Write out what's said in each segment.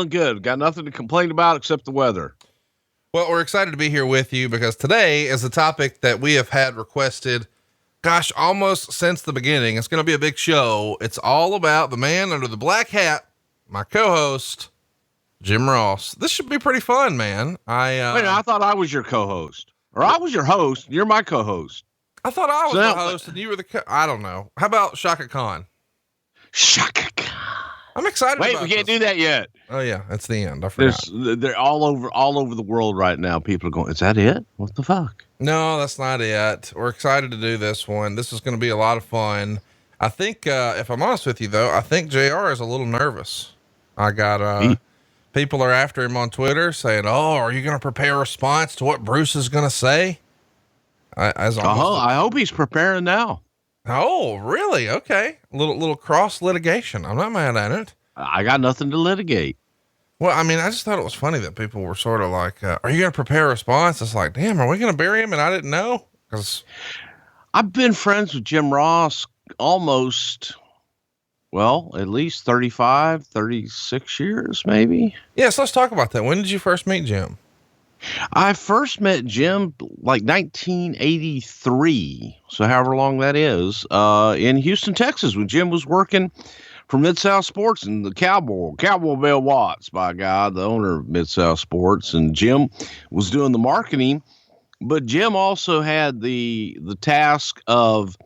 good. Got nothing to complain about except the weather. Well, we're excited to be here with you because today is a topic that we have had requested, gosh, almost since the beginning. It's going to be a big show. It's all about the man under the black hat, my co-host, Jim Ross. This should be pretty fun, man. I thought I was your co-host, or I was your host. You're my co-host. I thought I was the host and you were I don't know. How about Shaka Khan? Shaka Khan. I'm excited. Wait, we can't do that yet. Oh yeah, that's the end. I forgot. They're all over the world right now. People are going, is that it? What the fuck? No, that's not it. We're excited to do this one. This is going to be a lot of fun. I think, if I'm honest with you though, I think JR is a little nervous. I got, people are after him on Twitter saying, "Oh, are you going to prepare a response to what Bruce is going to say?" I hope he's preparing now. Oh, really? Okay. A little cross litigation. I'm not mad at it. I got nothing to litigate. Well, I mean, I just thought it was funny that people were sort of like, are you going to prepare a response? It's like, damn, are we going to bury him? And I didn't know. Cause I've been friends with Jim Ross almost, at least 35, 36 years, maybe. Yes. Let's talk about that. When did you first meet Jim? I first met Jim like 1983. So however long that is, in Houston, Texas, when Jim was working for Mid-South Sports and the Cowboy Bill Watts, by God, the owner of Mid-South Sports. And Jim was doing the marketing, but Jim also had the task of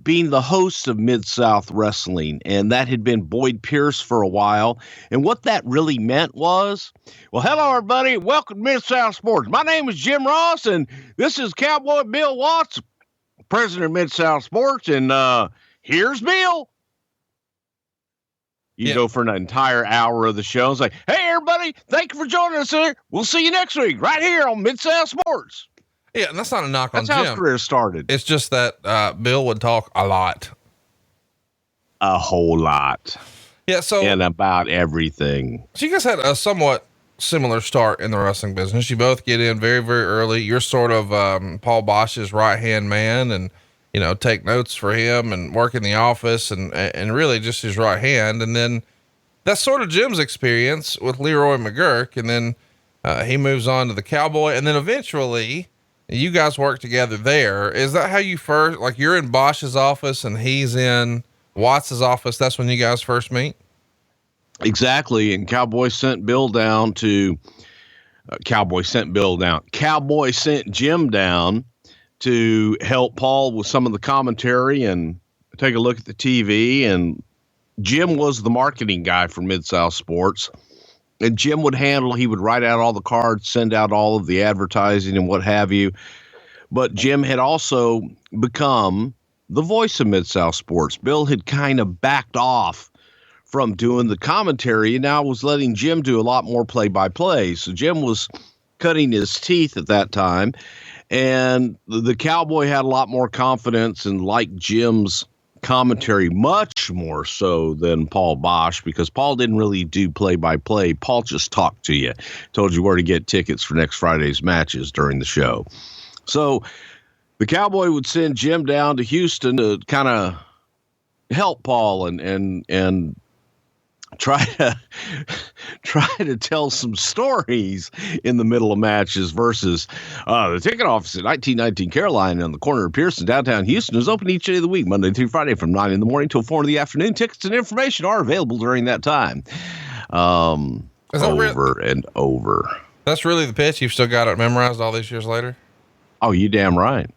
being the host of Mid-South Wrestling, and that had been Boyd Pierce for a while. And what that really meant was, well, hello, everybody. Welcome to Mid-South Sports. My name is Jim Ross, and this is Cowboy Bill Watts, president of Mid-South Sports, and here's Bill. You go for an entire hour of the show. It's like, hey, everybody, thank you for joining us here. We'll see you next week right here on Mid-South Sports. Yeah, and that's not a knock on Jim. That's how his career started. It's just that Bill would talk a lot. A whole lot. Yeah, and about everything. So you guys had a somewhat similar start in the wrestling business. You both get in very, very early. You're sort of Paul Bosch's right-hand man and, take notes for him and work in the office and really just his right hand. And then that's sort of Jim's experience with Leroy McGurk. And then he moves on to the Cowboy. And then eventually you guys work together there. Is that how you first, like you're in Bosch's office and he's in Watts's office? That's when you guys first meet? Exactly. And Cowboy sent Jim down to help Paul with some of the commentary and take a look at the TV. And Jim was the marketing guy for Mid-South Sports. And Jim he would write out all the cards, send out all of the advertising and what have you. But Jim had also become the voice of Mid-South Sports. Bill had kind of backed off from doing the commentary and now was letting Jim do a lot more play-by-play. So Jim was cutting his teeth at that time. And the Cowboy had a lot more confidence and liked Jim's commentary much more so than Paul Bosch, because Paul didn't really do play-by-play. Paul just talked to you, told you where to get tickets for next Friday's matches during the show. So the Cowboy would send Jim down to Houston to kind of help Paul and try to tell some stories in the middle of matches versus the ticket office at 1919 Carolina on the corner of Pearson, downtown Houston is open each day of the week, Monday through Friday from 9 a.m. till 4 p.m. Tickets and information are available during that time. Over and over. That's really the pitch. You've still got it memorized all these years later? Oh, you damn right.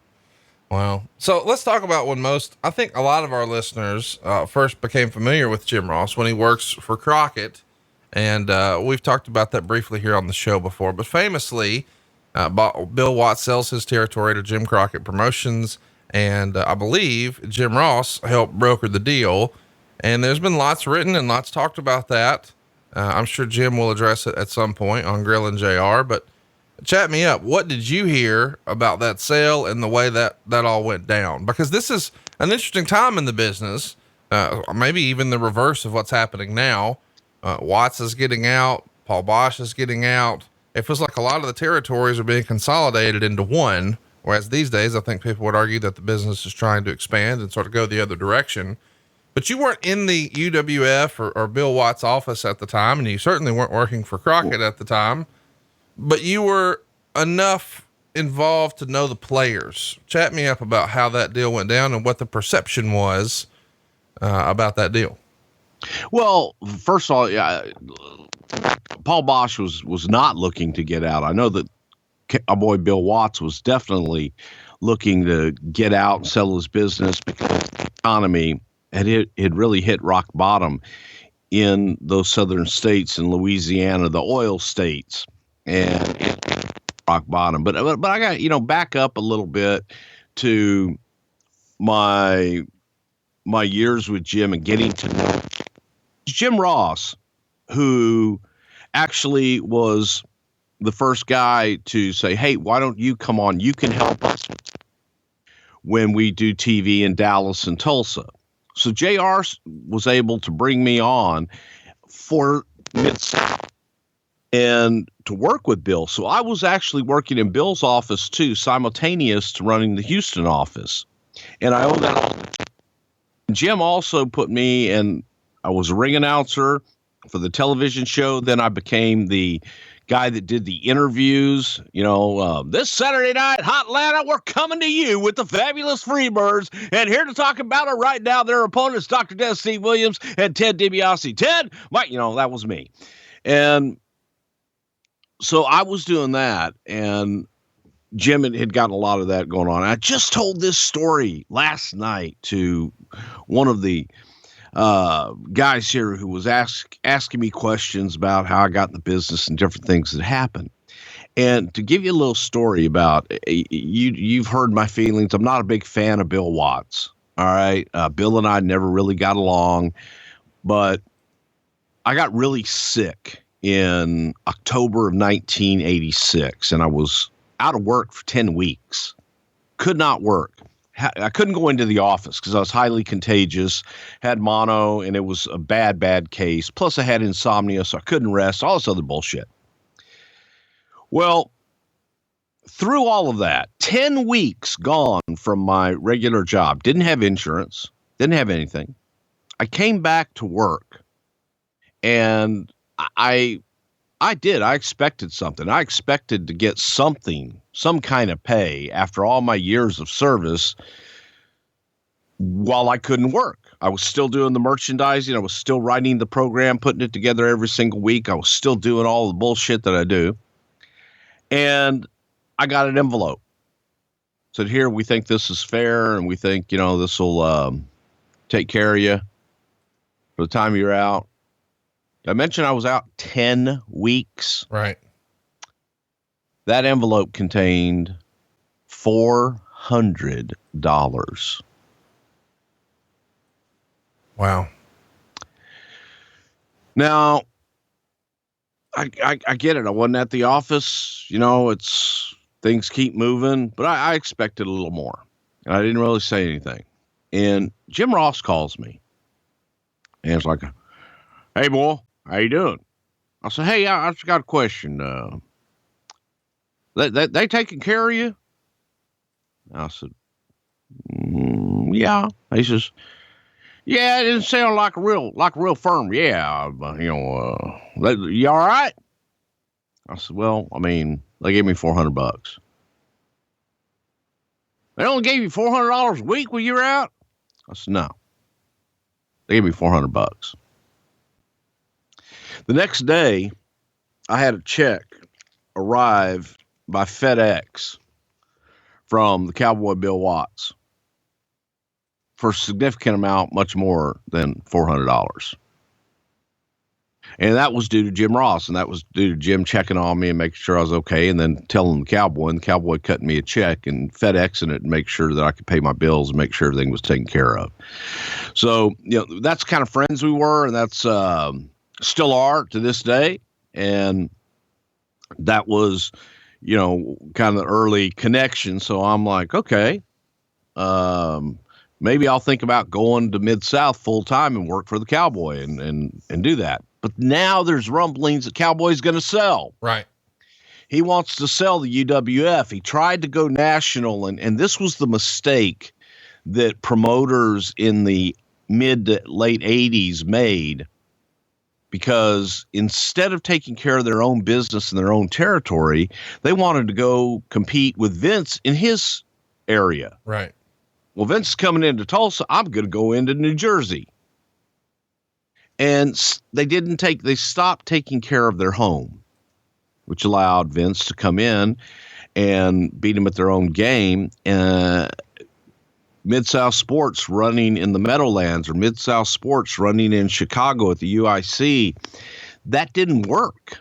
Wow. So let's talk about when I think a lot of our listeners first became familiar with Jim Ross when he works for Crockett. And we've talked about that briefly here on the show before, but famously, Bill Watts sells his territory to Jim Crockett Promotions. And I believe Jim Ross helped broker the deal. And there's been lots written and lots talked about that. I'm sure Jim will address it at some point on Grill and JR, but chat me up. What did you hear about that sale and the way that all went down? Because this is an interesting time in the business. Maybe even the reverse of what's happening now. Watts is getting out. Paul Bosch is getting out. It feels like a lot of the territories are being consolidated into one. Whereas these days, I think people would argue that the business is trying to expand and sort of go the other direction. but you weren't in the UWF or Bill Watts office at the time. And you certainly weren't working for Crockett at the time, but you were enough involved to know the players. Chat me up about how that deal went down and what the perception was about that deal. Well, first of all, yeah, Paul Bosch was not looking to get out. I know that our boy Bill Watts was definitely looking to get out and sell his business because the economy had really hit rock bottom in those southern states in Louisiana, the oil states, and it rock bottom. But I got, back up a little bit to my years with Jim and getting to know Jim Ross, who actually was the first guy to say, hey, why don't you come on? You can help us when we do TV in Dallas and Tulsa. So JR was able to bring me on for Mid-South and to work with Bill. So I was actually working in Bill's office too, simultaneous to running the Houston office. And I owe that all. Jim also put me in, I was a ring announcer for the television show. Then I became the guy that did the interviews. This Saturday night, Hot Atlanta, we're coming to you with the fabulous Freebirds, and here to talk about it right now, their opponents, Dr. Des C. Williams and Ted DiBiase. Ted, that was me. And so I was doing that, and Jim had gotten a lot of that going on. I just told this story last night to one of the guys here who was asking me questions about how I got in the business and different things that happened. And to give you a little story about you've heard my feelings. I'm not a big fan of Bill Watts. All right. Bill and I never really got along, but I got really sick in October of 1986, and I was out of work for 10 weeks. Could not work. I couldn't go into the office because I was highly contagious, had mono, and it was a bad case. Plus I had insomnia, so I couldn't rest, all this other bullshit. Well, through all of that, 10 weeks gone from my regular job, didn't have insurance, didn't have anything. I came back to work, and I expected something. I expected to get something, some kind of pay after all my years of service while I couldn't work. I was still doing the merchandising. I was still writing the program, putting it together every single week. I was still doing all the bullshit that I do. And I got an envelope. Said, here, we think this is fair, and we think, this will take care of you for the time you're out. I mentioned I was out 10 weeks. Right. That envelope contained $400. Wow. Now, I get it. I wasn't at the office. It's things keep moving, but I expected a little more. And I didn't really say anything. And Jim Ross calls me. And it's like, hey, boy. How you doing? I said, hey, I just got a question. They taking care of you? I said, yeah. He says, yeah, it didn't sound like a real firm. Yeah, you all right? I said, well, they gave me $400. They only gave you $400 a week when you were out? I said, no. They gave me $400. The next day, I had a check arrive by FedEx from the Cowboy Bill Watts for a significant amount, much more than $400. And that was due to Jim Ross, and that was due to Jim checking on me and making sure I was okay, and then telling the Cowboy, and the Cowboy cutting me a check and FedExing it and make sure that I could pay my bills and make sure everything was taken care of. So, that's the kind of friends we were, and that's still are to this day. And that was, kind of the early connection. So I'm like, okay, maybe I'll think about going to Mid-South full time and work for the Cowboy and do that. But now there's rumblings that Cowboy's going to sell. Right. He wants to sell the UWF. He tried to go national. And this was the mistake that promoters in the mid to late 80s made, because instead of taking care of their own business in their own territory, they wanted to go compete with Vince in his area. Right. Well, Vince is coming into Tulsa. I'm going to go into New Jersey. And they stopped taking care of their home, which allowed Vince to come in and beat them at their own game. Mid-South Sports running in the Meadowlands, or Mid-South Sports running in Chicago at the UIC, that didn't work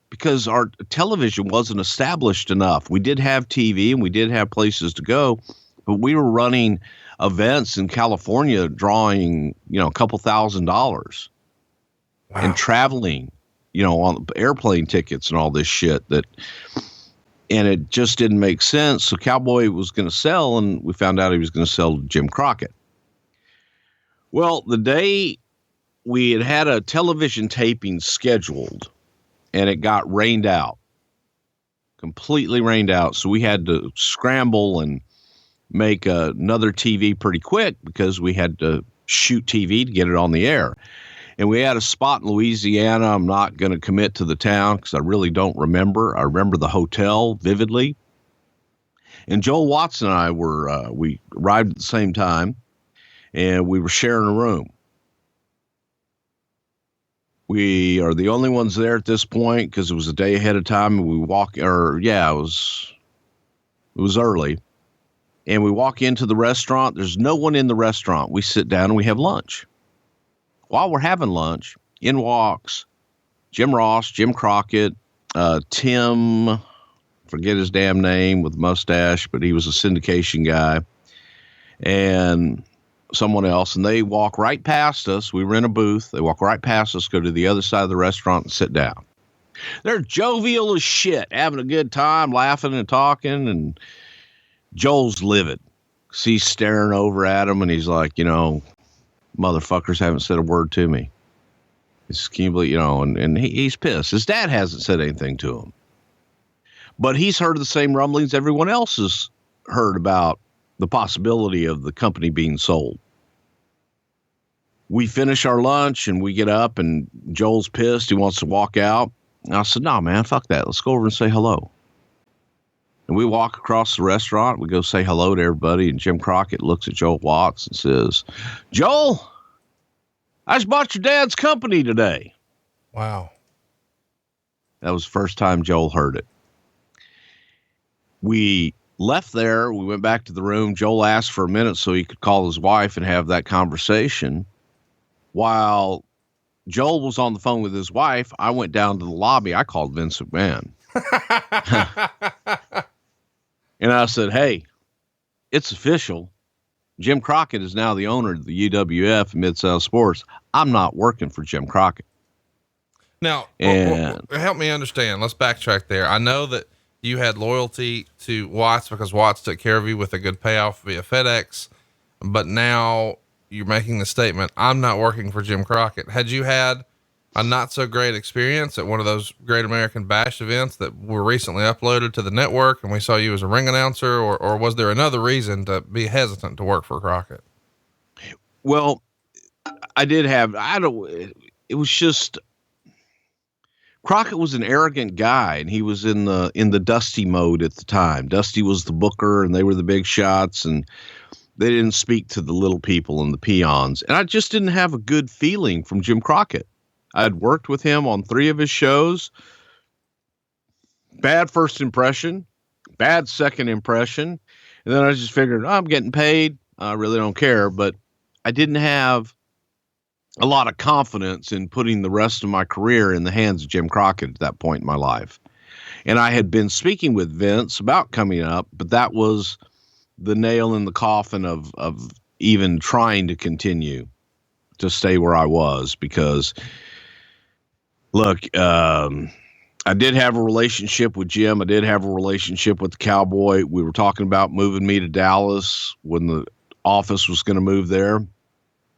because our television wasn't established enough. We did have TV and we did have places to go, but we were running events in California drawing, a couple $1,000s. Wow. And traveling, on airplane tickets and all this shit and it just didn't make sense. So Cowboy was going to sell, and we found out he was going to sell to Jim Crockett. Well, the day we had a television taping scheduled, and it got rained out, completely rained out. So we had to scramble and make another TV pretty quick because we had to shoot TV to get it on the air. And we had a spot in Louisiana. I'm not going to commit to the town because I really don't remember. I remember the hotel vividly. And Joel Watts and I we arrived at the same time, and we were sharing a room. We are the only ones there at this point because it was a day ahead of time. And it was early. And we walk into the restaurant. There's no one in the restaurant. We sit down and we have lunch. While we're having lunch, in walks Jim Ross, Jim Crockett, Tim, forget his damn name with mustache, but he was a syndication guy, and someone else. And they walk right past us. We were in a booth. They walk right past us, go to the other side of the restaurant and sit down. They're jovial as shit, having a good time, laughing and talking. And Joel's livid. He's staring over at him, and he's like, motherfuckers haven't said a word to me. It's, can you believe, and he's pissed. His dad hasn't said anything to him. But he's heard the same rumblings everyone else has heard about the possibility of the company being sold. We finish our lunch and we get up, and Joel's pissed. He wants to walk out. And I said, no, man, fuck that. Let's go over and say hello. And we walk across the restaurant. We go say hello to everybody. And Jim Crockett looks at Joel Watts and says, Joel, I just bought your dad's company today. Wow. That was the first time Joel heard it. We left there. We went back to the room. Joel asked for a minute so he could call his wife and have that conversation. While Joel was on the phone with his wife, I went down to the lobby. I called Vince McMahon. And I said, hey, it's official. Jim Crockett is now the owner of the UWF and Mid-South Sports. I'm not working for Jim Crockett. Now, help me understand. Let's backtrack there. I know that you had loyalty to Watts because Watts took care of you with a good payoff via FedEx, but now you're making the statement, I'm not working for Jim Crockett. Had you had a not so great experience at one of those Great American Bash events that were recently uploaded to the network, and we saw you as a ring announcer, or was there another reason to be hesitant to work for Crockett? Well, it was just, Crockett was an arrogant guy, and he was in the Dusty mode at the time. Dusty was the booker, and they were the big shots, and they didn't speak to the little people and the peons. And I just didn't have a good feeling from Jim Crockett. I had worked with him on 3 of his shows. Bad first impression, bad second impression. And then I just figured, I'm getting paid. I really don't care. But I didn't have a lot of confidence in putting the rest of my career in the hands of Jim Crockett at that point in my life. And I had been speaking with Vince about coming up, but that was the nail in the coffin of even trying to continue to stay where I was, because look, I did have a relationship with Jim. I did have a relationship with the Cowboy. We were talking about moving me to Dallas when the office was going to move there,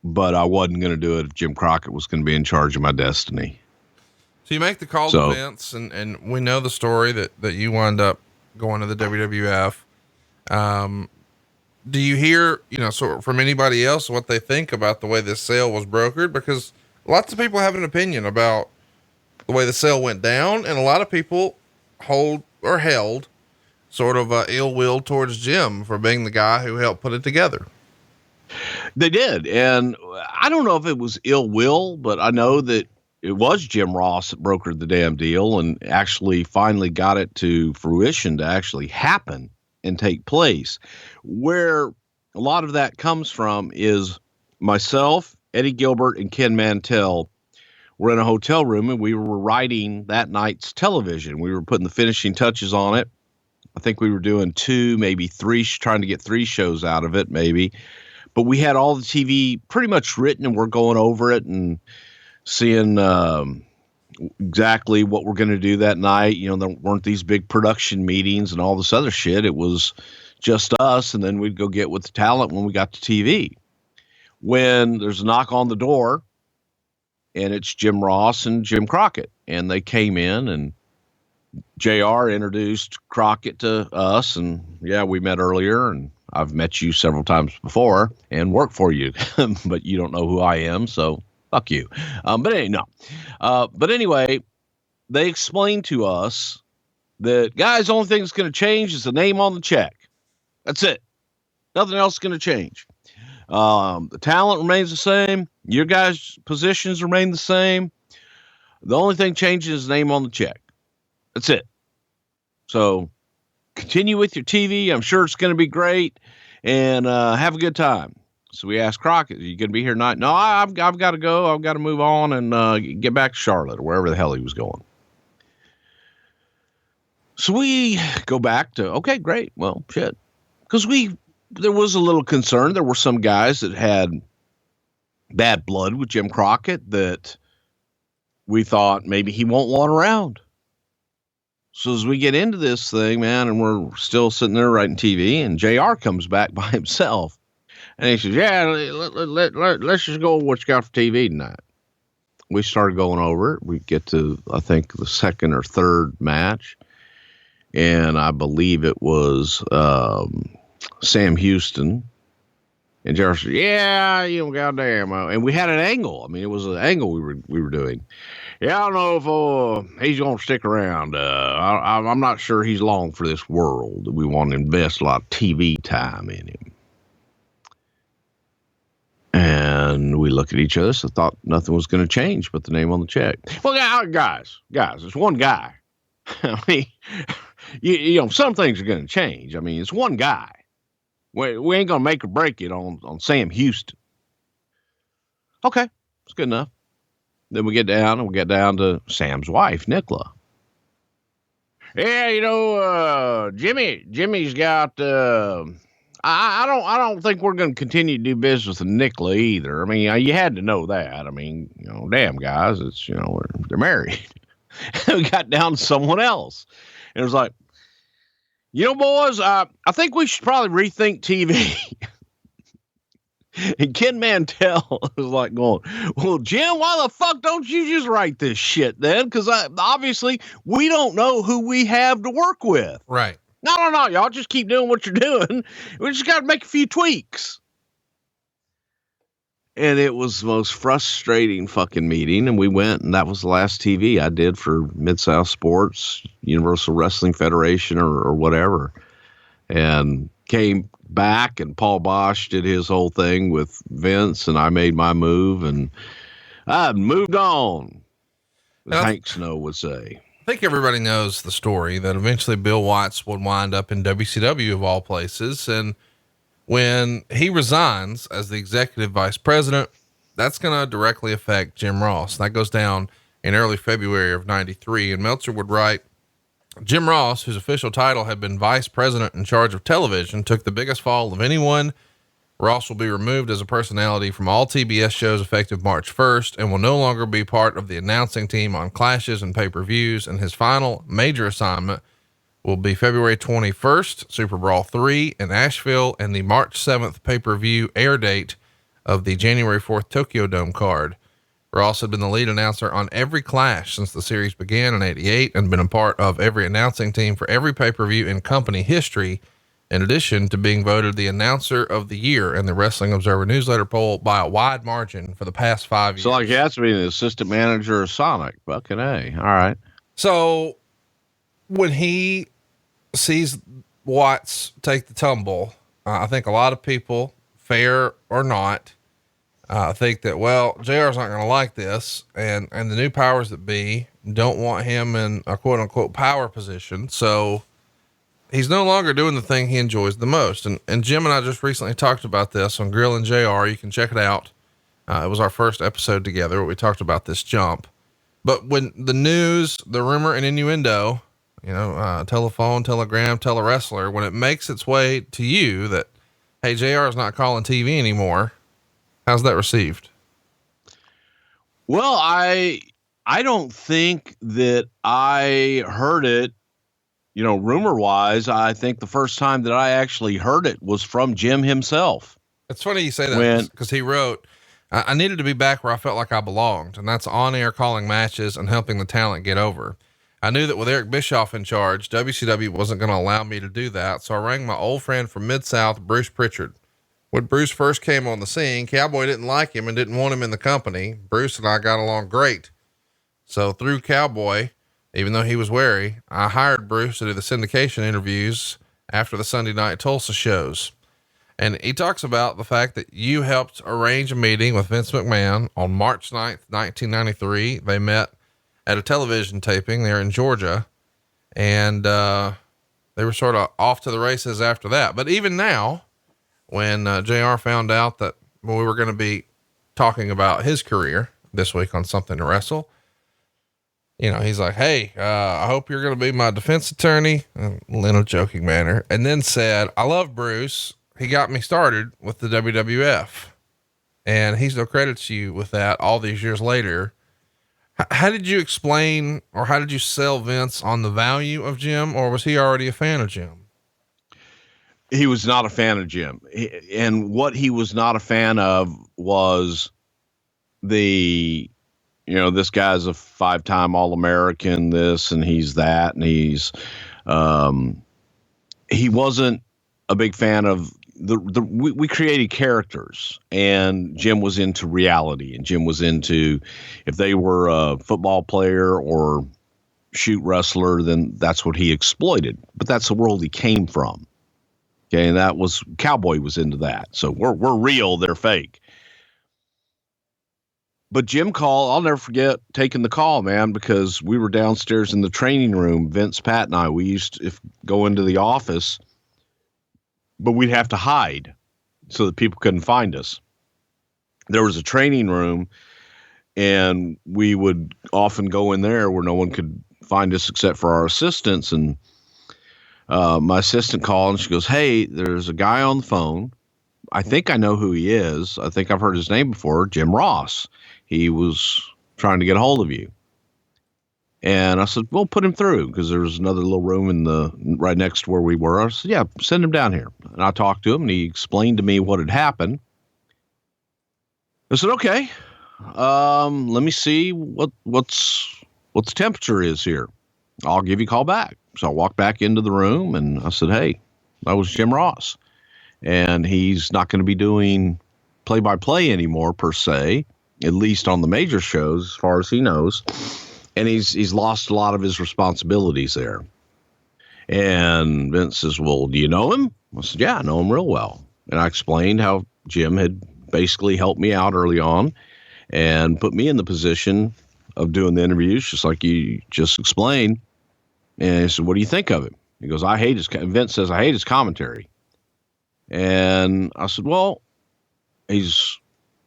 but I wasn't going to do it if Jim Crockett was going to be in charge of my destiny. So you make the call to Vince, and we know the story that you wound up going to the WWF. do you hear, sort of from anybody else, what they think about the way this sale was brokered? Because lots of people have an opinion about the way the sale went down. And a lot of people held sort of ill will towards Jim for being the guy who helped put it together. They did. And I don't know if it was ill will, but I know that it was Jim Ross that brokered the damn deal and actually finally got it to fruition to actually happen and take place. Where a lot of that comes from is myself, Eddie Gilbert, and Ken Mantell were in a hotel room, and we were writing that night's television. We were putting the finishing touches on it. I think we were doing 2, maybe 3, trying to get 3 shows out of it, maybe. But we had all the TV pretty much written, and we're going over it and seeing exactly what we're going to do that night. There weren't these big production meetings and all this other shit. It was just us, and then we'd go get with the talent when we got to TV. When there's a knock on the door, and it's Jim Ross and Jim Crockett, and they came in, and JR introduced Crockett to us, and yeah, we met earlier, and I've met you several times before and worked for you, but you don't know who I am, so fuck you. But anyway, they explained to us that, guys, the only thing that's going to change is the name on the check. That's it. Nothing else is going to change. The talent remains the same. Your guys' positions remain the same. The only thing changing is the name on the check. That's it. So continue with your TV. I'm sure it's going to be great, and have a good time. So we asked Crockett, are you going to be here tonight? No, I've got to go. I've got to move on and get back to Charlotte or wherever the hell he was going. So we go back to, okay, great. Well, shit. Because there was a little concern. There were some guys that had bad blood with Jim Crockett that we thought maybe he won't want around. So as we get into this thing, man, and we're still sitting there writing TV, and JR comes back by himself. And he says, yeah, let's just go with what you got for TV tonight. We started going over it. We get to, I think, the second or third match. And I believe it was Sam Houston. And JR said, yeah, goddamn. And we had an angle. I mean, it was an angle we were doing. Yeah, I don't know if he's going to stick around. I'm not sure he's long for this world. We want to invest a lot of TV time in him. And we look at each other, so thought nothing was going to change but the name on the check. Well, guys, it's one guy. I mean, some things are going to change. I mean, it's one guy. We ain't going to make or break it on Sam Houston. Okay, it's good enough. Then we get down to Sam's wife, Nicola. Yeah, Jimmy's got, I don't think we're going to continue to do business with Nicola either. I mean, you had to know that. I mean, damn guys, it's, they're married. We got down to someone else. And it was like, boys, I think we should probably rethink TV. And Ken Mantell was like going, well, Jim, why the fuck don't you just write this shit then? Because obviously we don't know who we have to work with. Right. No, y'all just keep doing what you're doing. We just got to make a few tweaks. And it was the most frustrating fucking meeting. And we went, and that was the last TV I did for Mid-South Sports, Universal Wrestling Federation, or whatever. And came back, and Paul Bosch did his whole thing with Vince, and I made my move, and I moved on, as Hank Snow would say. I think everybody knows the story that eventually Bill Watts would wind up in WCW of all places. And when he resigns as the executive vice president, that's going to directly affect Jim Ross. That goes down in early February of 93. And Meltzer would write, Jim Ross, whose official title had been vice president in charge of television, took the biggest fall of anyone. Ross will be removed as a personality from all TBS shows effective March 1st and will no longer be part of the announcing team on clashes and pay-per-views. And his final major assignment will be February 21st, Super Brawl 3 in Asheville, and the March 7th pay-per-view air date of the January 4th Tokyo Dome card. Ross had been the lead announcer on every Clash since the series began in '88 and been a part of every announcing team for every pay-per-view in company history in addition to being voted the announcer of the year in the Wrestling Observer newsletter poll by a wide margin for the past 5 years. So like he has to be the assistant manager of Sonic. Fucking A. All right. So when he sees Watts take the tumble, I think a lot of people, fair or not, think that, well, JR's not going to like this. And the new powers that be don't want him in a quote unquote power position. So he's no longer doing the thing he enjoys the most. And Jim and I just recently talked about this on Grill and JR. You can check it out. It was our first episode together where we talked about this jump. But when the news, the rumor and innuendo, telephone, telegram, telewrestler, when it makes its way to you that, hey, JR is not calling TV anymore, how's that received? Well, I don't think that I heard it, rumor wise. I think the first time that I actually heard it was from Jim himself. It's funny you say that because he wrote, I needed to be back where I felt like I belonged. And that's on air calling matches and helping the talent get over. I knew that with Eric Bischoff in charge, WCW wasn't going to allow me to do that. So I rang my old friend from Mid-South, Bruce Prichard. When Bruce first came on the scene, Cowboy didn't like him and didn't want him in the company. Bruce and I got along great. So through Cowboy, even though he was wary, I hired Bruce to do the syndication interviews after the Sunday night Tulsa shows. And he talks about the fact that you helped arrange a meeting with Vince McMahon on March 9th, 1993. They met at a television taping there in Georgia, and they were sort of off to the races after that. But even now, when JR found out that we were going to be talking about his career this week on Something to Wrestle, he's like, hey, I hope you're going to be my defense attorney, in a joking manner. And then said, I love Bruce. He got me started with the WWF, and he's no credit to you with that all these years later. How did you explain, or how did you sell Vince on the value of Jim, or was he already a fan of Jim? He was not a fan of Jim. And what he was not a fan of was this guy's a 5-time All-American, this, and he's that. And he wasn't a big fan of we created characters, and Jim was into reality, and Jim was into, if they were a football player or shoot wrestler, then that's what he exploited, but that's the world he came from. Okay. And that was, Cowboy was into that. So we're real, they're fake. But Jim called, I'll never forget taking the call, man, because we were downstairs in the training room, Vince, Pat, and I, we used to go into the office, but we'd have to hide so that people couldn't find us. There was a training room, and we would often go in there where no one could find us except for our assistants. And my assistant called, and she goes, hey, there's a guy on the phone. I think I know who he is. I think I've heard his name before, Jim Ross. He was trying to get a hold of you. And I said, well, put him through, because there was another little room right next to where we were. I said, yeah, send him down here. And I talked to him, and he explained to me what had happened. I said, okay, let me see what the temperature is here. I'll give you a call back. So I walked back into the room, and I said, hey, that was Jim Ross. And he's not going to be doing play-by-play anymore, per se, at least on the major shows, as far as he knows. And he's lost a lot of his responsibilities there. And Vince says, well, do you know him? I said, yeah, I know him real well. And I explained how Jim had basically helped me out early on and put me in the position of doing the interviews, just like you just explained. And I said, what do you think of him? He goes, Vince says, I hate his commentary. And I said, well, he's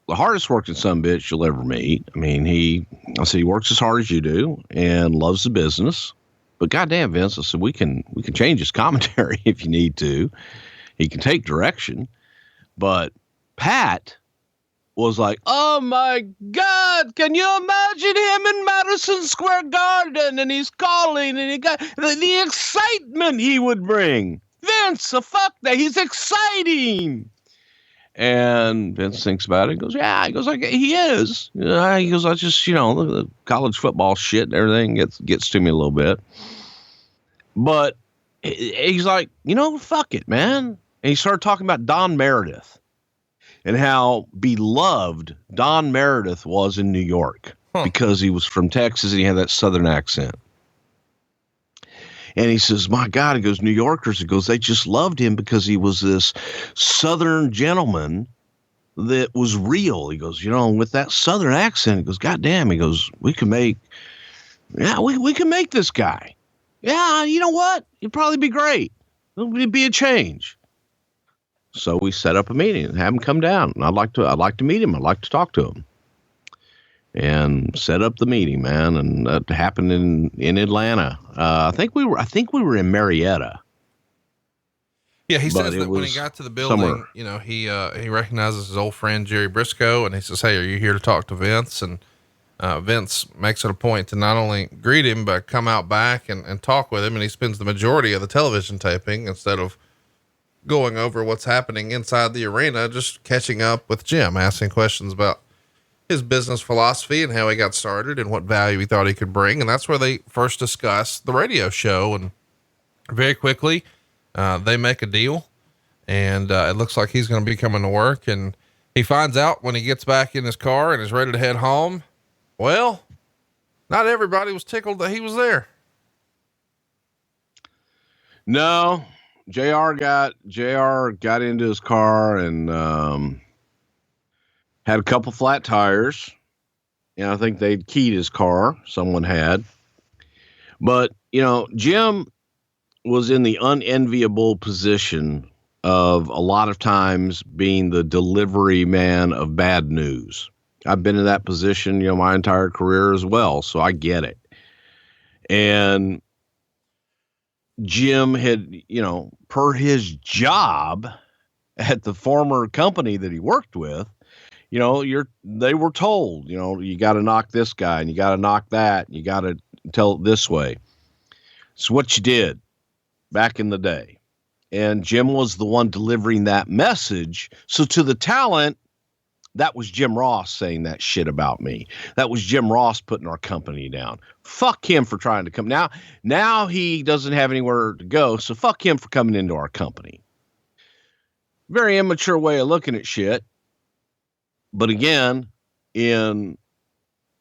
the hardest working sumbitch you'll ever meet. I mean, I said, he works as hard as you do and loves the business, but goddamn, Vince, I said, we can change his commentary if you need to. He can take direction. But Pat was like, oh my God, can you imagine him in Madison Square Garden? And he's calling, and he got the excitement he would bring. Vince, fuck that. He's exciting. And Vince thinks about it and goes, yeah, he goes, like, he is. He goes, I just, the college football shit and everything gets to me a little bit. But He's like, fuck it, man. And he started talking about Don Meredith and how beloved Don Meredith was in New York because he was from Texas and he had that Southern accent. And he says, my God, he goes, New Yorkers, he goes, they just loved him because he was this Southern gentleman that was real. He goes, with that Southern accent, he goes, God damn, he goes, we can make this guy. Yeah, you know what? It'd probably be great. It'd be a change. So we set up a meeting and have him come down. And I'd like to meet him. I'd like to talk to him. And set up the meeting, man. And that happened in Atlanta. I think we were in Marietta. Yeah, he says that when he got to the building, he recognizes his old friend Jerry Briscoe, and he says, "Hey, are you here to talk to Vince?" And Vince makes it a point to not only greet him, but come out back and talk with him. And he spends the majority of the television taping, instead of going over what's happening inside the arena, just catching up with Jim, asking questions about his business philosophy and how he got started and what value he thought he could bring. And that's where they first discuss the radio show. And very quickly, they make a deal, and it looks like he's going to be coming to work. And he finds out when he gets back in his car and is ready to head home, well, not everybody was tickled that he was there. No, JR got into his car and had a couple flat tires. And I think they'd keyed his car. Someone had. But, Jim was in the unenviable position of a lot of times being the delivery man of bad news. I've been in that position, my entire career as well. So I get it. And Jim had, per his job at the former company that he worked with, they were told, you got to knock this guy and you got to knock that. And you got to tell it this way. It's what you did back in the day. And Jim was the one delivering that message. So to the talent, that was Jim Ross saying that shit about me. That was Jim Ross putting our company down. Fuck him for trying to come. Now he doesn't have anywhere to go. So fuck him for coming into our company. Very immature way of looking at shit. But again, in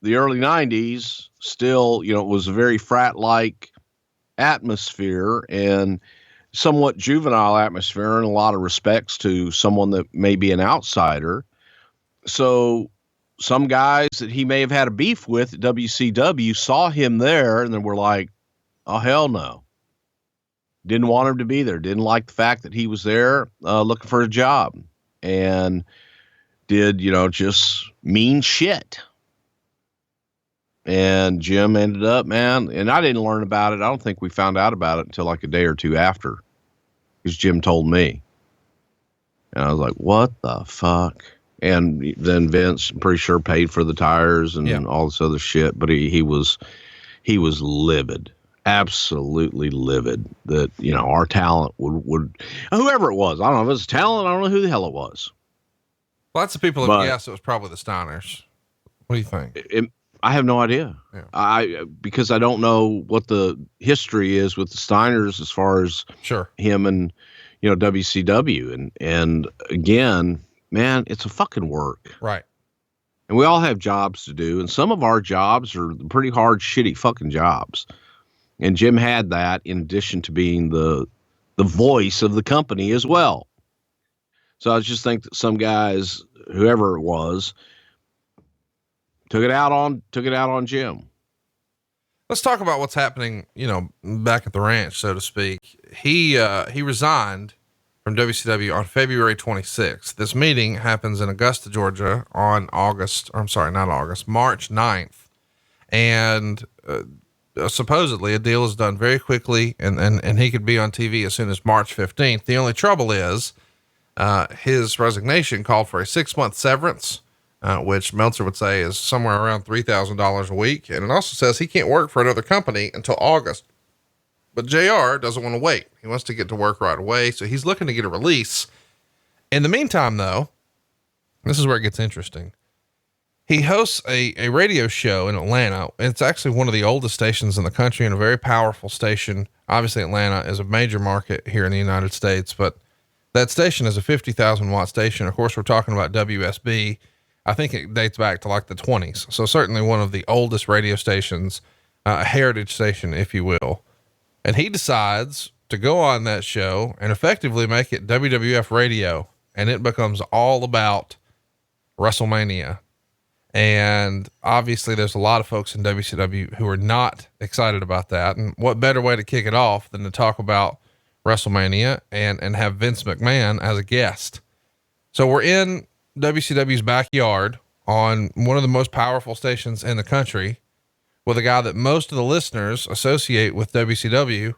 the early 90s, still, it was a very frat-like atmosphere and somewhat juvenile atmosphere in a lot of respects to someone that may be an outsider. So some guys that he may have had a beef with at WCW saw him there and then were like, oh, hell no. Didn't want him to be there. Didn't like the fact that he was there looking for a job and did, just mean shit. And Jim ended up, man, and I didn't learn about it. I don't think we found out about it until like a day or two after, because Jim told me. And I was like, what the fuck? And then Vince, I'm pretty sure, paid for the tires and all this other shit. But he was livid, absolutely livid that, our talent would, whoever it was, I don't know if it was talent. I don't know who the hell it was. Lots of people have guessed it was probably the Steiners. What do you think? I have no idea. Yeah. Because I don't know what the history is with the Steiners as far as him and, WCW. And again, man, it's a fucking work. Right. And we all have jobs to do. And some of our jobs are pretty hard, shitty fucking jobs. And Jim had that in addition to being the voice of the company as well. So I just think that some guys, whoever it was, took it out on Jim. Let's talk about what's happening, back at the ranch, so to speak. He resigned from WCW on February 26th. This meeting happens in Augusta, Georgia on March 9th. And, supposedly a deal is done very quickly and he could be on TV as soon as March 15th. The only trouble is, his resignation called for a 6-month severance, which Meltzer would say is somewhere around $3,000 a week. And it also says he can't work for another company until August. But JR doesn't want to wait. He wants to get to work right away. So he's looking to get a release. In the meantime, though, this is where it gets interesting. he hosts a radio show in Atlanta. It's actually one of the oldest stations in the country and a very powerful station. Obviously Atlanta is a major market here in the United States, but that station is a 50,000 watt station. Of course, we're talking about WSB. I think it dates back to like the 20s. So certainly one of the oldest radio stations, a heritage station, if you will. And he decides to go on that show and effectively make it WWF radio. And it becomes all about Wrestlemania. And obviously there's a lot of folks in WCW who are not excited about that. And what better way to kick it off than to talk about Wrestlemania and have Vince McMahon as a guest. So we're in WCW's backyard on one of the most powerful stations in the country with a guy that most of the listeners associate with WCW,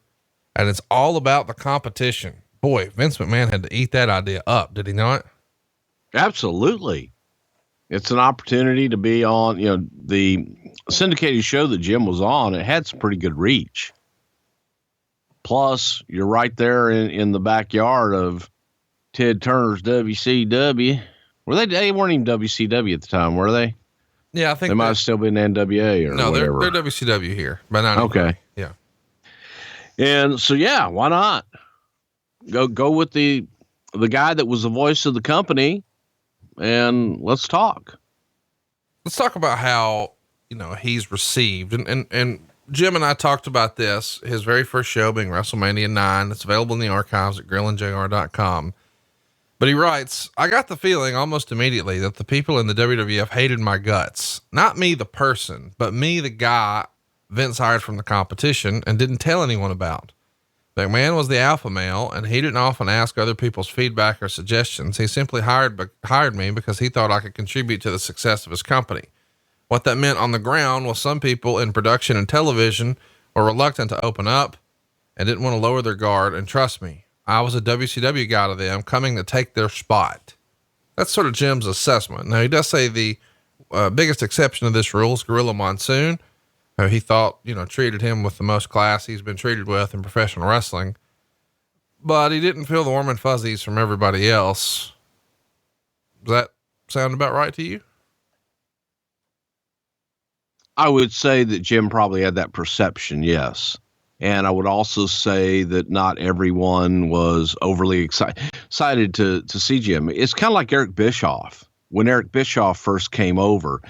and it's all about the competition. Boy, Vince McMahon had to eat that idea up, did he not? Absolutely. It's an opportunity to be on, the syndicated show that Jim was on. It had some pretty good reach. Plus, you're right there in the backyard of Ted Turner's WCW. They weren't even WCW at the time, were they? Yeah, I think they might have still been NWA or whatever. They're WCW here. But not okay. Yeah. And so, yeah, why not go with the guy that was the voice of the company, and let's talk. Let's talk about how, he's received and Jim and I talked about this, his very first show being Wrestlemania 9. It's available in the archives at grillandjr.com. But he writes, I got the feeling almost immediately that the people in the WWF hated my guts. Not me, the person, but me, the guy Vince hired from the competition and didn't tell anyone about. McMahon was the alpha male, and he didn't often ask other people's feedback or suggestions. He simply hired me because he thought I could contribute to the success of his company. What that meant on the ground was some people in production and television were reluctant to open up and didn't want to lower their guard. And trust me, I was a WCW guy to them, coming to take their spot. That's sort of Jim's assessment. Now he does say the biggest exception to this rule is Gorilla Monsoon, who he thought, treated him with the most class he's been treated with in professional wrestling, but he didn't feel the warm and fuzzies from everybody else. Does that sound about right to you? I would say that Jim probably had that perception, yes. And I would also say that not everyone was overly excited to see Jim. It's kind of like Eric Bischoff. When Eric Bischoff first came over,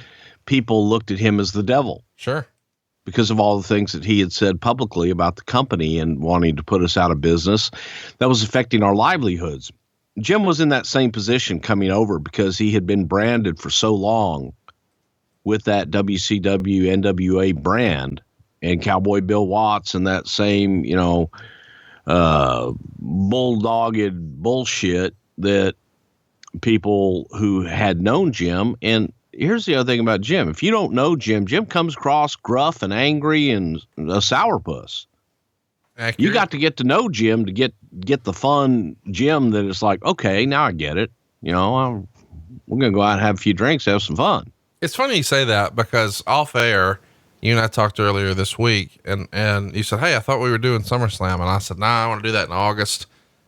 people looked at him as the devil. Sure. Because of all the things that he had said publicly about the company and wanting to put us out of business, that was affecting our livelihoods. Jim was in that same position coming over because he had been branded for so long with that WCW NWA brand and Cowboy Bill Watts and that same, bulldogged bullshit that people who had known Jim. And here's the other thing about Jim. If you don't know Jim, Jim comes across gruff and angry and a sourpuss. Accurate. You got to get to know Jim to get the fun Jim that it's like, okay, now I get it. We're going to go out and have a few drinks, have some fun. It's funny you say that because off air, you and I talked earlier this week and you said, hey, I thought we were doing SummerSlam. And I said, nah, I want to do that in August.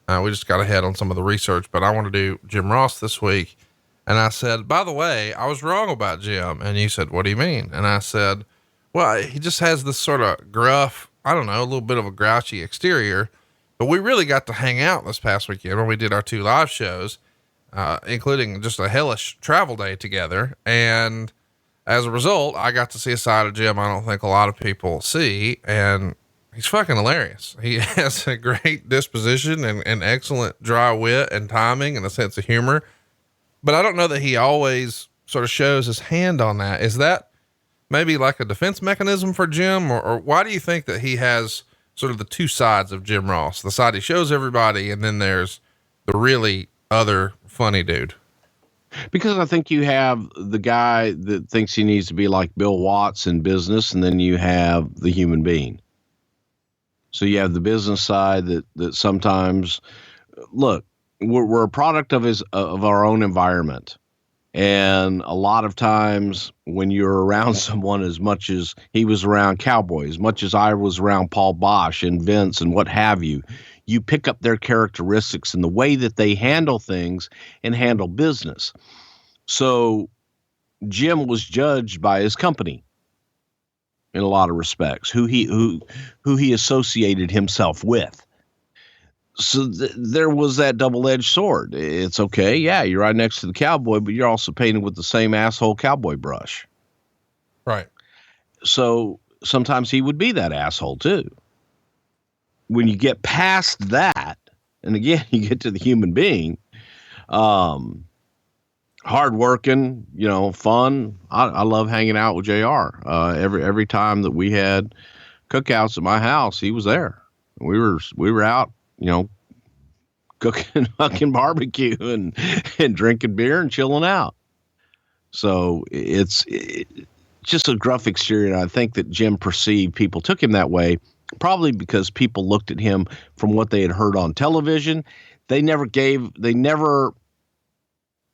We just got ahead on some of the research, but I want to do Jim Ross this week. And I said, by the way, I was wrong about Jim. And you said, what do you mean? And I said, well, he just has this sort of gruff, I don't know, a little bit of a grouchy exterior, but we really got to hang out this past weekend when we did our 2 live shows, including just a hellish travel day together. And as a result, I got to see a side of Jim I don't think a lot of people see, and he's fucking hilarious. He has a great disposition and excellent dry wit and timing and a sense of humor. But I don't know that he always sort of shows his hand on that. Is that maybe like a defense mechanism for Jim, or why do you think that he has sort of the 2 sides of Jim Ross, the side he shows everybody, and then there's the really other funny dude? Because I think you have the guy that thinks he needs to be like Bill Watts in business, and then you have the human being. So you have the business side that sometimes, look, we're a product of our own environment. And a lot of times when you're around someone, as much as he was around Cowboy, as much as I was around Paul Bosch and Vince and what have you, you pick up their characteristics and the way that they handle things and handle business. So Jim was judged by his company in a lot of respects, who he associated himself with. So there was that double-edged sword. It's okay. Yeah, you're right next to the cowboy, but you're also painted with the same asshole cowboy brush. Right. So sometimes he would be that asshole too. When you get past that, and again, you get to the human being, hardworking, fun. I love hanging out with JR. Every time that we had cookouts at my house, he was there. We were out, cooking fucking barbecue and drinking beer and chilling out. So it's just a gruff exterior. And I think that Jim perceived people took him that way, probably because people looked at him from what they had heard on television. They never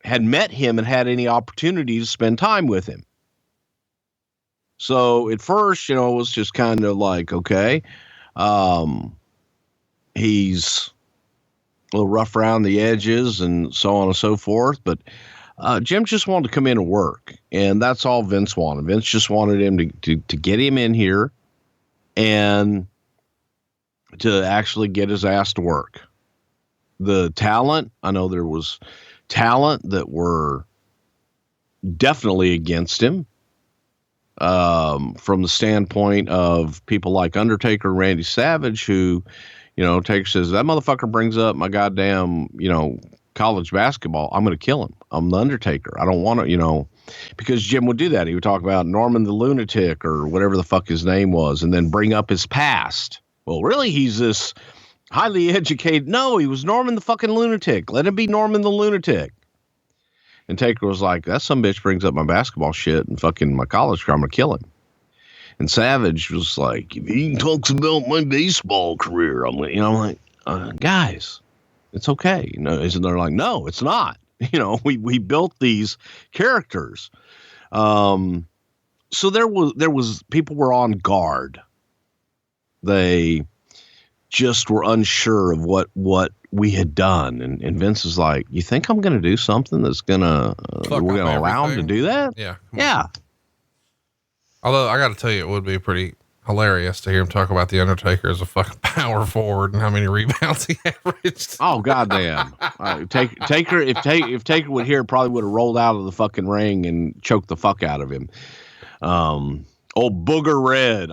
had met him and had any opportunity to spend time with him. So at first, it was just kind of like, okay, he's a little rough around the edges and so on and so forth. But Jim just wanted to come in and work. And that's all Vince wanted. Vince just wanted him to get him in here and to actually get his ass to work. The talent, I know there was talent that were definitely against him, from the standpoint of people like Undertaker, Randy Savage, who, Taker says, that motherfucker brings up my goddamn, college basketball. I'm going to kill him. I'm the Undertaker. I don't want to, because Jim would do that. He would talk about Norman the Lunatic or whatever the fuck his name was, and then bring up his past. Well, really, he's this highly educated. No, he was Norman the fucking Lunatic. Let him be Norman the Lunatic. And Taker was like, that some bitch brings up my basketball shit and fucking my college career. I'm going to kill him. And Savage was like, if he talks about my baseball career, I'm like, guys, it's okay. And they're like, no, it's not. We built these characters. So there was people were on guard. They just were unsure of what we had done. And Vince is like, you think I'm going to do something that's going to, we're going to allow him to do that? Yeah. Yeah. Although I got to tell you, it would be pretty hilarious to hear him talk about the Undertaker as a fucking power forward and how many rebounds he averaged. Oh, goddamn. Taker, if Taker would hear, probably would have rolled out of the fucking ring and choked the fuck out of him. Old Booger Red.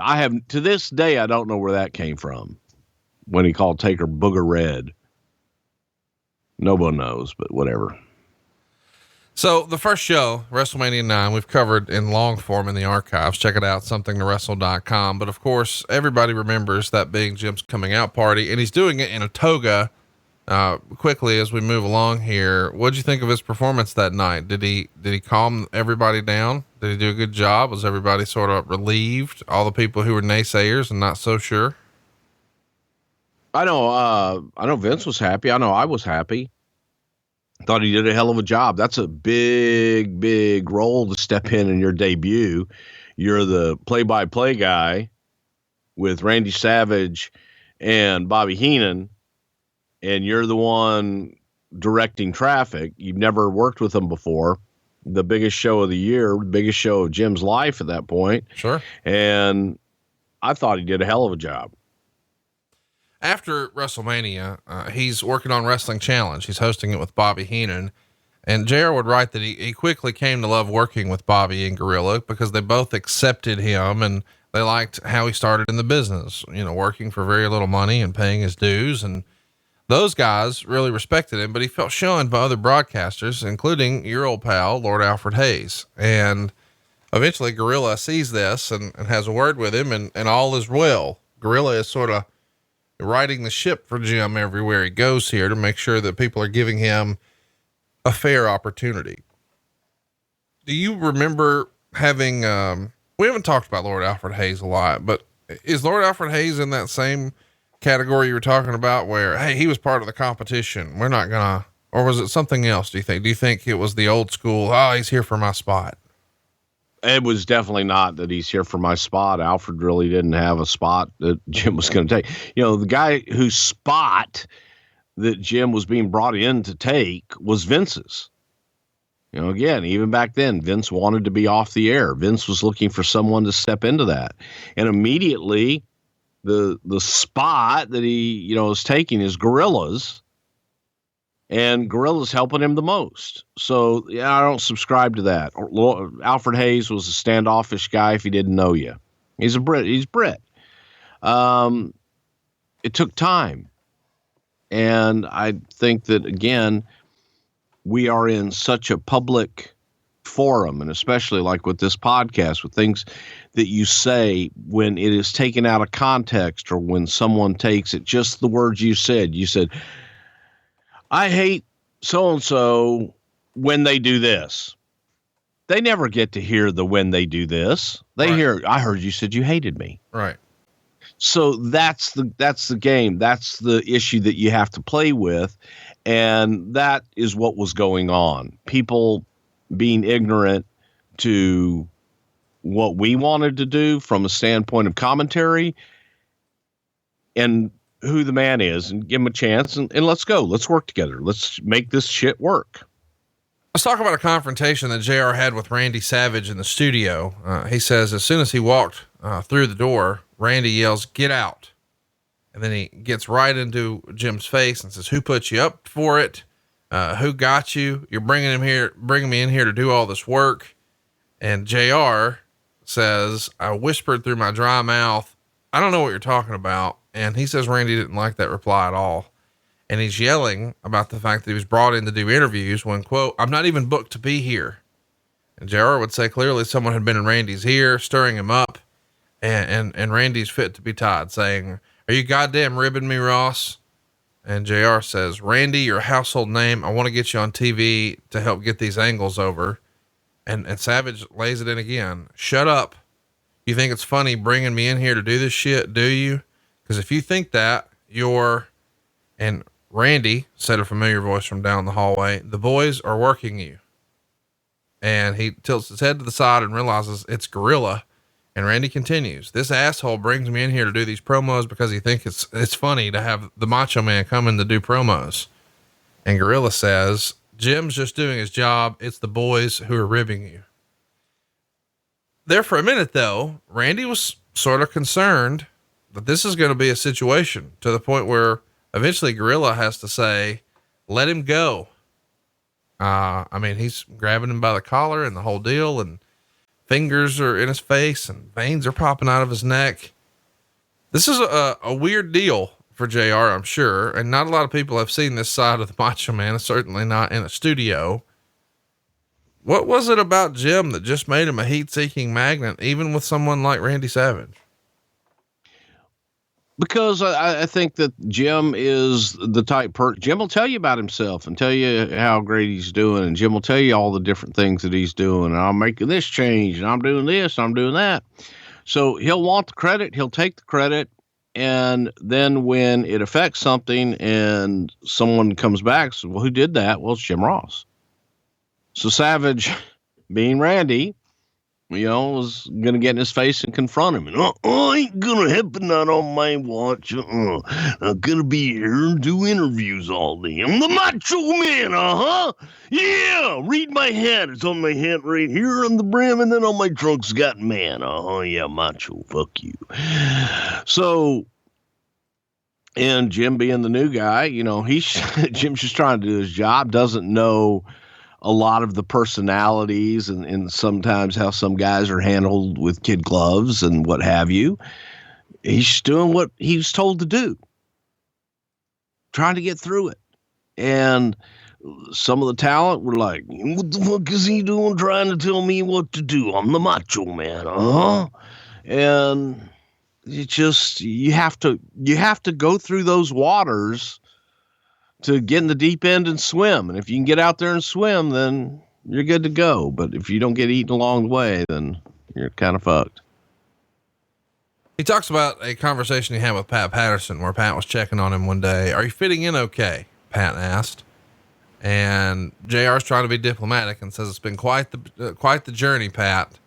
To this day, I don't know where that came from when he called Taker Booger Red. Nobody knows, but whatever. So the first show, Wrestlemania 9, we've covered in long form in the archives. Check it out, somethingtowrestle.com. But of course, everybody remembers that being Jim's coming out party, and he's doing it in a toga. Quickly as we move along here, what'd you think of his performance that night? Did he calm everybody down? Did he do a good job? Was everybody sort of relieved? All the people who were naysayers and not so sure? I know Vince was happy. I know I was happy. Thought he did a hell of a job. That's a big, big role to step in your debut. You're the play-by-play guy with Randy Savage and Bobby Heenan, and you're the one directing traffic. You've never worked with them before. The biggest show of the year, the biggest show of Jim's life at that point. Sure. And I thought he did a hell of a job. After WrestleMania, he's working on Wrestling Challenge. He's hosting it with Bobby Heenan, and JR would write that he quickly came to love working with Bobby and Gorilla because they both accepted him and they liked how he started in the business, working for very little money and paying his dues. And those guys really respected him, but he felt shunned by other broadcasters, including your old pal, Lord Alfred Hayes. And eventually Gorilla sees this and has a word with him, and all is well. Gorilla is sort of riding the ship for Jim everywhere he goes here to make sure that people are giving him a fair opportunity. Do you remember having, we haven't talked about Lord Alfred Hayes a lot, but is Lord Alfred Hayes in that same category you were talking about where, hey, he was part of the competition? We're not gonna, or was it something else? Do you think it was the old school? Oh, he's here for my spot. It was definitely not that he's here for my spot. Alfred really didn't have a spot that Jim was going to take. The guy whose spot that Jim was being brought in to take was Vince's. You know, again, even back then, Vince wanted to be off the air. Vince was looking for someone to step into that. And immediately the spot that he, you know, is taking is Gorillas, and Gorillas helping him the most. So yeah, I don't subscribe to that. Alfred Hayes was a standoffish guy if he didn't know you. He's a Brit. He's Brit. It took time. And I think that, again, we are in such a public forum, and especially like with this podcast, with things that you say when it is taken out of context, or when someone takes it, just the words you said, I hate so-and-so when they do this. They never get to hear the when they do this. They hear, I heard you said you hated me. Right. So that's the game. That's the issue that you have to play with. And that is what was going on. People being ignorant to what we wanted to do from a standpoint of commentary and who the man is, and give him a chance, and let's go. Let's work together. Let's make this shit work. Let's talk about a confrontation that JR had with Randy Savage in the studio. He says as soon as he walked through the door, Randy yells, "Get out." And then he gets right into Jim's face and says, "Who put you up for it? Who got you? You're bringing me in here to do all this work." And JR says, "I whispered through my dry mouth, I don't know what you're talking about." And he says Randy didn't like that reply at all. And he's yelling about the fact that he was brought in to do interviews when, quote, "I'm not even booked to be here." And JR would say clearly someone had been in Randy's ear, stirring him up, and Randy's fit to be tied, saying, "Are you goddamn ribbing me, Ross?" And JR says, "Randy, you're a household name. I want to get you on TV to help get these angles over." And Savage lays it in again. "Shut up. You think it's funny bringing me in here to do this shit, do you? Because if you think that, you're..." And Randy said, a familiar voice from down the hallway, "The boys are working you." And he tilts his head to the side and realizes it's Gorilla. And Randy continues, "This asshole brings me in here to do these promos because he thinks it's funny to have the Macho Man come in to do promos." And Gorilla says, "Jim's just doing his job. It's the boys who are ribbing you." There for a minute though, Randy was sort of concerned that this is going to be a situation to the point where eventually Gorilla has to say, "Let him go." I mean, he's grabbing him by the collar and the whole deal, and fingers are in his face and veins are popping out of his neck. This is a weird deal for JR, I'm sure. And not a lot of people have seen this side of the Macho Man, certainly not in a studio. What was it about Jim that just made him a heat-seeking magnet, even with someone like Randy Savage? Because I think that Jim is the type person. Jim will tell you about himself and tell you how great he's doing. And Jim will tell you all the different things that he's doing. And I'm making this change and I'm doing this, and I'm doing that. So he'll want the credit. He'll take the credit. And then when it affects something and someone comes back, so, "Well, who did that?" "Well, it's Jim Ross." So Savage, being Randy, was going to get in his face and confront him. And, I ain't going to happen that on my watch. I'm going to be here and do interviews all day. I'm the Macho Man, Yeah, read my hat. It's on my hat right here on the brim, and then on my trunk's got man. Yeah, Macho, fuck you. So, and Jim being the new guy, Jim's just trying to do his job, doesn't know a lot of the personalities and sometimes how some guys are handled with kid gloves and what have you. He's doing what he was told to do, trying to get through it. And some of the talent were like, "What the fuck is he doing trying to tell me what to do? I'm the Macho Man." And you have to go through those waters to get in the deep end and swim. And if you can get out there and swim, then you're good to go. But if you don't get eaten along the way, then you're kind of fucked. He talks about a conversation he had with Pat Patterson where Pat was checking on him one day. "Are you fitting in okay?" Pat asked. And JR's trying to be diplomatic and says, "It's been quite the journey, Pat.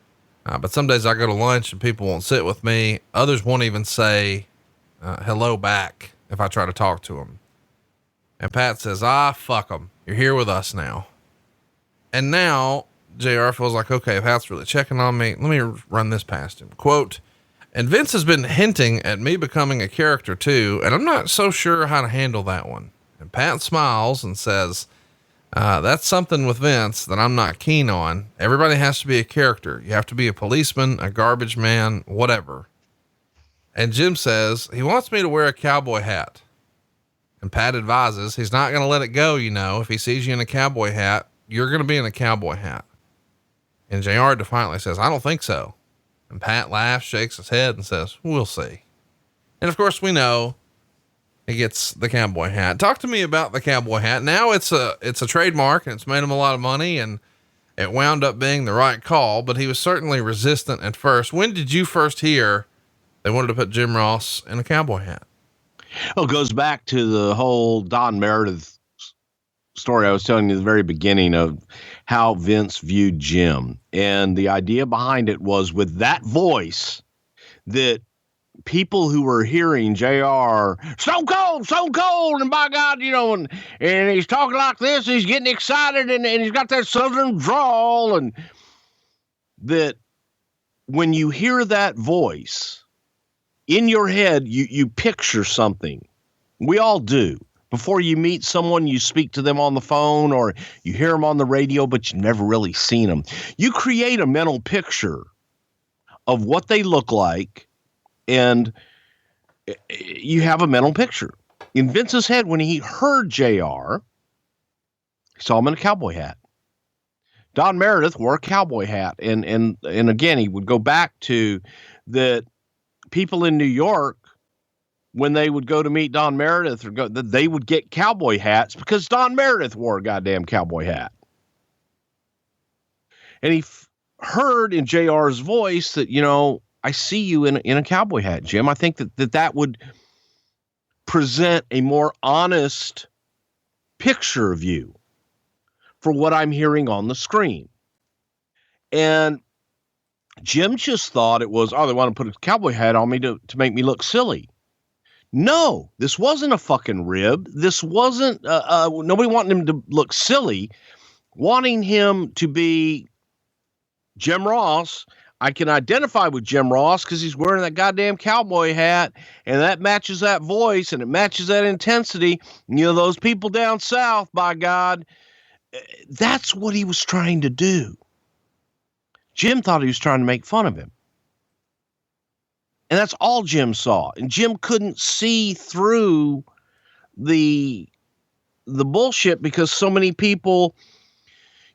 But some days I go to lunch and people won't sit with me. Others won't even say hello back if I try to talk to them." And Pat says, "Fuck them. You're here with us now." And now JR feels like, okay, Pat's really checking on me. Let me run this past him. Quote, and Vince has been hinting at me becoming a character too, and I'm not so sure how to handle that one. And Pat smiles and says, that's something with Vince that I'm not keen on. Everybody has to be a character. You have to be a policeman, a garbage man, whatever. And Jim says he wants me to wear a cowboy hat. And Pat advises he's not going to let it go. You know, if he sees you in a cowboy hat, you're going to be in a cowboy hat. And JR defiantly says, I don't think so. And Pat laughs, shakes his head and says, we'll see. And of course we know he gets the cowboy hat. Talk to me about the cowboy hat. Now it's a trademark and it's made him a lot of money and it wound up being the right call, but he was certainly resistant at first. When did you first hear they wanted to put Jim Ross in a cowboy hat? Well, it goes back to the whole Don Meredith story I was telling you at the very beginning of how Vince viewed Jim. And the idea behind it was with that voice that people who were hearing JR, Stone Cold, and by God, you know, and he's talking like this, and he's getting excited, and he's got that southern drawl, and that when you hear that voice in your head, you picture something. We all do. Before you meet someone, you speak to them on the phone or you hear them on the radio, but you've never really seen them. You create a mental picture of what they look like, and you have a mental picture. In Vince's head, when he heard JR, he saw him in a cowboy hat. Don Meredith wore a cowboy hat. And again, he would go back to that people in New York, when they would go to meet Don Meredith they would get cowboy hats because Don Meredith wore a goddamn cowboy hat. And he heard in JR's voice that, you know, I see you in a cowboy hat, Jim. I think that would present a more honest picture of you for what I'm hearing on the screen. And Jim just thought it was, they want to put a cowboy hat on me to make me look silly. No, this wasn't a fucking rib. This wasn't, nobody wanting him to look silly, wanting him to be Jim Ross. I can identify with Jim Ross because he's wearing that goddamn cowboy hat, and that matches that voice and it matches that intensity. You know, those people down south, by God, that's what he was trying to do. Jim thought he was trying to make fun of him. And that's all Jim saw. And Jim couldn't see through the bullshit because so many people,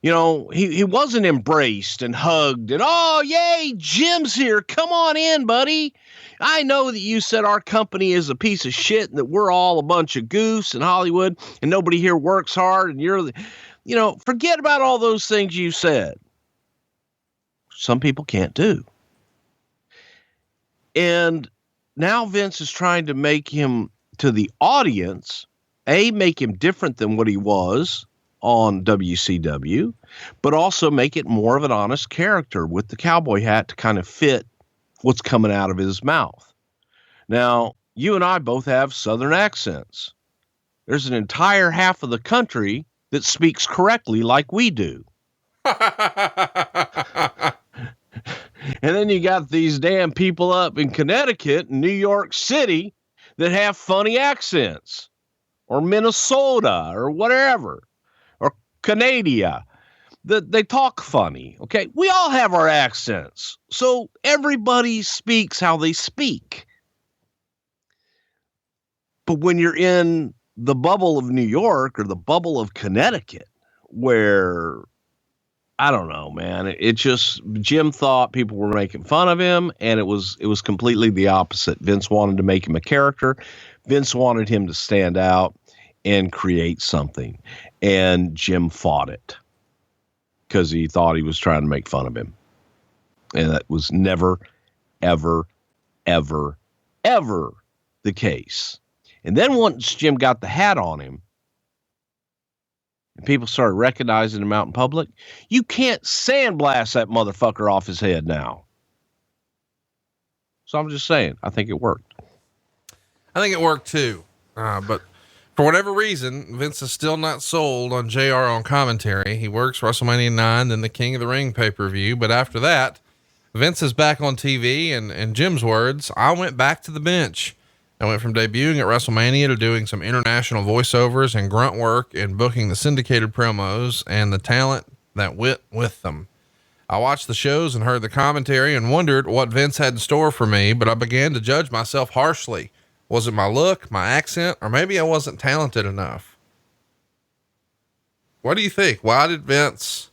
you know, he wasn't embraced and hugged and, oh, yay, Jim's here. Come on in, buddy. I know that you said our company is a piece of shit and that we're all a bunch of goose in Hollywood and nobody here works hard and you're, you know, forget about all those things you said. Some people can't do. And now Vince is trying to make him, to the audience, make him different than what he was on WCW, but also make it more of an honest character with the cowboy hat to kind of fit what's coming out of his mouth. Now, you and I both have Southern accents. There's an entire half of the country that speaks correctly like we do. And then you got these damn people up in Connecticut and New York City that have funny accents, or Minnesota or whatever, or Canada, that they talk funny. Okay. We all have our accents. So everybody speaks how they speak. But when you're in the bubble of New York or the bubble of Connecticut, where I don't know, man. It just, Jim thought people were making fun of him, and it was completely the opposite. Vince wanted to make him a character. Vince wanted him to stand out and create something, and Jim fought it because he thought he was trying to make fun of him. And that was never, ever, ever, ever the case. And then once Jim got the hat on him, and people started recognizing him out in public, you can't sandblast that motherfucker off his head now. So I'm just saying, I think it worked. I think it worked too. But For whatever reason, Vince is still not sold on JR on commentary. He works Wrestlemania 9, then the King of the Ring pay-per-view. But after that, Vince is back on TV, and in Jim's words, I went back to the bench. I went from debuting at WrestleMania to doing some international voiceovers and grunt work and booking the syndicated promos and the talent that went with them. I watched the shows and heard the commentary and wondered what Vince had in store for me, but I began to judge myself harshly. Was it my look, my accent, or maybe I wasn't talented enough? What do you think? Why did Vince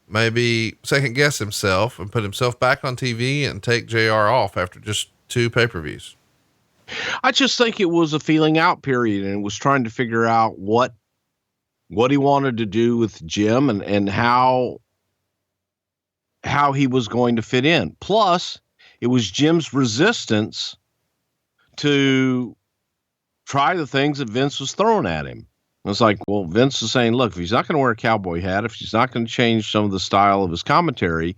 maybe second guess himself and put himself back on TV and take JR off after just 2 pay-per-views? I just think it was a feeling out period, and was trying to figure out what he wanted to do with Jim and how he was going to fit in. Plus, it was Jim's resistance to try the things that Vince was throwing at him. It's like, well, Vince is saying, look, if he's not going to wear a cowboy hat, if he's not going to change some of the style of his commentary,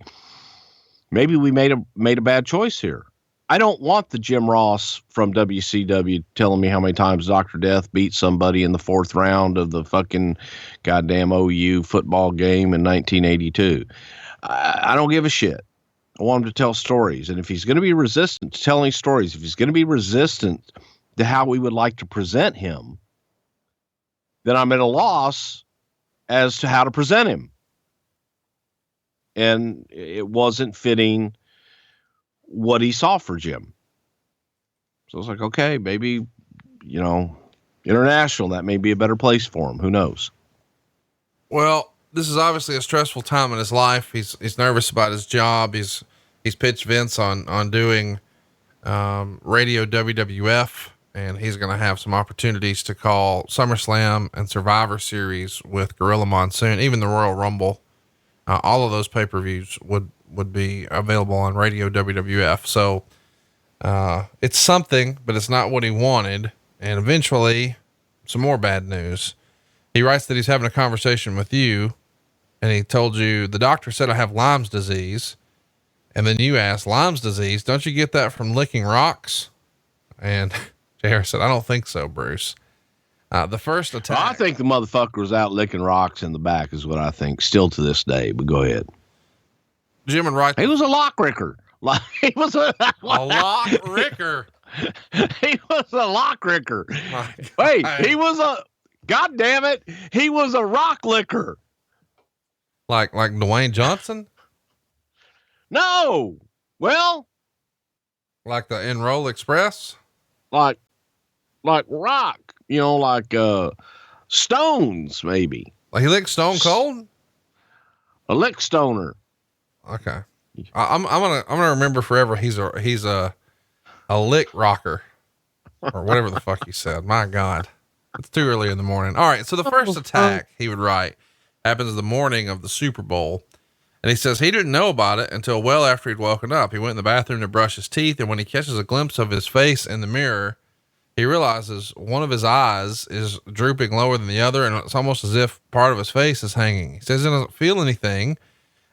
maybe we made a bad choice here. I don't want the Jim Ross from WCW telling me how many times Dr. Death beat somebody in the 4th round of the fucking goddamn OU football game in 1982. I don't give a shit. I want him to tell stories. And if he's going to be resistant to telling stories, if he's going to be resistant to how we would like to present him, then I'm at a loss as to how to present him. And it wasn't fitting what he saw for Jim. So I was like, okay, maybe, international, that may be a better place for him. Who knows? Well, this is obviously a stressful time in his life. He's nervous about his job. He's pitched Vince on doing, radio WWF, and he's going to have some opportunities to call SummerSlam and Survivor Series with Gorilla Monsoon, even the Royal Rumble. All of those pay-per-views would be available on radio WWF. So, it's something, but it's not what he wanted. And eventually some more bad news. He writes that he's having a conversation with you, and he told you, the doctor said I have Lyme's disease. And then you asked, Lyme's disease, don't you get that from licking rocks? And JR said, I don't think so, Bruce. The first attack. Well, I think the motherfucker was out licking rocks in the back is what I think still to this day, but go ahead. Jim and Wright. He was a lock ricker. He was a lock ricker. He was a lock ricker. Wait, he was God damn it. He was a rock licker. Like Dwayne Johnson? No. Well, like the Enroll Express? Like rock, like Stones, maybe. Like he licked Stone Cold? A lick stoner. Okay. I'm gonna remember forever. He's a lick rocker or whatever the fuck he said. My God, it's too early in the morning. All right. So the first attack, he would write, happens the morning of the Super Bowl. And he says he didn't know about it until well after he'd woken up. He went in the bathroom to brush his teeth. And when he catches a glimpse of his face in the mirror, he realizes one of his eyes is drooping lower than the other. And it's almost as if part of his face is hanging. He says he doesn't feel anything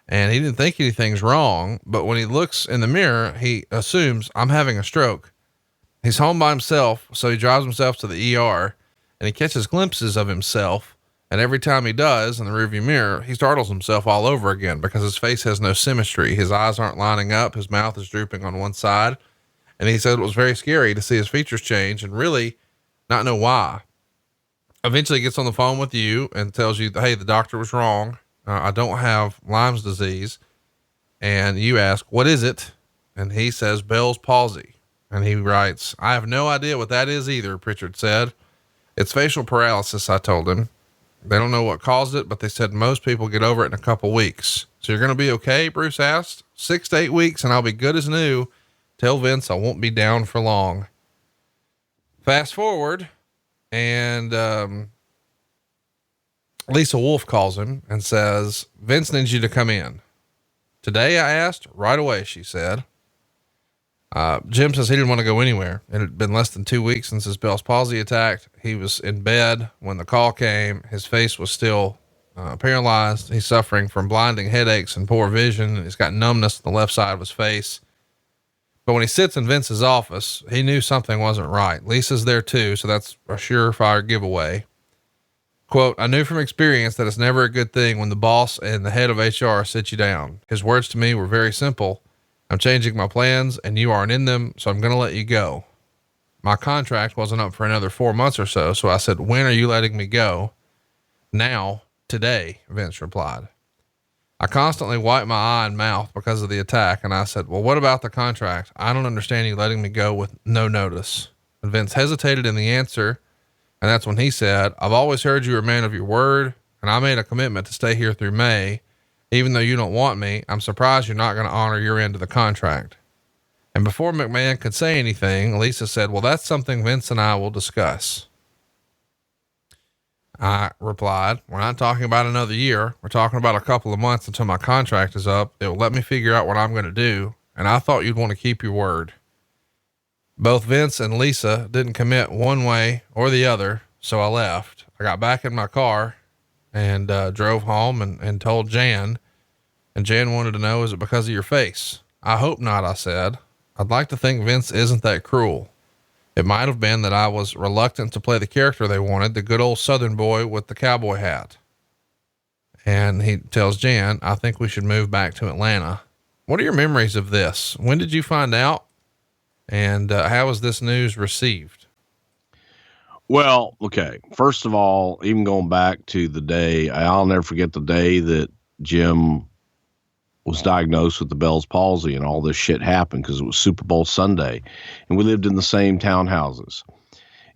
and he didn't think anything's wrong. But when he looks in the mirror, he assumes I'm having a stroke. He's home by himself. So he drives himself to the ER and he catches glimpses of himself. And every time he does in the rearview mirror, he startles himself all over again because his face has no symmetry. His eyes aren't lining up. His mouth is drooping on one side. And he said it was very scary to see his features change and really not know why. Eventually he gets on the phone with you and tells you, hey, the doctor was wrong. I don't have Lyme's disease. And you ask, what is it? And he says Bell's palsy. And he writes, I have no idea what that is either, Prichard said. It's facial paralysis, I told him. They don't know what caused it, but they said most people get over it in a couple weeks. So you're going to be okay? Bruce asked. 6 to 8 weeks and I'll be good as new. Tell Vince I won't be down for long. Fast forward and, Lisa Wolf calls him and says, Vince needs you to come in. Today, I asked. Right away, she said. Jim says he didn't want to go anywhere. It had been less than 2 weeks since his Bell's palsy attacked. He was in bed when the call came. His face was still paralyzed. He's suffering from blinding headaches and poor vision. He's got numbness on the left side of his face. But when he sits in Vince's office, he knew something wasn't right. Lisa's there too, so that's a surefire giveaway. Quote, I knew from experience that it's never a good thing when the boss and the head of HR sit you down. His words to me were very simple. I'm changing my plans and you aren't in them, so I'm going to let you go. My contract wasn't up for another 4 months or so. So I said, when are you letting me go? Now, today, Vince replied. I constantly wiped my eye and mouth because of the attack. And I said, well, what about the contract? I don't understand you letting me go with no notice. And Vince hesitated in the answer. And that's when he said, I've always heard you're a man of your word, and I made a commitment to stay here through May. Even though you don't want me, I'm surprised you're not going to honor your end of the contract. And before McMahon could say anything, Lisa said, well, that's something Vince and I will discuss. I replied, we're not talking about another year. We're talking about a couple of months until my contract is up. It will let me figure out what I'm going to do. And I thought you'd want to keep your word. Both Vince and Lisa didn't commit one way or the other. So I left. I got back in my car and drove home and told Jan, and Jan wanted to know, is it because of your face? I hope not. I said, I'd like to think Vince isn't that cruel. It might've been that I was reluctant to play the character they wanted, the good old Southern boy with the cowboy hat. And he tells Jan, I think we should move back to Atlanta. What are your memories of this? When did you find out? And how was this news received? Well, okay. First of all, even going back to the day, I'll never forget the day that Jim was diagnosed with the Bell's palsy and all this shit happened because it was Super Bowl Sunday and we lived in the same townhouses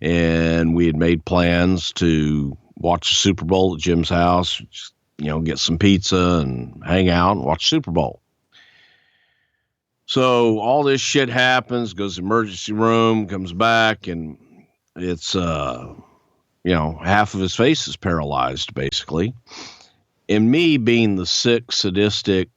and we had made plans to watch the Super Bowl at Jim's house, just, get some pizza and hang out and watch Super Bowl. So all this shit happens, goes to the emergency room, comes back, and it's, half of his face is paralyzed, basically. And me being the sick, sadistic,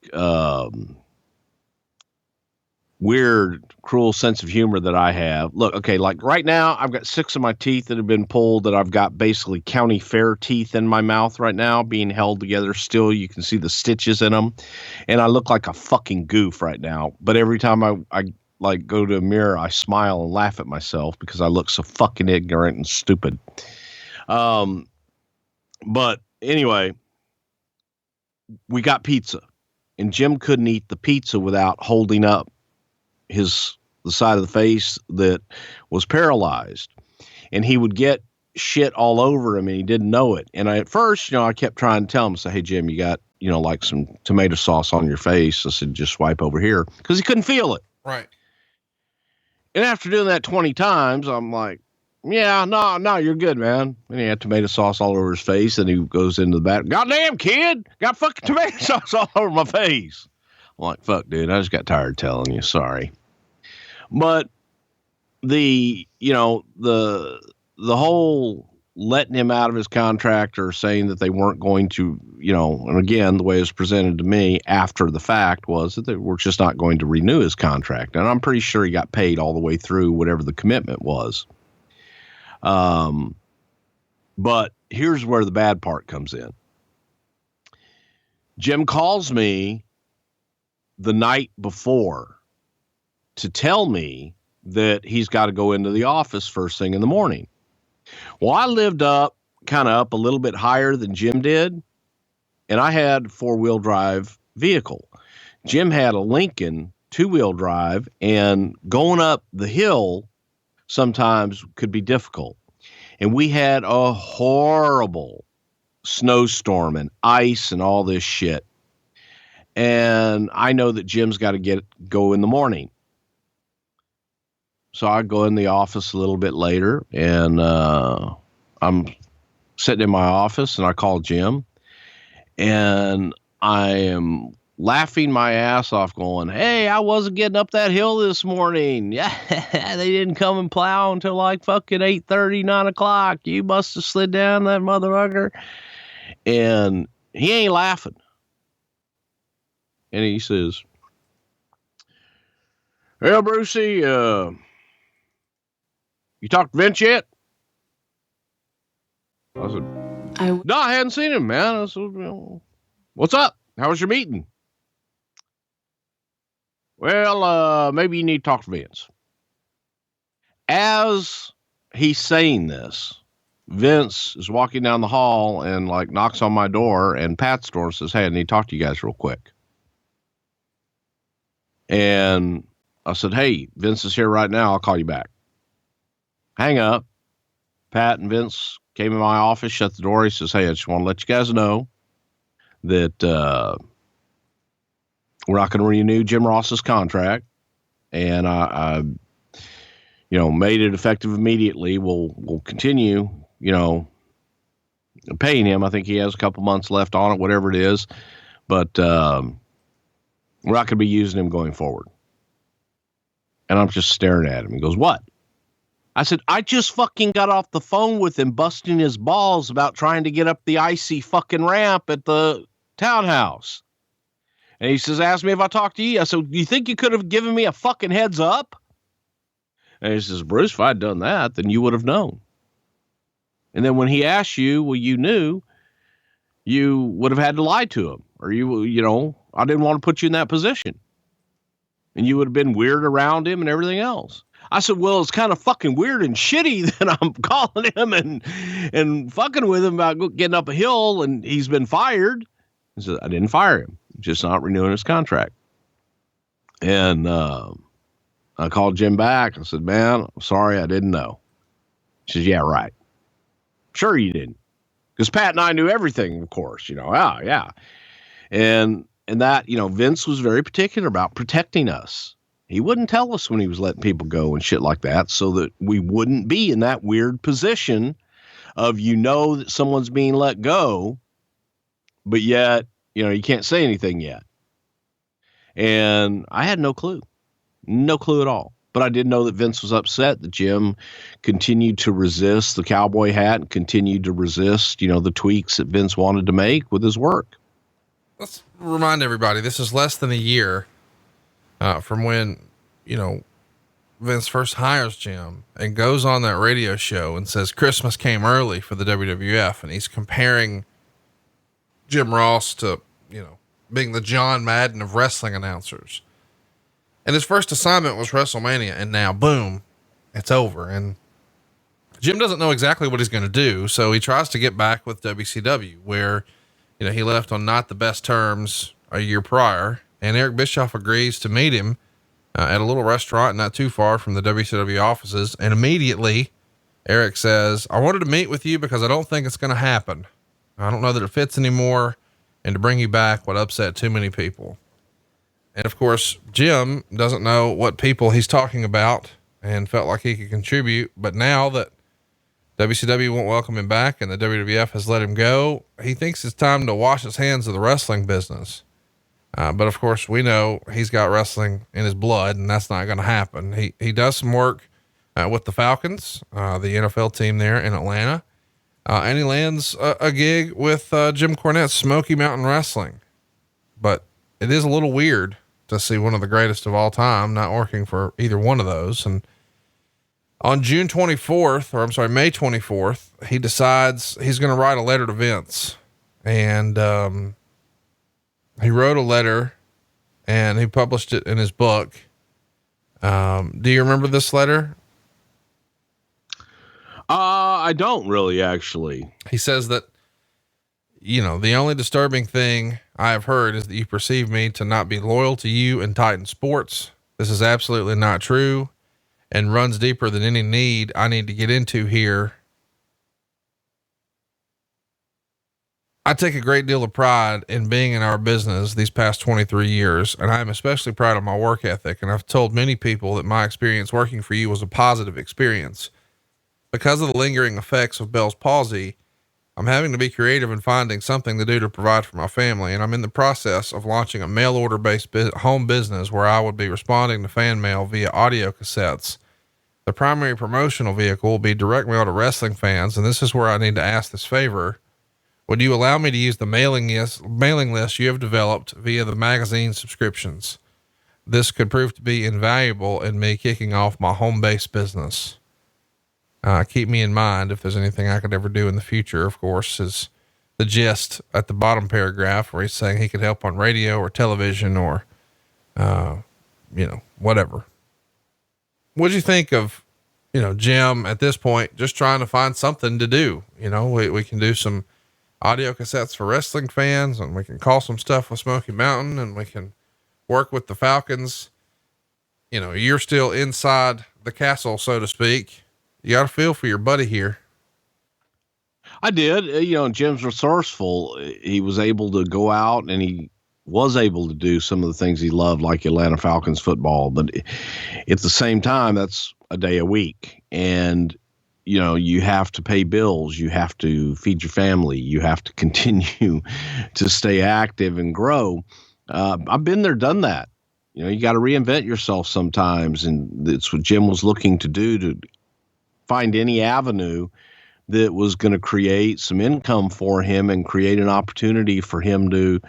weird, cruel sense of humor that I have. Look, okay, like right now, I've got 6 of my teeth that have been pulled, that I've got basically county fair teeth in my mouth right now, being held together still. You can see the stitches in them. And I look like a fucking goof right now. But every time I like go to a mirror, I smile and laugh at myself because I look so fucking ignorant and stupid. But anyway, we got pizza and Jim couldn't eat the pizza without holding up the side of the face that was paralyzed, and he would get shit all over him and he didn't know it. And at first, I kept trying to tell him, say, hey, Jim, you got, like some tomato sauce on your face. I said, just swipe over here, because he couldn't feel it. Right. And after doing that 20 times, I'm like, yeah, no, you're good, man. And he had tomato sauce all over his face, and he goes into the back. Goddamn, kid, got fucking tomato sauce all over my face. I'm like, fuck, dude, I just got tired telling you. Sorry. But the whole letting him out of his contract or saying that they weren't going to, and again, the way it was presented to me after the fact was that they were just not going to renew his contract. And I'm pretty sure he got paid all the way through whatever the commitment was. But here's where the bad part comes in. Jim calls me the night before to tell me that he's got to go into the office first thing in the morning. Well, I lived up a little bit higher than Jim did, and I had 4-wheel drive vehicle. Jim had a Lincoln 2-wheel drive, and going up the hill sometimes could be difficult. And we had a horrible snowstorm and ice and all this shit. And I know that Jim's got to go in the morning. So I go in the office a little bit later, and I'm sitting in my office, and I call Jim, and I am laughing my ass off going, hey, I wasn't getting up that hill this morning. Yeah, they didn't come and plow until like fucking 8:30, 9 o'clock. You must have slid down that motherfucker. And he ain't laughing. And he says, well, Brucey, you talked to Vince yet? I said, no, I hadn't seen him, man. I said, what's up? How was your meeting? well, maybe you need to talk to Vince. As he's saying this, Vince is walking down the hall and like knocks on my door, and Pat's door says, "Hey, I need to talk to you guys real quick." And I said, "Hey, Vince is here right now. I'll call you back." Hang up. Pat and Vince came in my office, shut the door. He says, "Hey, I just want to let you guys know that we're not going to renew Jim Ross's contract, and I made it effective immediately. We'll continue, paying him. I think he has a couple months left on it, whatever it is, but we're not going to be using him going forward." And I'm just staring at him. He goes, "What?" I said, "I just fucking got off the phone with him busting his balls about trying to get up the icy fucking ramp at the townhouse." And he says, "Ask me if I talked to you." I said, "Do you think you could have given me a fucking heads up?" And he says, "Bruce, if I'd done that, then you would have known. And then when he asked you, well, you knew, you would have had to lie to him, or I didn't want to put you in that position. And you would have been weird around him and everything else." I said, "Well, it's kind of fucking weird and shitty that I'm calling him and fucking with him about getting up a hill and he's been fired." He said, "I didn't fire him, just not renewing his contract." And I called Jim back. I said, "Man, I'm sorry, I didn't know." He says, "Yeah, right. Sure you didn't." Because Pat and I knew everything, of course, yeah. And that, Vince was very particular about protecting us. He wouldn't tell us when he was letting people go and shit like that, so that we wouldn't be in that weird position of, that someone's being let go, but yet, you can't say anything yet. And I had no clue at all. But I did know that Vince was upset that Jim continued to resist the cowboy hat and continued to resist, the tweaks that Vince wanted to make with his work. Let's remind everybody, this is less than a year from when, Vince first hires Jim and goes on that radio show and says Christmas came early for the WWF. And he's comparing Jim Ross to, being the John Madden of wrestling announcers. And his first assignment was WrestleMania, and now boom, it's over. And Jim doesn't know exactly what he's going to do. So he tries to get back with WCW, where, he left on not the best terms a year prior. And Eric Bischoff agrees to meet him at a little restaurant not too far from the WCW offices. And immediately Eric says, "I wanted to meet with you because I don't think it's going to happen. I don't know that it fits anymore. And to bring you back would upset too many people." And of course, Jim doesn't know what people he's talking about and felt like he could contribute. But now that WCW won't welcome him back and the WWF has let him go, he thinks it's time to wash his hands of the wrestling business. But of course, we know he's got wrestling in his blood, and that's not going to happen. He does some work with the Falcons, the NFL team there in Atlanta. And he lands a gig with Jim Cornette's Smoky Mountain Wrestling. But it is a little weird to see one of the greatest of all time not working for either one of those. And on May 24th, he decides he's going to write a letter to Vince. And he wrote a letter and he published it in his book. Do you remember this letter? I don't really, actually. He says that, the only disturbing thing I have heard is that you perceive me to not be loyal to you and Titan Sports. This is absolutely not true and runs deeper than any need I need to get into here. I take a great deal of pride in being in our business these past 23 years, and I am especially proud of my work ethic. And I've told many people that my experience working for you was a positive experience. Because of the lingering effects of Bell's palsy, I'm having to be creative in finding something to do to provide for my family. And I'm in the process of launching a mail order based home business where I would be responding to fan mail via audio cassettes. The primary promotional vehicle will be direct mail to wrestling fans. And this is where I need to ask this favor. Would you allow me to use the mailing list you have developed via the magazine subscriptions? This could prove to be invaluable in me kicking off my home-based business. Keep me in mind if there's anything I could ever do in the future. Of course, is the gist at the bottom paragraph where he's saying he could help on radio or television or, whatever. What'd you think of, Jim at this point, just trying to find something to do? We can do some audio cassettes for wrestling fans, and we can call some stuff with Smoky Mountain, and we can work with the Falcons. You're still inside the castle, so to speak. You got to feel for your buddy here. I did. Jim's resourceful. He was able to go out, and he was able to do some of the things he loved, like Atlanta Falcons football. But at the same time, that's a day a week. And, you have to pay bills. You have to feed your family. You have to continue to stay active and grow. I've been there, done that. You got to reinvent yourself sometimes. And that's what Jim was looking to do, to find any avenue that was going to create some income for him and create an opportunity for him to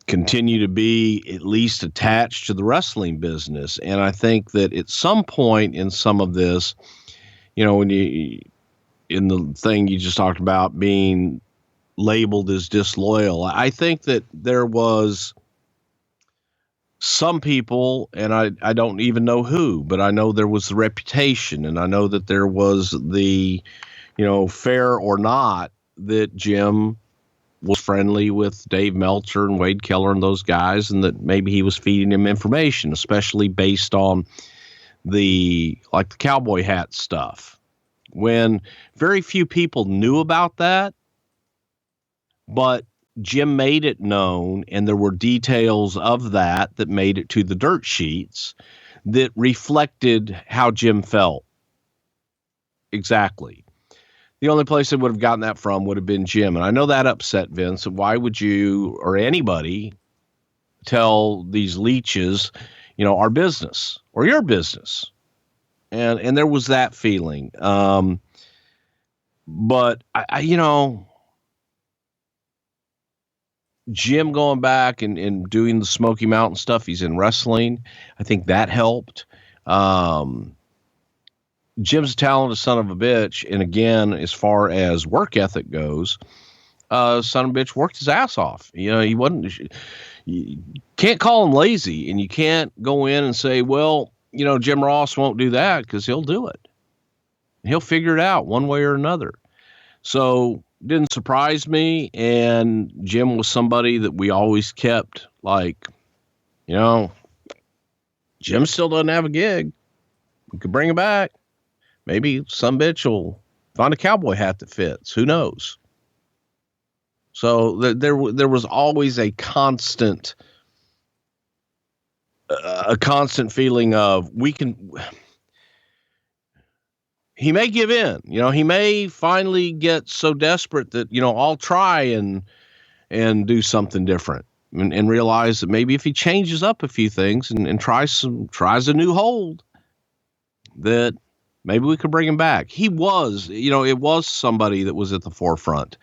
continue to be at least attached to the wrestling business. And I think that at some point in some of this, when in the thing you just talked about being labeled as disloyal, I think that there was some people, and I don't even know who, but I know there was the reputation, and I know that there was the, fair or not, that Jim was friendly with Dave Meltzer and Wade Keller and those guys, and that maybe he was feeding him information, especially based on the cowboy hat stuff, when very few people knew about that. But Jim made it known, and there were details of that made it to the dirt sheets that reflected how Jim felt. Exactly. The only place they would have gotten that from would have been Jim. And I know that upset Vince. Why would you or anybody tell these leeches, our business or your business? And there was that feeling. But Jim going back and doing the Smoky Mountain stuff, he's in wrestling. I think that helped. Jim's a talented son of a bitch. And again, as far as work ethic goes, son of a bitch worked his ass off. He wasn't, you can't call him lazy, and you can't go in and say, well, Jim Ross won't do that, because he'll do it. He'll figure it out one way or another. So didn't surprise me. And Jim was somebody that we always kept Jim still doesn't have a gig. We could bring him back. Maybe some bitch will find a cowboy hat that fits. Who knows? So there was always a constant feeling of he may give in, he may finally get so desperate that, I'll try and do something different and realize that maybe if he changes up a few things and tries a new hold, that maybe we could bring him back. He was, it was somebody that was at the forefront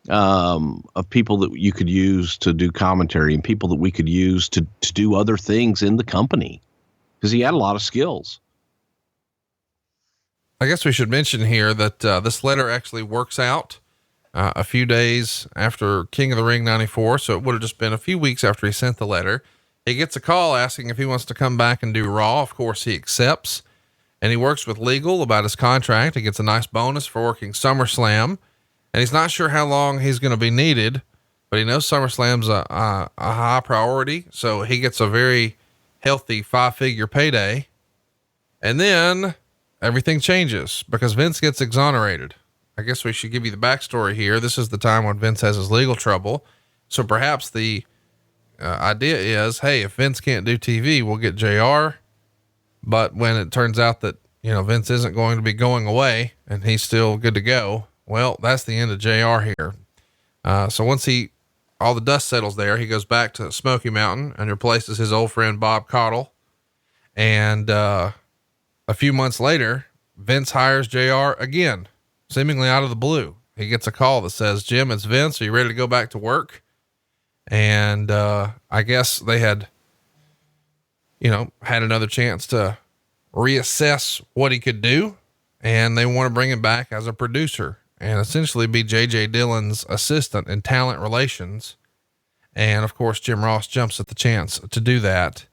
of people that you could use to do commentary, and people that we could use to do other things in the company, because he had a lot of skills. I guess we should mention here that this letter actually works out a few days after King of the Ring 94. So it would have just been a few weeks after he sent the letter. He gets a call asking if he wants to come back and do Raw. Of course, he accepts, and he works with legal about his contract. He gets a nice bonus for working SummerSlam, and he's not sure how long he's going to be needed, but he knows SummerSlam's a high priority. So he gets a very healthy 5-figure payday. And then everything changes because Vince gets exonerated. I guess we should give you the backstory here. This is the time when Vince has his legal trouble. So perhaps the idea is, hey, if Vince can't do TV, we'll get JR. But when it turns out that, Vince isn't going to be going away and he's still good to go, well, that's the end of JR here. So once all the dust settles there, he goes back to Smoky Mountain and replaces his old friend, Bob Caudle. And, a few months later, Vince hires JR again, seemingly out of the blue. He gets a call that says, Jim, it's Vince. Are you ready to go back to work? And, I guess they had another chance to reassess what he could do. And they want to bring him back as a producer and essentially be JJ Dillon's assistant in talent relations. And of course, Jim Ross jumps at the chance to do that.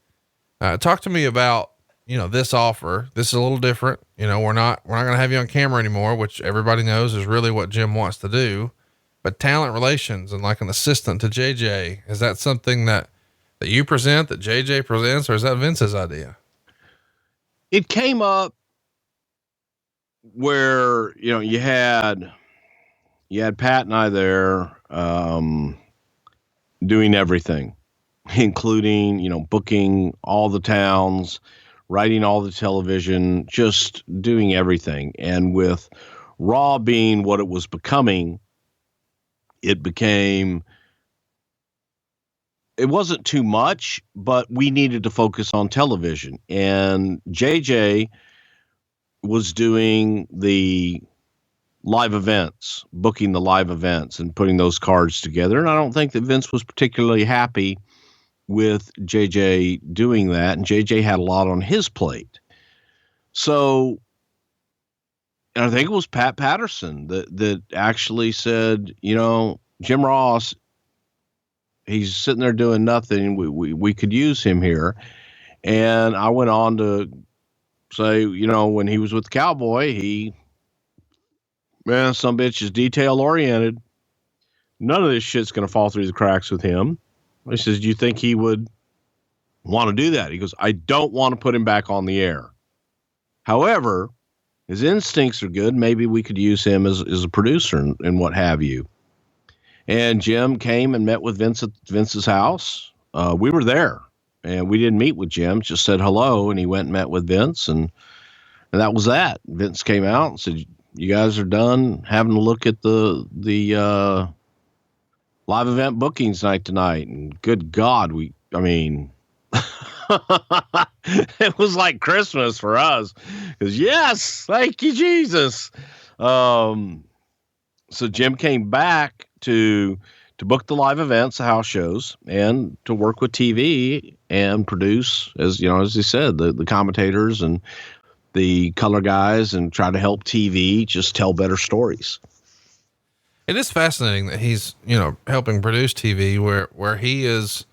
Talk to me about, this offer. This is a little different. We're not going to have you on camera anymore, which everybody knows is really what Jim wants to do, but talent relations and like an assistant to JJ. Is that something that you present, that JJ presents, or is that Vince's idea? It came up where, you had Pat and I there, doing everything, including, booking all the towns, writing all the television, just doing everything. And with Raw being what it was becoming, it wasn't too much, but we needed to focus on television. And JJ was doing the live events, booking the live events and putting those cards together. And I don't think that Vince was particularly happy with JJ doing that. And JJ had a lot on his plate. So, and I think it was Pat Patterson that actually said, Jim Ross, he's sitting there doing nothing. We could use him here. And I went on to say, when he was with Cowboy, some bitch is detail oriented. None of this shit's going to fall through the cracks with him. I says, do you think he would want to do that? He goes, I don't want to put him back on the air. However, his instincts are good. Maybe we could use him as a producer and what have you. And Jim came and met with Vince at Vince's house. We were there, and we didn't meet with Jim, just said hello, and he went and met with Vince, and that was that. Vince came out and said, you guys are done having a look at the live event bookings night tonight. And good God, it was like Christmas for us. Because yes, thank you, Jesus. So Jim came back to book the live events, the house shows, and to work with TV and produce, as he said, the commentators and the color guys, and try to help TV just tell better stories. It is fascinating that he's, helping produce TV where he is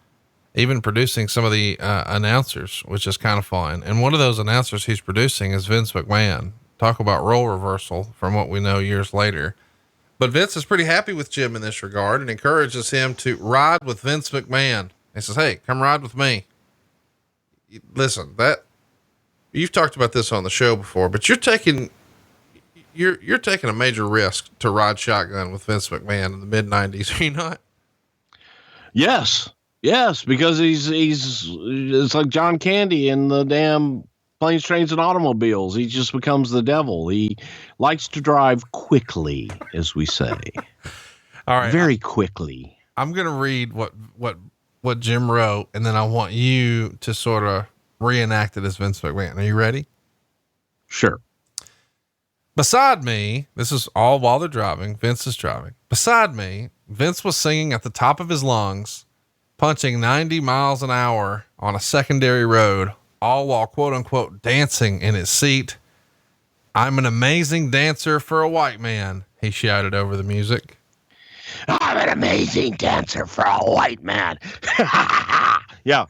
even producing some of the announcers, which is kind of fun. And one of those announcers he's producing is Vince McMahon. Talk about role reversal from what we know years later. But Vince is pretty happy with Jim in this regard and encourages him to ride with Vince McMahon. He says, hey, come ride with me. Listen, you've talked about this on the show before, but you're taking a major risk to ride shotgun with Vince McMahon in the mid-90s. Are you not? Yes, because it's like John Candy in the damn Planes, Trains, and Automobiles. He just becomes the devil. He likes to drive quickly, as we say. All right, very quickly. I'm gonna read what Jim wrote, and then I want you to sort of reenact it as Vince McMahon. Are you ready? Sure. Beside me, this is all while they're driving. Vince is driving. Beside me, Vince was singing at the top of his lungs, punching 90 miles an hour on a secondary road, all while quote unquote dancing in his seat. I'm an amazing dancer for a white man, he shouted over the music. I'm an amazing dancer for a white man. Yeah.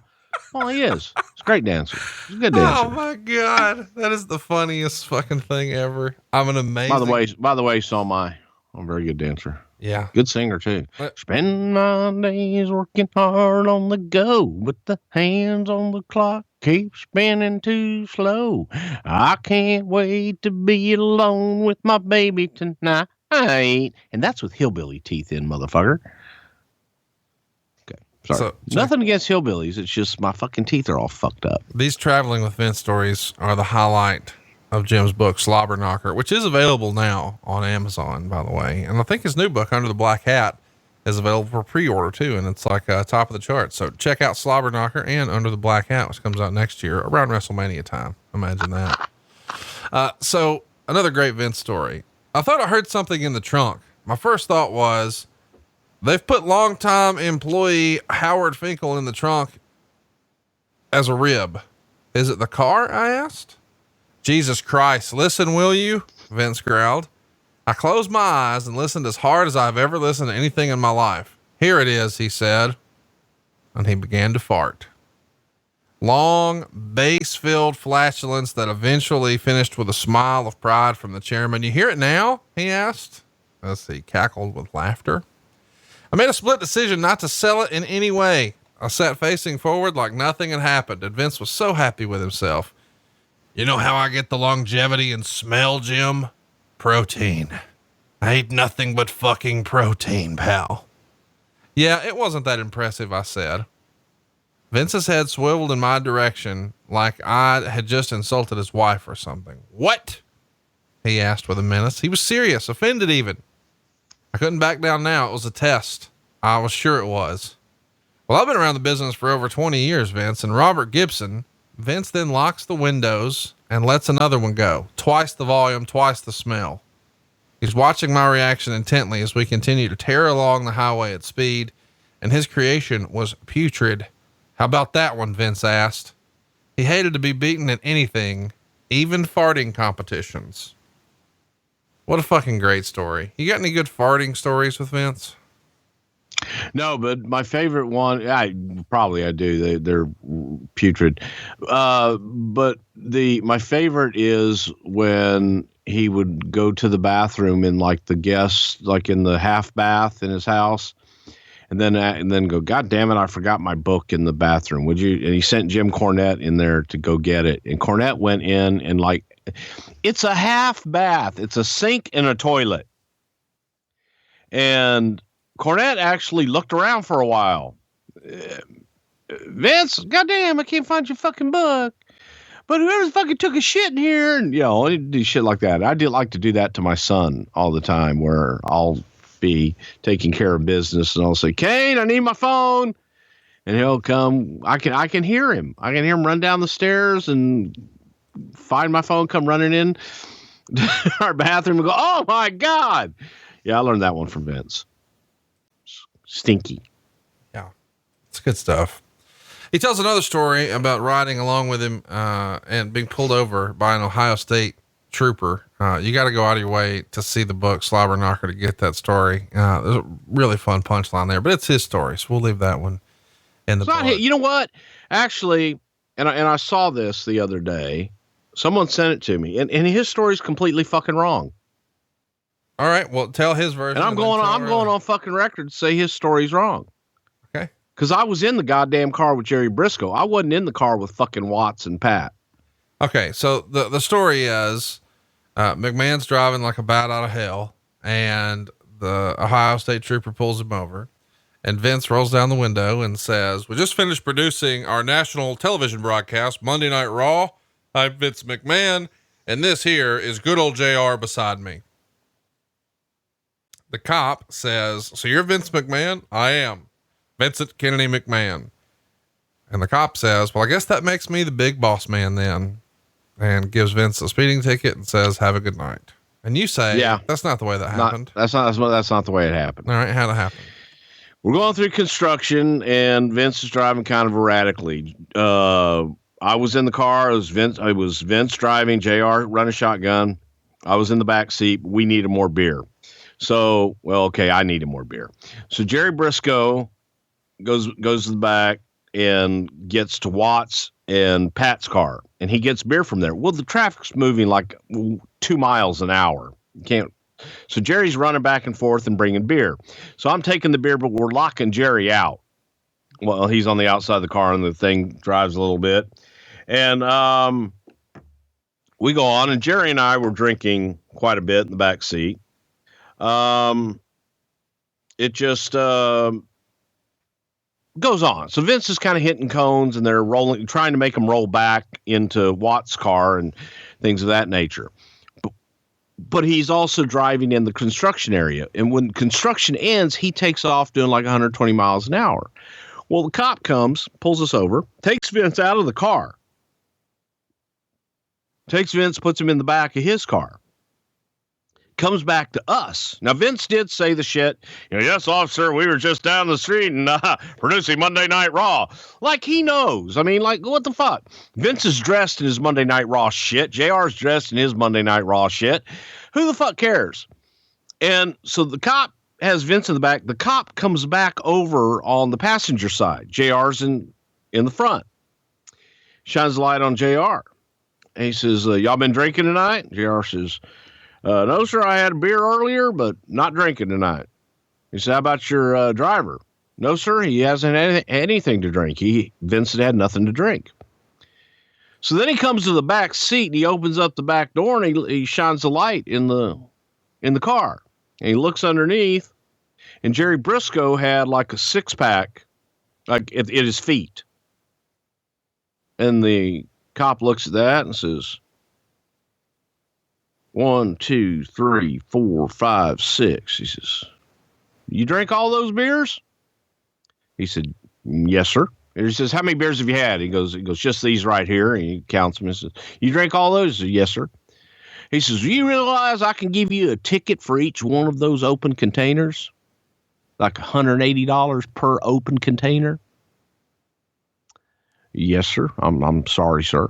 Well, he is. He's a great dancer. He's a good dancer. Oh my God. That is the funniest fucking thing ever. I'm an amazing. By the way, I'm a very good dancer. Yeah. Good singer too. Spend my days working hard on the go, but the hands on the clock keep spinning too slow. I can't wait to be alone with my baby tonight. And that's with hillbilly teeth in, motherfucker. Okay. Sorry. Nothing against hillbillies. It's just my fucking teeth are all fucked up. These traveling with Vince stories are the highlight of Jim's book, Slobber Knocker, which is available now on Amazon, by the way. And I think his new book, Under the Black Hat, is available for pre-order too. And it's like top of the charts. So check out Slobber Knocker and Under the Black Hat, which comes out next year around Wrestlemania time. Imagine that. So another great Vince story. I thought I heard something in the trunk. My first thought was they've put longtime employee Howard Finkel in the trunk as a rib. Is it the car? I asked. Jesus Christ, listen, will you? Vince growled. I closed my eyes and listened as hard as I've ever listened to anything in my life. Here it is, he said, and he began to fart. Long bass-filled flatulence that eventually finished with a smile of pride from the chairman. You hear it now? He asked, as he cackled with laughter. I made a split decision not to sell it in any way. I sat facing forward like nothing had happened, and Vince was so happy with himself. You know how I get the longevity and smell, Jim? Protein. I ate nothing but fucking protein, pal. Yeah, it wasn't that impressive, I said. Vince's head swiveled in my direction like I had just insulted his wife or something. What? He asked with a menace. He was serious, offended even. I couldn't back down now. It was a test. I was sure it was. Well, I've been around the business for over 20 years, Vince, and Robert Gibson. Vince then locks the windows and lets another one go. Twice the volume, twice the smell. He's watching my reaction intently as we continue to tear along the highway at speed, and his creation was putrid. How about that one? Vince asked. He hated to be beaten at anything, even farting competitions. What a fucking great story. You got any good farting stories with Vince? No, but my favorite one, I do. They're putrid. But my favorite is when he would go to the bathroom in like the guest, like in the half bath in his house. And then go, God damn it, I forgot my book in the bathroom. Would you? And he sent Jim Cornette in there to go get it. And Cornette went in and like, it's a half bath. It's a sink and a toilet. And Cornette actually looked around for a while. Vince, goddamn, I can't find your fucking book. But whoever fucking took a shit in here, and he do shit like that. I did like to do that to my son all the time, where I'll be taking care of business and I'll say, Kane, I need my phone. And he'll come. I can hear him. I can hear him run down the stairs and find my phone, come running in our bathroom and go, oh my God. Yeah, I learned that one from Vince. Stinky. Yeah, it's good stuff. He tells another story about riding along with him and being pulled over by an Ohio State trooper. You got to go out of your way to see the book Slobber Knocker to get that story. There's a really fun punchline there, but it's his story, so we'll leave that one in the book. You know what? Actually, and I saw this the other day. Someone sent it to me, and his story's completely fucking wrong. All right, well, tell his version. And I'm going on fucking record to say his story's wrong. Okay. Because I was in the goddamn car with Jerry Briscoe. I wasn't in the car with fucking Watts and Pat. Okay, so the story is McMahon's driving like a bat out of hell, and the Ohio State trooper pulls him over, and Vince rolls down the window and says, we just finished producing our national television broadcast, Monday Night Raw. I'm Vince McMahon, and this here is good old JR beside me. The cop says, so you're Vince McMahon? I am. Vincent Kennedy McMahon. And the cop says, well, I guess that makes me the big boss man then. And gives Vince a speeding ticket and says, have a good night. And you say, yeah, that's not the way that happened. That's not the way it happened. All right. How'd it happen? We're going through construction and Vince is driving kind of erratically. I was in the car. It was Vince driving, JR running shotgun. I was in the back seat. We needed more beer. So, I needed more beer. So Jerry Briscoe goes to the back and gets to Watts and Pat's car, and he gets beer from there. Well, the traffic's moving like 2 miles an hour. You can't. So Jerry's running back and forth and bringing beer. So I'm taking the beer, but we're locking Jerry out. Well, he's on the outside of the car and the thing drives a little bit. And we go on, and Jerry and I were drinking quite a bit in the back seat. It just goes on. So Vince is kind of hitting cones, and they're trying to make them roll back into Watt's car and things of that nature. But he's also driving in the construction area. And when construction ends, he takes off doing like 120 miles an hour. Well, the cop comes, pulls us over, takes Vince out of the car. Takes Vince, puts him in the back of his car. Comes back to us. Now, Vince did say the shit, yes, officer, we were just down the street and producing Monday Night Raw. Like he knows. I mean, like, what the fuck? Vince is dressed in his Monday Night Raw shit. JR's dressed in his Monday Night Raw shit. Who the fuck cares? And so the cop has Vince in the back. The cop comes back over on the passenger side. JR's in the front. shines the light on JR. And he says, y'all been drinking tonight? JR says, no, sir, I had a beer earlier, but not drinking tonight. He said, how about your driver? No, sir, he hasn't had anything to drink. Vince had nothing to drink. So then he comes to the back seat and he opens up the back door and he shines the light in the car. And he looks underneath, and Jerry Briscoe had like a 6-pack, like at his feet. And the cop looks at that and says, 1, 2, 3, 4, 5, 6. He says, you drank all those beers? He said, yes, sir. And he says, how many beers have you had? He goes, just these right here. And he counts them and says, you drank all those? He says, yes, sir. He says, you realize I can give you a ticket for each one of those open containers? Like $180 per open container? Yes, sir. I'm sorry, sir.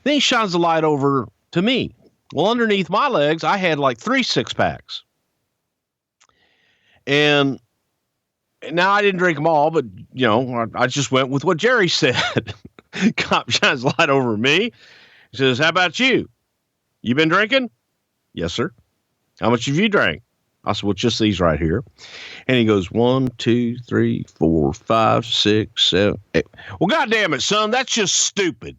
Then he shines the light over to me. Well, underneath my legs, I had like 3 6-packs. And now I didn't drink them all, but, I just went with what Jerry said. Cop shines the light over me. He says, how about you? You been drinking? Yes, sir. How much have you drank? I said, well, just these right here. And he goes, 1, 2, 3, 4, 5, 6, 7, 8. Well, goddamn it, son, that's just stupid.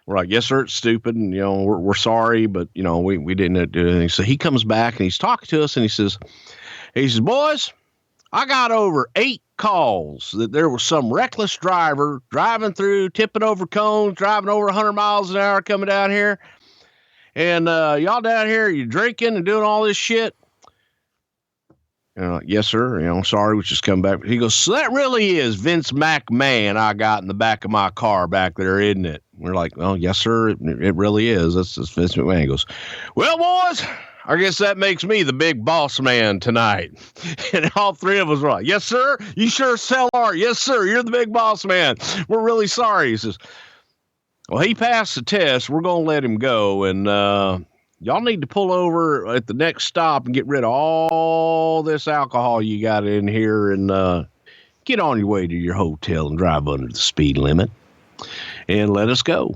We're like, yes, sir, it's stupid. And, we're sorry, but, we didn't do anything. So he comes back and he's talking to us and he says, boys, I got over 8 calls that there was some reckless driver driving through, tipping over cones, driving over 100 miles an hour coming down here. And y'all down here, you're drinking and doing all this shit. Yes, sir. Sorry, we just come back. He goes, so that really is Vince McMahon I got in the back of my car back there, isn't it? We're like, oh, yes, sir. It really is. That's Vince McMahon. He goes, well, boys, I guess that makes me the big boss man tonight. And all 3 of us were like, yes, sir. You sure sell art. Yes, sir. You're the big boss man. We're really sorry. He says, well, he passed the test. We're going to let him go. And y'all need to pull over at the next stop and get rid of all this alcohol you got in here and get on your way to your hotel and drive under the speed limit and let us go.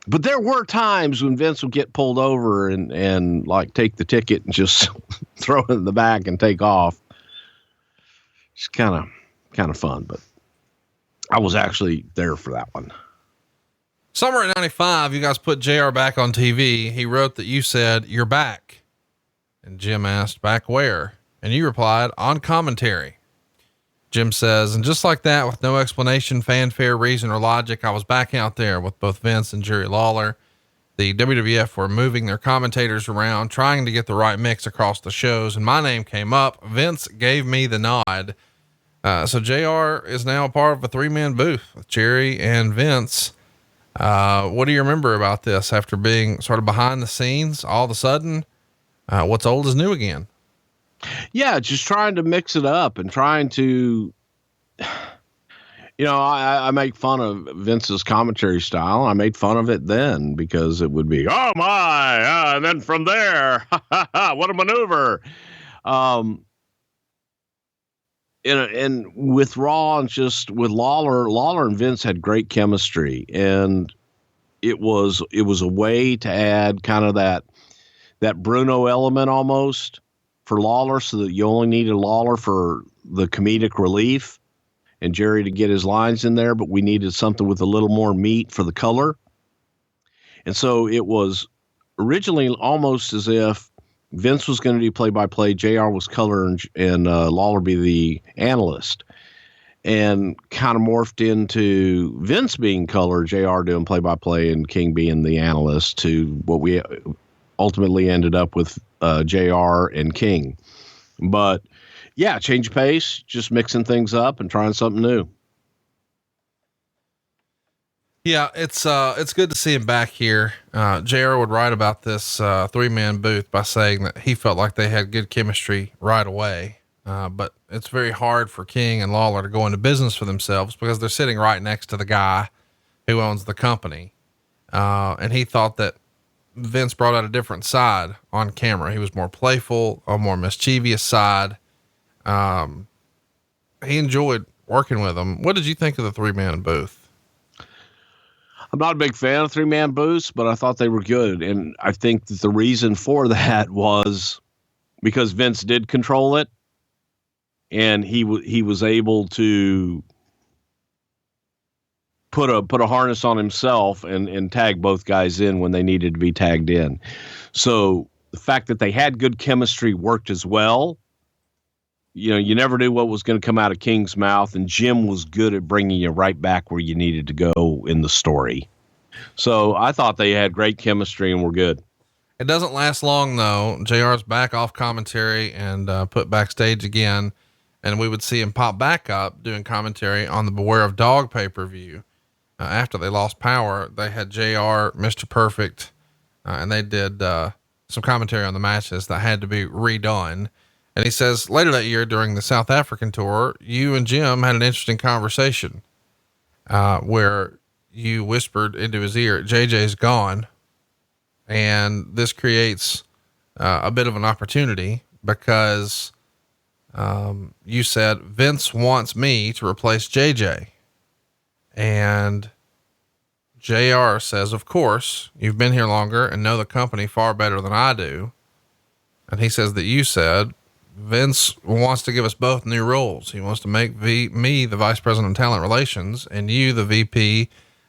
But there were times when Vince would get pulled over and like take the ticket and just throw it in the back and take off. It's kind of fun, but I was actually there for that one. Summer of 95, you guys put JR back on TV. He wrote that you said, you're back. And Jim asked, back where? And you replied, on commentary. Jim says, and just like that, with no explanation, fanfare, reason, or logic, I was back out there with both Vince and Jerry Lawler. The WWF were moving their commentators around, trying to get the right mix across the shows, and my name came up. Vince gave me the nod. So JR is now part of a 3-man booth with Jerry and Vince. What do you remember about this after being sort of behind the scenes all of a sudden? What's old is new again. Yeah. Just trying to mix it up and trying to, I make fun of Vince's commentary style. I made fun of it then because it would be, oh my, and then from there, what a maneuver. And with Raw and just with Lawler and Vince had great chemistry, and it was a way to add kind of that Bruno element almost for Lawler, so that you only needed Lawler for the comedic relief and Jerry to get his lines in there, but we needed something with a little more meat for the color. And so it was originally almost as if Vince was going to do play-by-play, JR was color, and Lawler be the analyst, and kind of morphed into Vince being color, JR doing play-by-play, and King being the analyst, to what we ultimately ended up with JR and King. But yeah, change of pace, just mixing things up and trying something new. Yeah, it's good to see him back here. JR would write about this 3-man booth by saying that he felt like they had good chemistry right away. But it's very hard for King and Lawler to go into business for themselves because they're sitting right next to the guy who owns the company. And he thought that Vince brought out a different side on camera. He was more playful, a more mischievous side. He enjoyed working with him. What did you think of the 3-man booth? I'm not a big fan of 3-man booths, but I thought they were good. And I think that the reason for that was because Vince did control it, and he was able to put a harness on himself and tag both guys in when they needed to be tagged in. So the fact that they had good chemistry worked as well. You know, you never knew what was going to come out of King's mouth, and Jim was good at bringing you right back where you needed to go in the story. So I thought they had great chemistry and were good. It doesn't last long though. JR's back off commentary and put backstage again, and we would see him pop back up doing commentary on the Beware of Dog pay-per-view. After they lost power, they had JR, Mr. Perfect, and they did some commentary on the matches that had to be redone. And he says later that year during the South African tour, you and Jim had an interesting conversation, where you whispered into his ear, JJ's gone. And this creates, a bit of an opportunity because, you said Vince wants me to replace JJ. And JR says, of course, you've been here longer and know the company far better than I do. And he says that you said, Vince wants to give us both new roles. He wants to make me the vice president of talent relations and you the VP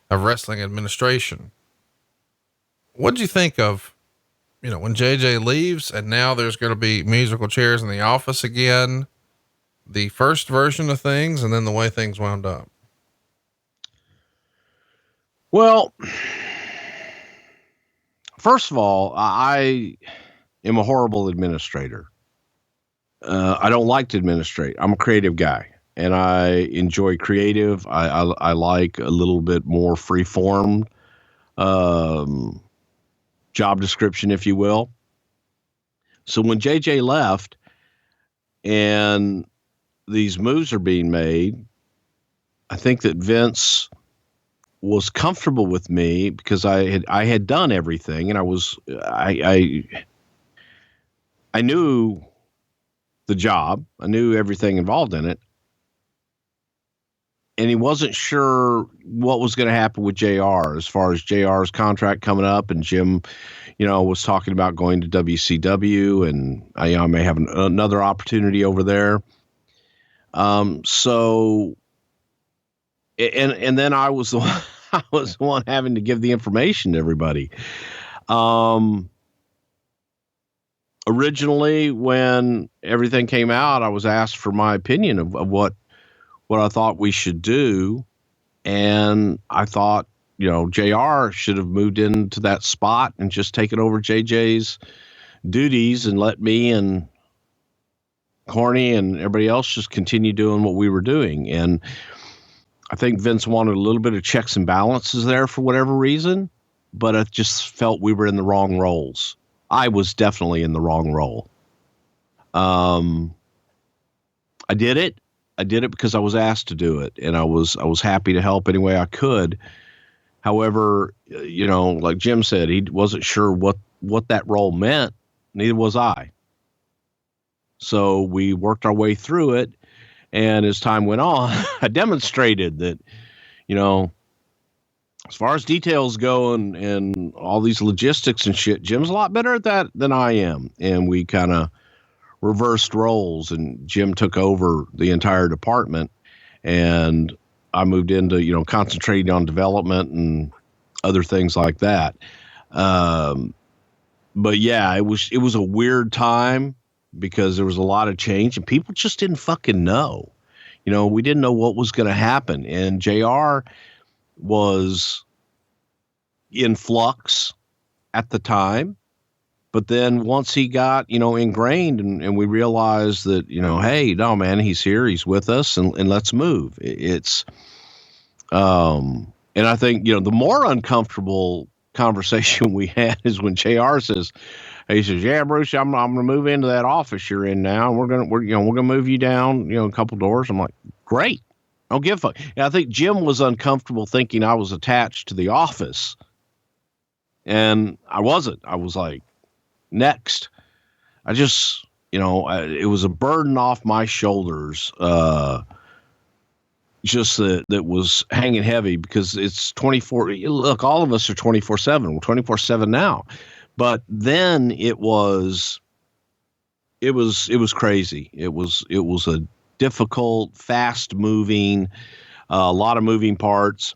of wrestling administration. What did you think of, you know, when JJ leaves and now there's going to be musical chairs in the office again, the first version of things, and then the way things wound up? Well, first of all, I am a horrible administrator. I don't like to administrate. I'm a creative guy, and I enjoy creative. I like a little bit more free-formed job description, if you will. So when JJ left and these moves are being made, I think that Vince was comfortable with me because I had done everything, and I knew the job. I knew everything involved in it. And he wasn't sure what was going to happen with JR as far as JR's contract coming up. And Jim, you know, was talking about going to WCW, and I may have another opportunity over there. So, and then I was the one having to give the information to everybody. Originally, when everything came out, I was asked for my opinion of what I thought we should do. And I thought, you know, JR should have moved into that spot and just taken over JJ's duties and let me and Corny and everybody else just continue doing what we were doing. And I think Vince wanted a little bit of checks and balances there for whatever reason, but I just felt we were in the wrong roles. I was definitely in the wrong role. I did it because I was asked to do it, and I was happy to help any way I could. However, you know, like Jim said, he wasn't sure what that role meant. Neither was I. So we worked our way through it, and as time went on, I demonstrated that, you know, as far as details go and all these logistics and shit, Jim's a lot better at that than I am. And we kind of reversed roles, and Jim took over the entire department, and I moved into, you know, concentrating on development and other things like that. But yeah, it was a weird time because there was a lot of change and people just didn't fucking know. You know, we didn't know what was going to happen, and JR was in flux at the time. But then once he got, you know, ingrained and we realized that, you know, hey, no, man, he's here, he's with us, and let's move. And I think, you know, the more uncomfortable conversation we had is when JR says, yeah, Bruce, I'm going to move into that office you're in now. And we're going to move you down, you know, a couple doors. I'm like, great. I don't give a fuck. And I think Jim was uncomfortable thinking I was attached to the office, and I wasn't. I was like, next. I just, you know, it was a burden off my shoulders, you just that was hanging heavy because it's 24. Look, all of us are 24/7. We're 24/7 now, but then it was crazy. It was a difficult, fast moving, a lot of moving parts.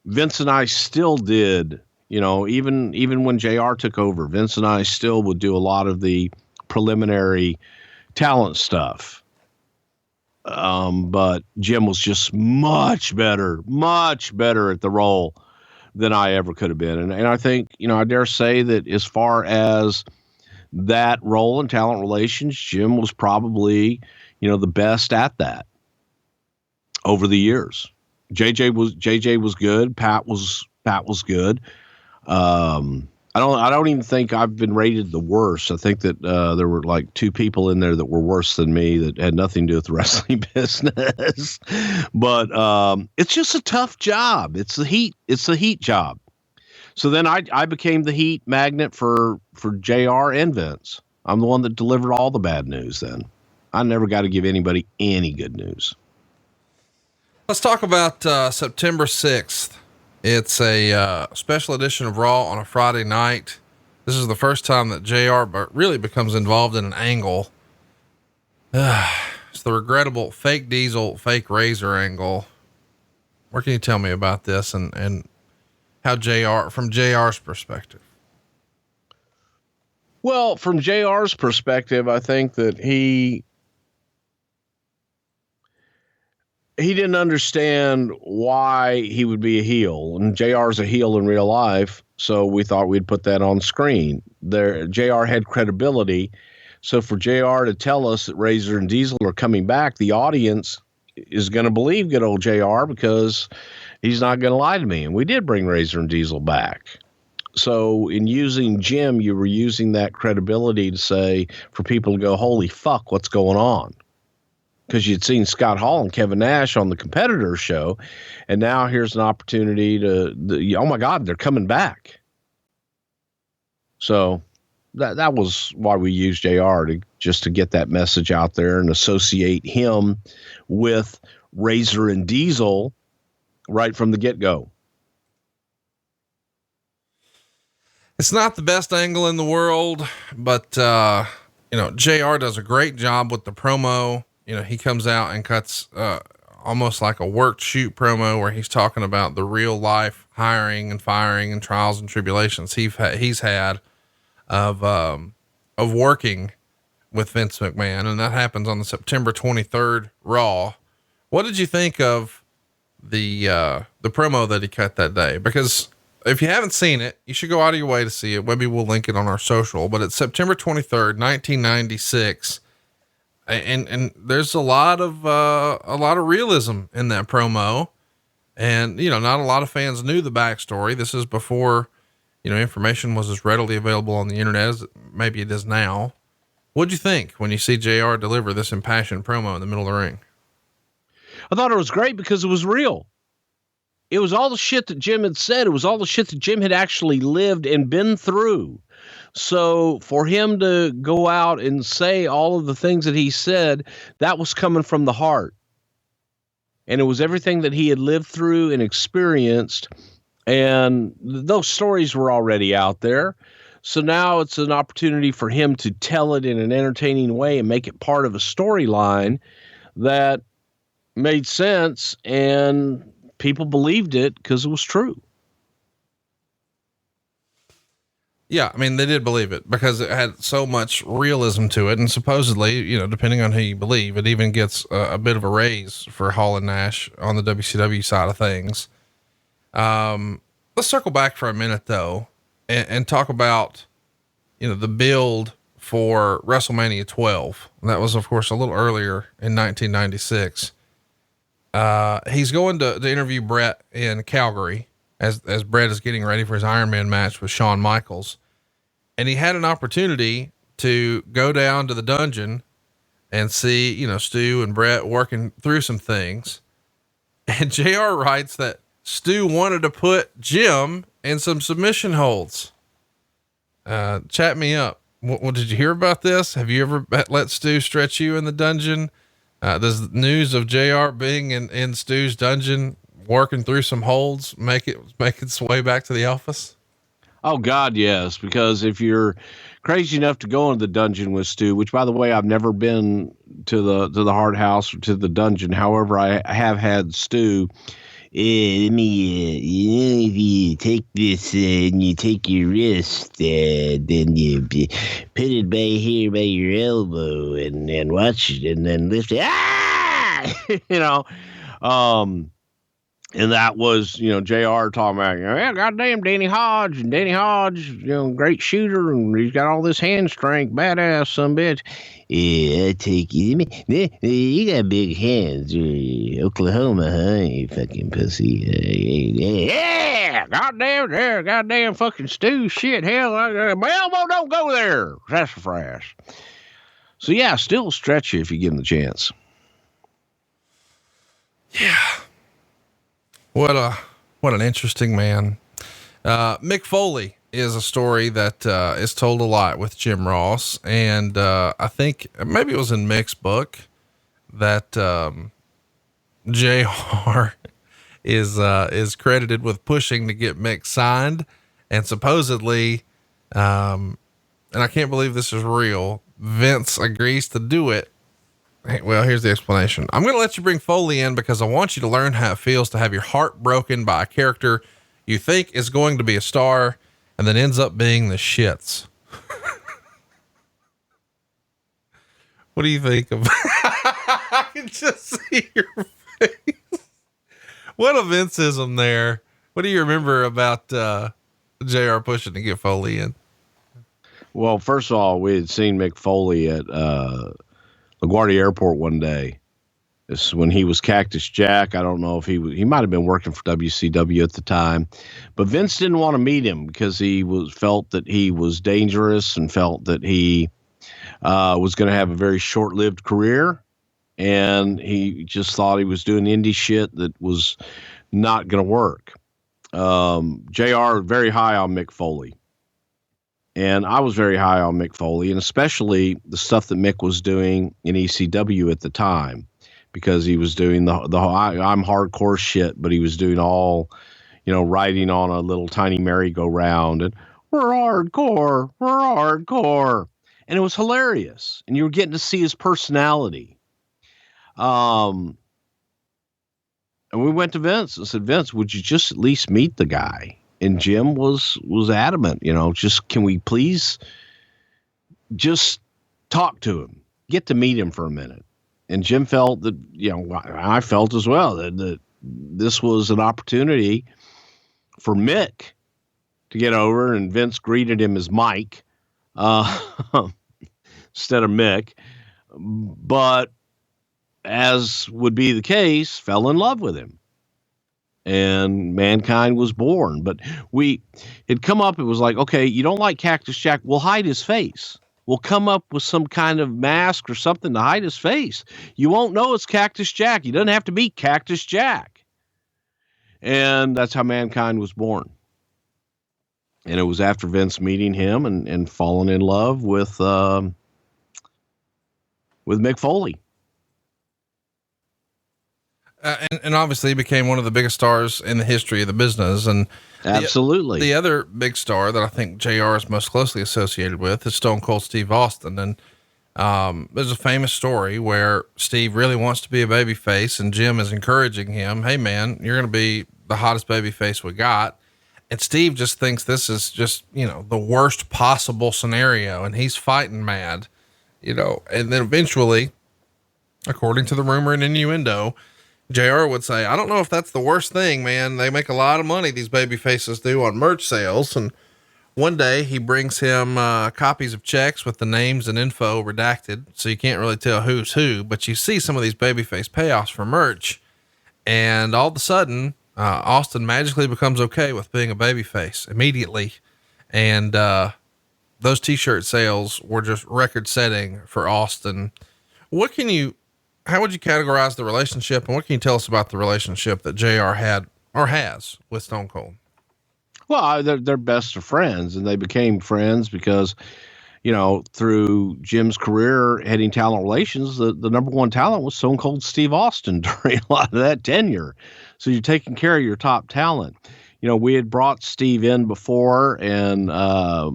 Vince and I still did, even when JR took over, Vince and I still would do a lot of the preliminary talent stuff. But Jim was just much better at the role than I ever could have been. And I think, I dare say that as far as that role in talent relations, Jim was probably, the best at that over the years. JJ was good. Pat was good. I don't even think I've been rated the worst. I think that there were like two people in there that were worse than me that had nothing to do with the wrestling business. But it's just a tough job. It's the heat job. So then I became the heat magnet for JR and Vince. I'm the one that delivered all the bad news then. I never got to give anybody any good news. Let's talk about September 6th. It's a special edition of Raw on a Friday night. This is the first time that JR really becomes involved in an angle. It's the regrettable fake Diesel, fake Razor angle. What can you tell me about this and how from JR's perspective? Well, from JR's perspective, I think that he didn't understand why he would be a heel, and JR's a heel in real life. So we thought we'd put that on screen there. JR had credibility. So for JR to tell us that Razor and Diesel are coming back, the audience is going to believe good old JR because he's not going to lie to me. And we did bring Razor and Diesel back. So in using Jim, you were using that credibility to say, for people to go, holy fuck, what's going on? Because you'd seen Scott Hall and Kevin Nash on the competitor show. And now here's an opportunity oh my God, they're coming back. So that was why we used JR just to get that message out there and associate him with Razor and Diesel right from the get-go. It's not the best angle in the world, but, JR does a great job with the promo. He comes out and cuts, almost like a worked shoot promo where he's talking about the real life hiring and firing and trials and tribulations he's had of working with Vince McMahon. And that happens on the September 23rd Raw. What did you think of the promo that he cut that day? Because if you haven't seen it, you should go out of your way to see it. Maybe we'll link it on our social, but it's September 23rd, 1996. And there's a lot of realism in that promo. And, not a lot of fans knew the backstory. This is before, information was as readily available on the internet as maybe it is now. What'd you think when you see JR deliver this impassioned promo in the middle of the ring? I thought it was great because it was real. It was all the shit that Jim had said. It was all the shit that Jim had actually lived and been through. So for him to go out and say all of the things that he said, that was coming from the heart. And it was everything that he had lived through and experienced. And those stories were already out there. So now it's an opportunity for him to tell it in an entertaining way and make it part of a storyline that made sense. And people believed it because it was true. Yeah. I mean, they did believe it because it had so much realism to it. And supposedly, depending on who you believe, it even gets a bit of a raise for Hall and Nash on the WCW side of things. Let's circle back for a minute though, and talk about, the build for WrestleMania 12. That was of course a little earlier in 1996. He's going to interview Brett in Calgary as Brett is getting ready for his Iron Man match with Shawn Michaels. And he had an opportunity to go down to the dungeon and see, Stu and Brett working through some things. And JR writes that Stu wanted to put Jim in some submission holds. Chat me up. What did you hear about this? Have you ever let Stu stretch you in the dungeon? Does news of JR being in Stu's dungeon, working through some holds, make its way back to the office? Oh God, yes. Because if you're crazy enough to go into the dungeon with Stu, which by the way, I've never been to the hard house or to the dungeon. However, I have had Stu. Let me, if you take this and you take your wrist, then you put it by here by your elbow and watch it and then lift it. Ah! And that was, JR talking about, yeah, goddamn Danny Hodge, and Danny Hodge, great shooter, and he's got all this hand strength, badass son bitch. Yeah, I take you. You got big hands. You're Oklahoma, huh? You fucking pussy. Yeah, goddamn fucking Stu, shit, hell, my elbow don't go there. Sassafras. So yeah, still stretch you if you give him the chance. Yeah. What an interesting man. Mick Foley is a story that is told a lot with Jim Ross. And I think maybe it was in Mick's book that JR is credited with pushing to get Mick signed. And supposedly, and I can't believe this is real, Vince agrees to do it. Well, here's the explanation. I'm going to let you bring Foley in because I want you to learn how it feels to have your heart broken by a character you think is going to be a star and then ends up being the shits. What do you think of? I can just see your face. What a Vinceism there. What do you remember about JR pushing to get Foley in? Well, first of all, we had seen Mick Foley at LaGuardia Airport one day. This is when he was Cactus Jack. I don't know if he might have been working for WCW at the time, but Vince didn't want to meet him because he felt that he was dangerous and felt that he was going to have a very short-lived career. And he just thought he was doing indie shit that was not going to work. JR very high on Mick Foley. And I was very high on Mick Foley, and especially the stuff that Mick was doing in ECW at the time, because he was doing the I'm hardcore shit, but he was doing all, riding on a little tiny merry-go-round and we're hardcore. And it was hilarious. And you were getting to see his personality. And we went to Vince and said, Vince, would you just at least meet the guy? And Jim was adamant, can we please just talk to him, get to meet him for a minute. And Jim felt that, I felt as well that this was an opportunity for Mick to get over, and Vince greeted him as Mike, instead of Mick, but as would be the case, fell in love with him. And Mankind was born. But it come up, it was like, okay, you don't like Cactus Jack, we'll hide his face. We'll come up with some kind of mask or something to hide his face. You won't know it's Cactus Jack. He doesn't have to be Cactus Jack. And that's how Mankind was born. And it was after Vince meeting him and falling in love with Mick Foley. And obviously he became one of the biggest stars in the history of the business. And absolutely the other big star that I think JR is most closely associated with is Stone Cold Steve Austin. And, there's a famous story where Steve really wants to be a babyface and Jim is encouraging him. Hey man, you're going to be the hottest babyface we got. And Steve just thinks this is just, the worst possible scenario. And he's fighting mad, and then eventually, according to the rumor and innuendo, JR would say, I don't know if that's the worst thing, man. They make a lot of money, these baby faces do, on merch sales. And one day he brings him copies of checks with the names and info redacted, so you can't really tell who's who, but you see some of these babyface payoffs for merch. And all of a sudden, Austin magically becomes okay with being a babyface immediately. And those t-shirt sales were just record setting for Austin. How would you categorize the relationship, and what can you tell us about the relationship that JR had or has with Stone Cold? Well, they're best of friends, and they became friends because through Jim's career heading talent relations, the number one talent was Stone Cold Steve Austin during a lot of that tenure. So you're taking care of your top talent. We had brought Steve in before and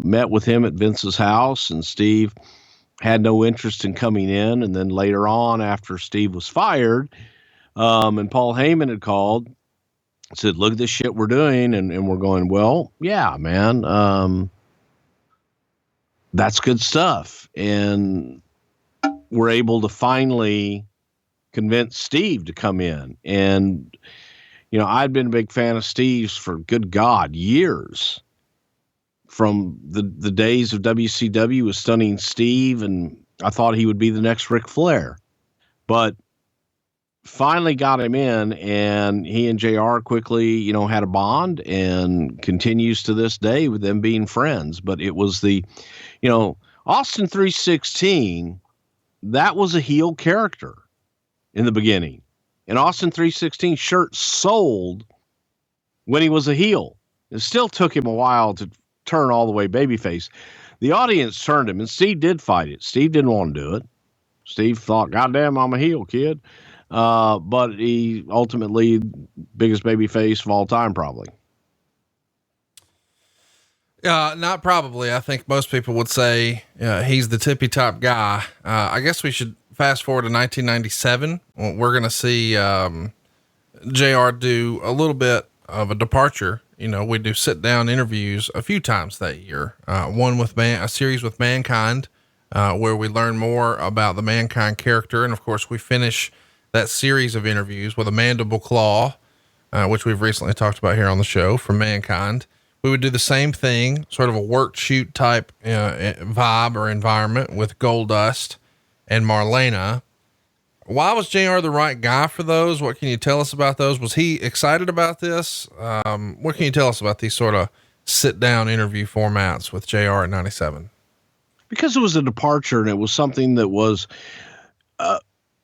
met with him at Vince's house, and Steve had no interest in coming in. And then later on, after Steve was fired, and Paul Heyman had called, said, look at this shit we're doing. And we're going, well, yeah, man, that's good stuff. And we're able to finally convince Steve to come in. And, I'd been a big fan of Steve's for, good God, years. From the days of WCW with Stunning Steve, and I thought he would be the next Ric Flair. But finally got him in, and he and JR quickly, had a bond, and continues to this day with them being friends. But it was the, Austin 316, that was a heel character in the beginning. And Austin 316 shirt sold when he was a heel. It still took him a while to turn all the way babyface. The audience turned him, and Steve did fight it. Steve didn't want to do it. Steve thought, goddamn, I'm a heel, kid. But he ultimately, biggest babyface of all time, probably. Not probably. I think most people would say he's the tippy top guy. I guess we should fast forward to 1997. We're going to see JR do a little bit of a departure. We do sit down interviews a few times that year. One with a series with Mankind, where we learn more about the Mankind character. And of course we finish that series of interviews with a Mandible Claw, which we've recently talked about here on the show, from Mankind. We would do the same thing, sort of a work shoot type vibe or environment with Goldust and Marlena. Why was JR the right guy for those? What can you tell us about those? Was he excited about this? What can you tell us about these sort of sit down interview formats with JR at 97? Because it was a departure, and it was something that was,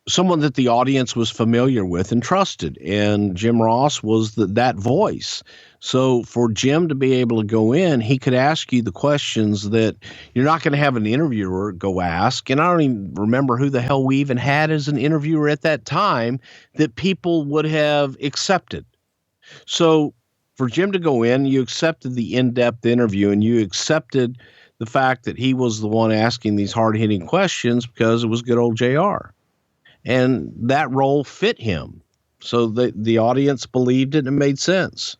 someone that the audience was familiar with and trusted. And Jim Ross was that voice. So for Jim to be able to go in, he could ask you the questions that you're not going to have an interviewer go ask. And I don't even remember who the hell we even had as an interviewer at that time that people would have accepted. So for Jim to go in, you accepted the in-depth interview, and you accepted the fact that he was the one asking these hard-hitting questions because it was good old JR. And that role fit him. So the audience believed it and it made sense.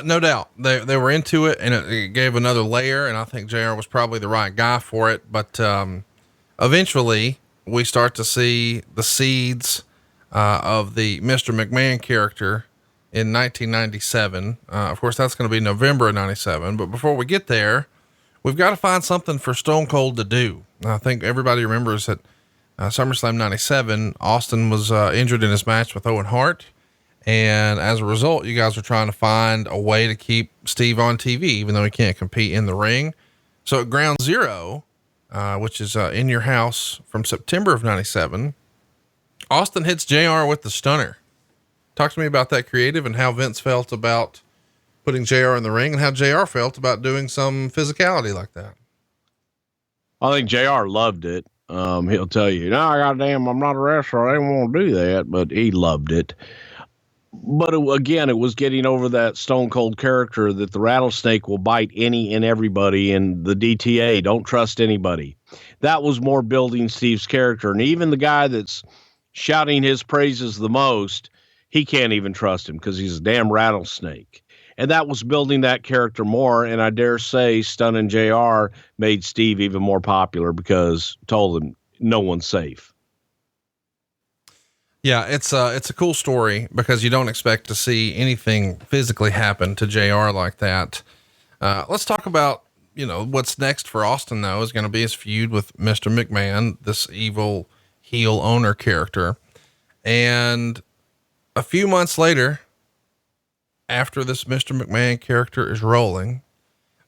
No doubt they were into it, and it gave another layer. And I think JR was probably the right guy for it. But, eventually we start to see the seeds, of the Mr. McMahon character in 1997. Of course that's going to be November of 97. But before we get there, we've got to find something for Stone Cold to do. I think everybody remembers that, SummerSlam 97, Austin was, injured in his match with Owen Hart. And as a result, you guys are trying to find a way to keep Steve on TV, even though he can't compete in the ring. So at Ground Zero, which is in your house from September of 97, Austin hits JR with the stunner. Talk to me about that creative and how Vince felt about putting JR in the ring, and how JR felt about doing some physicality like that. I think JR loved it. He'll tell you, no, goddamn, I'm not a wrestler. I didn't want to do that, but he loved it. But again, it was getting over that Stone Cold character that the rattlesnake will bite any and everybody, and the DTA, don't trust anybody. That was more building Steve's character. And even the guy that's shouting his praises the most, he can't even trust him because he's a damn rattlesnake. And that was building that character more. And I dare say Stunning JR made Steve even more popular because told him no one's safe. Yeah, it's a cool story because you don't expect to see anything physically happen to JR like that. Let's talk about, what's next for Austin, though, is going to be his feud with Mr. McMahon, this evil heel owner character. And a few months later, after this Mr. McMahon character is rolling,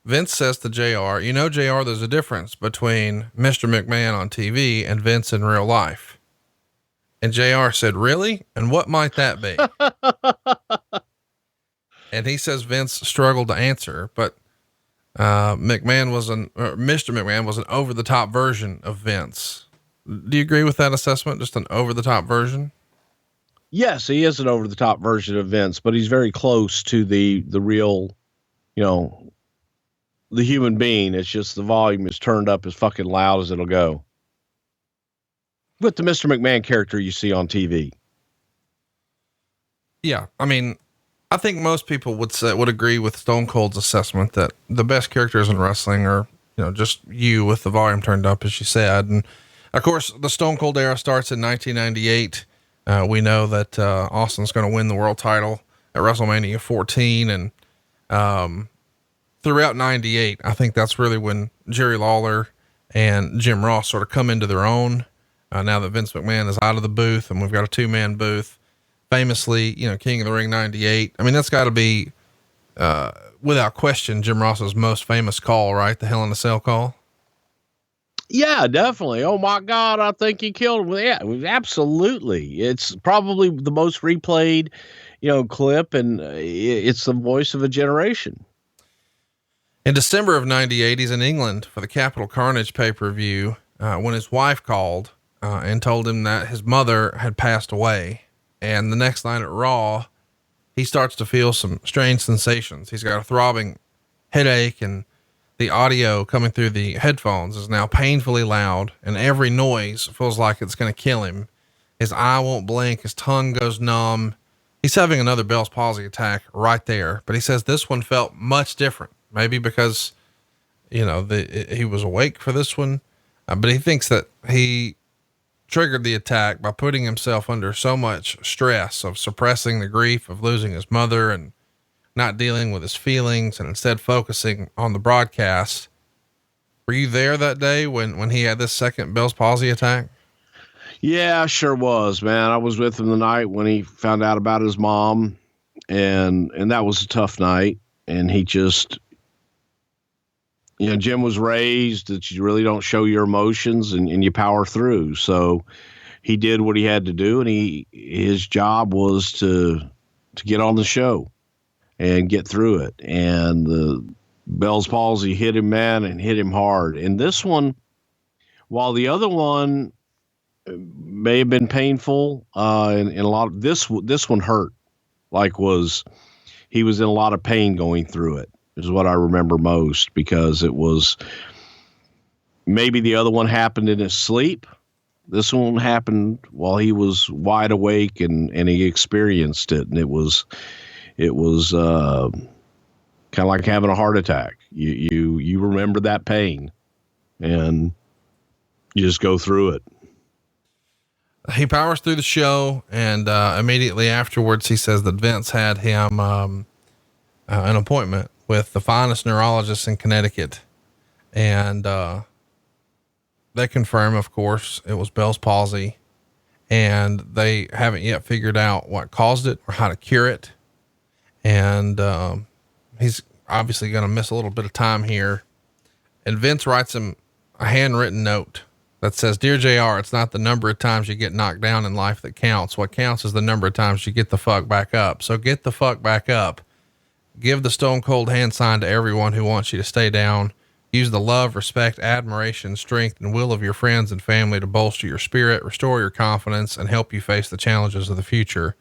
Vince says to JR, JR, there's a difference between Mr. McMahon on TV and Vince in real life. And JR said, really? And what might that be? And he says Vince struggled to answer, but Mr. McMahon was an over the top version of Vince. Do you agree with that assessment? Just an over the top version? Yes, he is an over the top version of Vince, but he's very close to the real, you know, the human being. It's just the volume is turned up as fucking loud as it'll go. With the Mr. McMahon character you see on TV. Yeah. I mean, I think most people would agree with Stone Cold's assessment that the best characters in wrestling are, you know, just you with the volume turned up, as you said. And of course, the Stone Cold era starts in 1998. We know that, Austin's going to win the world title at WrestleMania 14. And, throughout 98, I think that's really when Jerry Lawler and Jim Ross sort of come into their own, now that Vince McMahon is out of the booth and we've got a 2-man booth. Famously, you know, King of the Ring 98. I mean, that's got to be, without question, Jim Ross's most famous call, right? The Hell in a Cell call. Yeah, definitely. Oh my God, I think he killed him. Yeah, absolutely. It's probably the most replayed, you know, clip, and it's the voice of a generation. In December of 98, he's in England for the Capital Carnage pay-per-view, when his wife called, and told him that his mother had passed away. And the next night at Raw, he starts to feel some strange sensations. He's got a throbbing headache, and the audio coming through the headphones is now painfully loud, and every noise feels like it's going to kill him. His eye won't blink. His tongue goes numb. He's having another Bell's palsy attack right there, but he says this one felt much different. Maybe because, you know, he was awake for this one, but he thinks that he triggered the attack by putting himself under so much stress of suppressing the grief of losing his mother and not dealing with his feelings and instead focusing on the broadcast. Were you there that day when he had this second Bell's palsy attack? Yeah, I sure was, man. I was with him the night when he found out about his mom, and that was a tough night. And he just, you know, Jim was raised that you really don't show your emotions and you power through. So he did what he had to do, and his job was to get on the show and get through it. And the Bell's palsy hit him, man, and hit him hard. And this one, while the other one may have been painful, and a lot of this one hurt, he was in a lot of pain going through it. Is what I remember most, because it was, maybe the other one happened in his sleep. This one happened while he was wide awake and he experienced it. And it was kind of like having a heart attack. You remember that pain and you just go through it. He powers through the show, and immediately afterwards, he says that Vince had him an appointment with the finest neurologist in Connecticut. And they confirm, of course, it was Bell's palsy, and they haven't yet figured out what caused it or how to cure it. And he's obviously going to miss a little bit of time here. And Vince writes him a handwritten note that says, "Dear JR, it's not the number of times you get knocked down in life that counts. What counts is the number of times you get the fuck back up. So get the fuck back up. Give the Stone Cold hand sign to everyone who wants you to stay down. Use the love, respect, admiration, strength, and will of your friends and family to bolster your spirit, restore your confidence, and help you face the challenges of the future.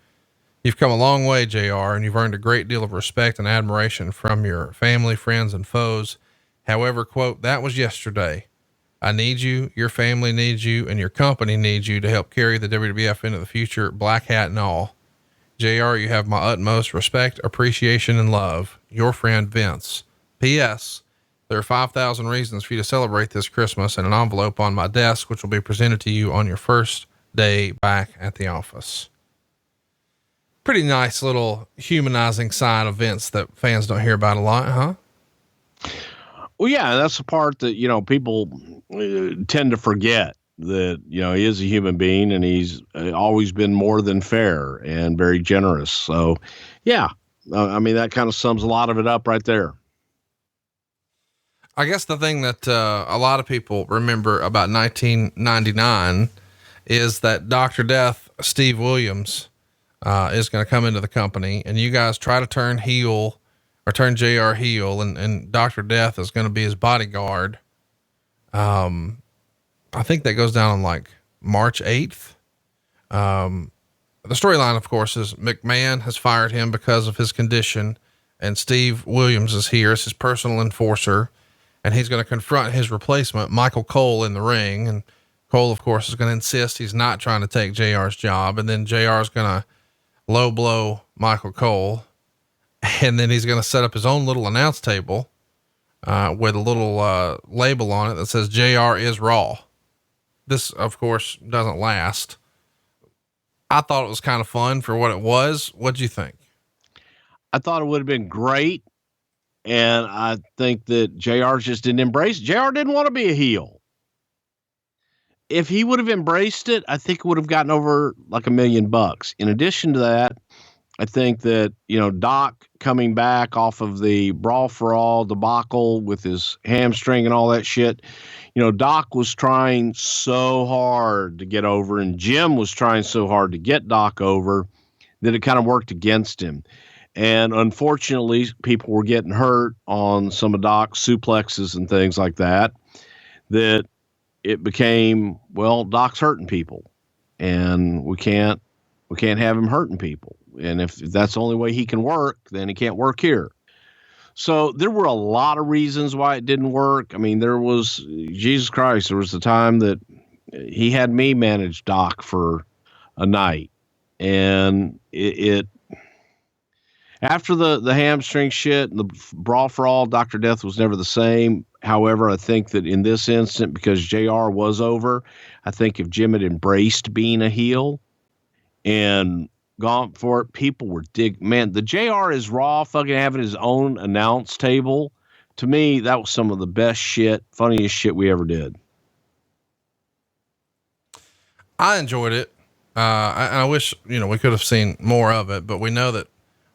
You've come a long way, JR, and you've earned a great deal of respect and admiration from your family, friends, and foes. However, quote, that was yesterday. I need you, your family needs you, and your company needs you to help carry the WWF into the future, black hat and all. JR, you have my utmost respect, appreciation, and love. Your friend, Vince. P.S. There are 5,000 reasons for you to celebrate this Christmas in an envelope on my desk, which will be presented to you on your first day back at the office." Pretty nice little humanizing side of Vince that fans don't hear about a lot, huh? Well, yeah, that's the part that, you know, people tend to forget, that, you know, he is a human being and he's always been more than fair and very generous. So yeah, I mean, that kind of sums a lot of it up right there. I guess the thing that a lot of people remember about 1999 is that Dr. Death, Steve Williams, is going to come into the company, and you guys try to turn heel, or turn JR heel, and Dr. Death is going to be his bodyguard. I think that goes down on like March 8th. The storyline, of course, is McMahon has fired him because of his condition, and Steve Williams is here as his personal enforcer, and he's going to confront his replacement, Michael Cole, in the ring. And Cole, of course, is going to insist he's not trying to take JR's job. And then JR is going to low blow Michael Cole. And then he's going to set up his own little announce table, with a little, label on it that says JR is Raw. This, of course, doesn't last. I thought it was kind of fun for what it was. What'd you think? I thought it would have been great. And I think that JR just didn't embrace it. JR didn't want to be a heel. If he would have embraced it, I think it would have gotten over like $1 million. In addition to that, I think that, Doc coming back off of the Brawl for All debacle with his hamstring and all that shit, Doc was trying so hard to get over, and Jim was trying so hard to get Doc over that it kind of worked against him. And unfortunately, people were getting hurt on some of Doc's suplexes and things like that, that it became, well, Doc's hurting people, and we can't have him hurting people. And if that's the only way he can work, then he can't work here. So there were a lot of reasons why it didn't work. I mean, there was, Jesus Christ, there was the time that he had me manage Doc for a night, and it after the hamstring shit and the Brawl for All, Dr. Death was never the same. However, I think that in this instant, because JR was over, I think if Jim had embraced being a heel and gone for it, people were man, the JR is Raw fucking having his own announce table. To me, that was some of the best shit, funniest shit we ever did. I enjoyed it. I wish, we could have seen more of it, but we know that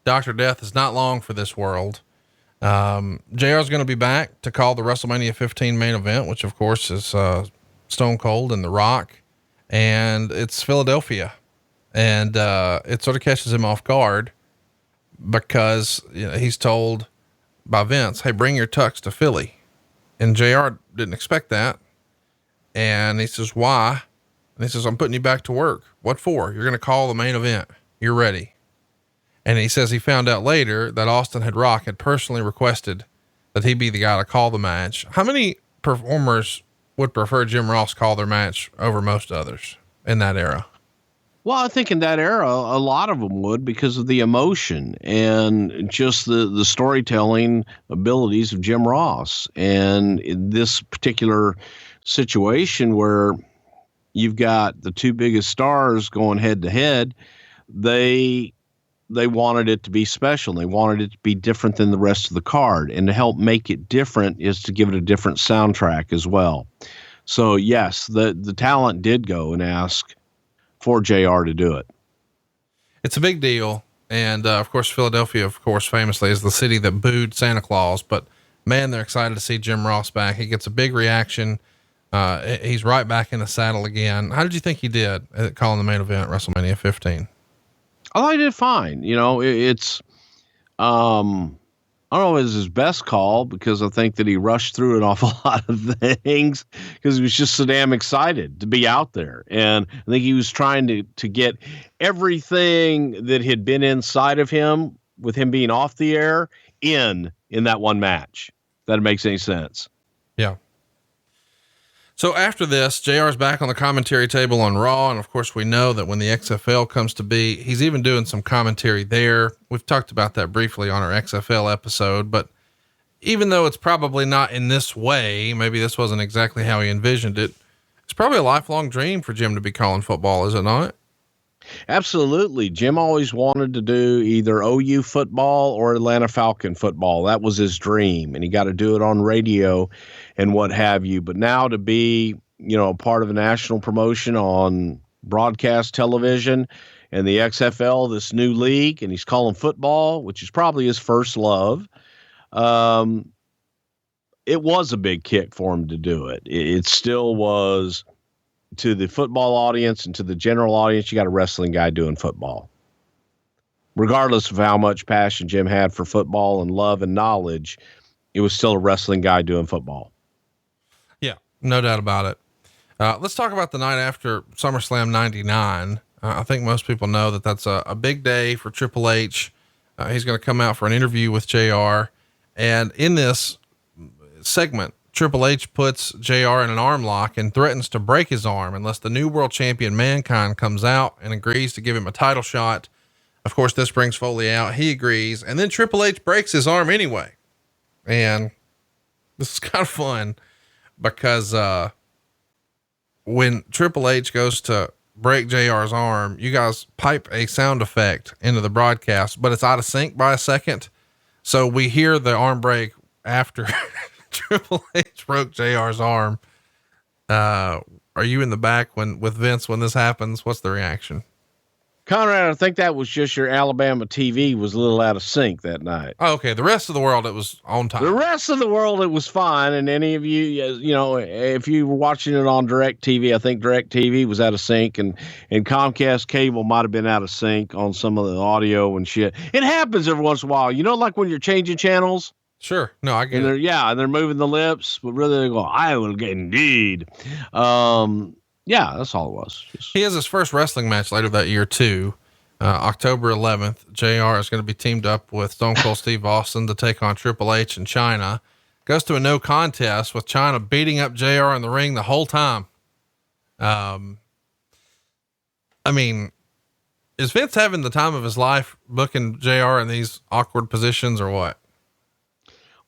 Dr. Death is not long for this world. JR is going to be back to call the WrestleMania 15 main event, which of course is, Stone Cold and The Rock, and it's Philadelphia. And, it sort of catches him off guard because, he's told by Vince, "Hey, bring your tux to Philly." And JR didn't expect that. And he says, "Why?" And he says, "I'm putting you back to work." "What for?" "You're going to call the main event. You're ready." And he says he found out later that Austin Rock had personally requested that he be the guy to call the match. How many performers would prefer Jim Ross call their match over most others in that era? Well, I think in that era, a lot of them would, because of the emotion and just the storytelling abilities of Jim Ross. And in this particular situation where you've got the two biggest stars going head to head, they wanted it to be special. They wanted it to be different than the rest of the card. And to help make it different is to give it a different soundtrack as well. So yes, the talent did go and ask for JR to do it. It's a big deal. And, of course, Philadelphia, of course, famously is the city that booed Santa Claus, but man, they're excited to see Jim Ross back. He gets a big reaction. He's right back in the saddle again. How did you think he did at calling the main event, WrestleMania 15? I thought he did fine. It's, I don't know if it was his best call, because I think that he rushed through an awful lot of things because he was just so damn excited to be out there. And I think he was trying to get everything that had been inside of him with him being off the air in that one match. If that makes any sense. Yeah. So after this, JR is back on the commentary table on Raw. And of course, we know that when the XFL comes to be, he's even doing some commentary there. We've talked about that briefly on our XFL episode, but even though it's probably not in this way, maybe this wasn't exactly how he envisioned it, it's probably a lifelong dream for Jim to be calling football, is it not? Absolutely. Jim always wanted to do either OU football or Atlanta Falcon football. That was his dream, and he got to do it on radio and what have you. But now to be, a part of a national promotion on broadcast television and the XFL, this new league, and he's calling football, which is probably his first love. It was a big kick for him to do it. It still was. To the football audience and to the general audience, you got a wrestling guy doing football. regardless of how much passion Jim had for football and love and knowledge, it was still a wrestling guy doing football. Yeah, no doubt about it. Let's talk about the night after SummerSlam 99. I think most people know that that's a big day for Triple H. He's going to come out for an interview with JR. And in this segment, Triple H puts JR in an arm lock and threatens to break his arm unless the new world champion Mankind comes out and agrees to give him a title shot. Of course, this brings Foley out. He agrees. And then Triple H breaks his arm anyway. And this is kind of fun because, when Triple H goes to break JR's arm, you guys pipe a sound effect into the broadcast, but it's out of sync by a second. So we hear the arm break after Triple H broke JR's arm. Are you in the back with Vince when this happens? What's the reaction? Conrad, I think that was just your Alabama TV was a little out of sync that night. Oh, okay. The rest of the world, it was on time. The rest of the world, it was fine. And any of you, if you were watching it on Direct TV, I think Direct TV was out of sync, and Comcast cable might have been out of sync on some of the audio and shit. It happens every once in a while. Like when you're changing channels. Sure. No, I get it. And they're moving the lips, but really they go, I will get indeed. Yeah, that's all it was. He has his first wrestling match later that year too. October 11th, JR is going to be teamed up with Stone Cold Steve Austin to take on Triple H in China. Goes to a no contest with China beating up JR in the ring the whole time. I mean, is Vince having the time of his life booking JR in these awkward positions or what?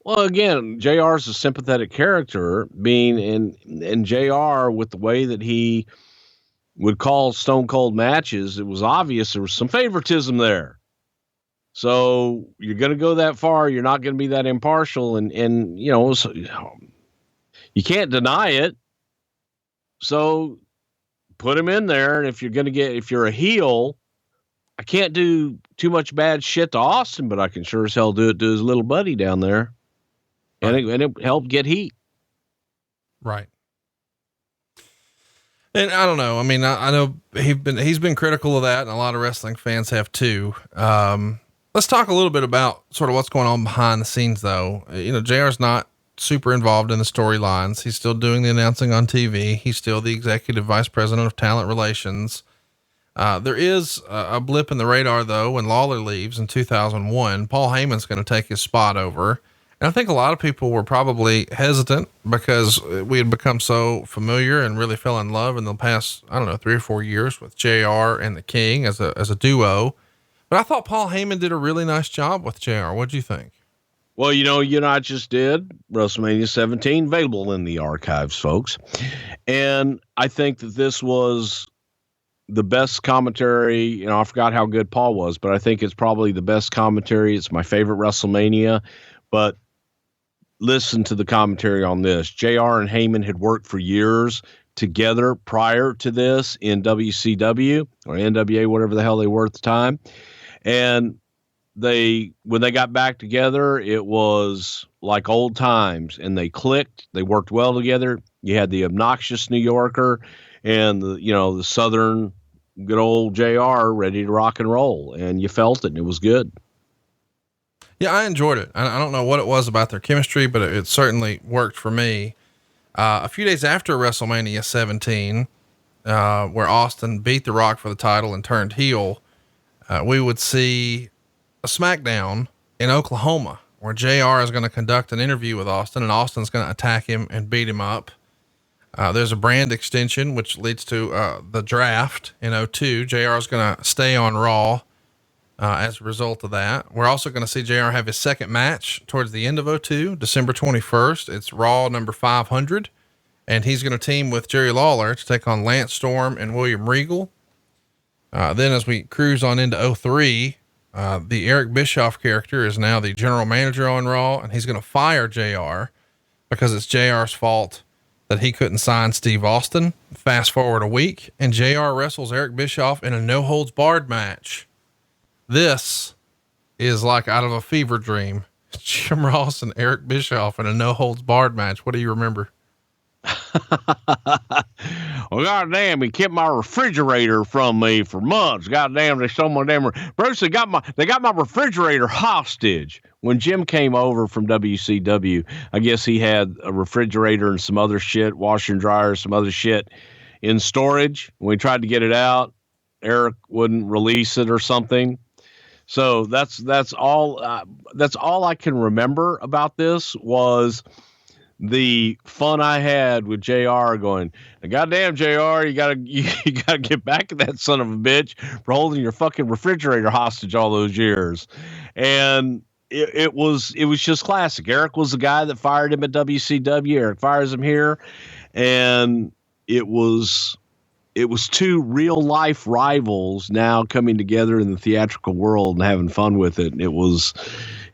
Well, again, JR is a sympathetic character, being in JR with the way that he would call Stone Cold matches. It was obvious there was some favoritism there. So you're going to go that far. You're not going to be that impartial, and you can't deny it. So put him in there. And if you're a heel, I can't do too much bad shit to Austin, but I can sure as hell do it to his little buddy down there. And it helped get heat. Right. And I don't know. I mean, I know he's been critical of that, and a lot of wrestling fans have too. Let's talk a little bit about sort of what's going on behind the scenes though. JR's not super involved in the storylines. He's still doing the announcing on TV. He's still the executive vice president of talent relations. There is a blip in the radar though. When Lawler leaves in 2001, Paul Heyman's going to take his spot over. And I think a lot of people were probably hesitant because we had become so familiar and really fell in love in the past, 3 or 4 years with JR and the King as a duo. But I thought Paul Heyman did a really nice job with JR. What'd you think? Well, you and I just did WrestleMania 17, available in the archives, folks. And I think that this was the best commentary. I forgot how good Paul was, but I think it's probably the best commentary. It's my favorite WrestleMania. But listen to the commentary on this. JR and Heyman had worked for years together prior to this in WCW or NWA, whatever the hell they were at the time. And when they got back together, it was like old times, and they clicked. They worked well together. You had the obnoxious New Yorker and the Southern good old JR ready to rock and roll, and you felt it, and it was good. Yeah, I enjoyed it. I don't know what it was about their chemistry, but it certainly worked for me. A few days after WrestleMania 17, where Austin beat The Rock for the title and turned heel, we would see a SmackDown in Oklahoma where JR is going to conduct an interview with Austin, and Austin's going to attack him and beat him up. There's a brand extension, which leads to the draft in 2002. JR is going to stay on Raw. As a result of that, we're also going to see JR have his second match towards the end of 2002, December 21st. It's Raw number 500, and he's going to team with Jerry Lawler to take on Lance Storm and William Regal. Then as we cruise on into 2003, the Eric Bischoff character is now the general manager on Raw, and he's going to fire JR because it's JR's fault that he couldn't sign Steve Austin. Fast forward a week, and JR wrestles Eric Bischoff in a no holds barred match. This is like out of a fever dream. Jim Ross and Eric Bischoff in a no holds barred match. What do you remember? Well, goddamn, he kept my refrigerator from me for months. Goddamn, they stole my damn. Bruce, they got my refrigerator hostage. When Jim came over from WCW, I guess he had a refrigerator and some other shit, washer and dryer, some other shit in storage. When we tried to get it out, Eric wouldn't release it or something. So that's all I can remember about this was the fun I had with JR going, goddamn JR, you gotta get back at that son of a bitch for holding your fucking refrigerator hostage all those years. And it was just classic. Eric was the guy that fired him at WCW. Eric fires him here. And it was two real life rivals now coming together in the theatrical world and having fun with it. And it was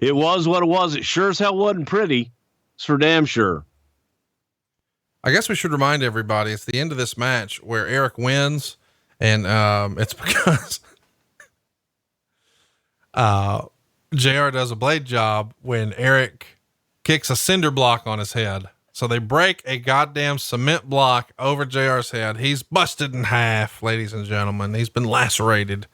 what it was. It sure as hell wasn't pretty. It's for damn sure. I guess we should remind everybody it's the end of this match where Eric wins. And, it's because, JR does a blade job when Eric kicks a cinder block on his head. So they break a goddamn cement block over JR's head. He's busted in half, ladies and gentlemen. He's been lacerated.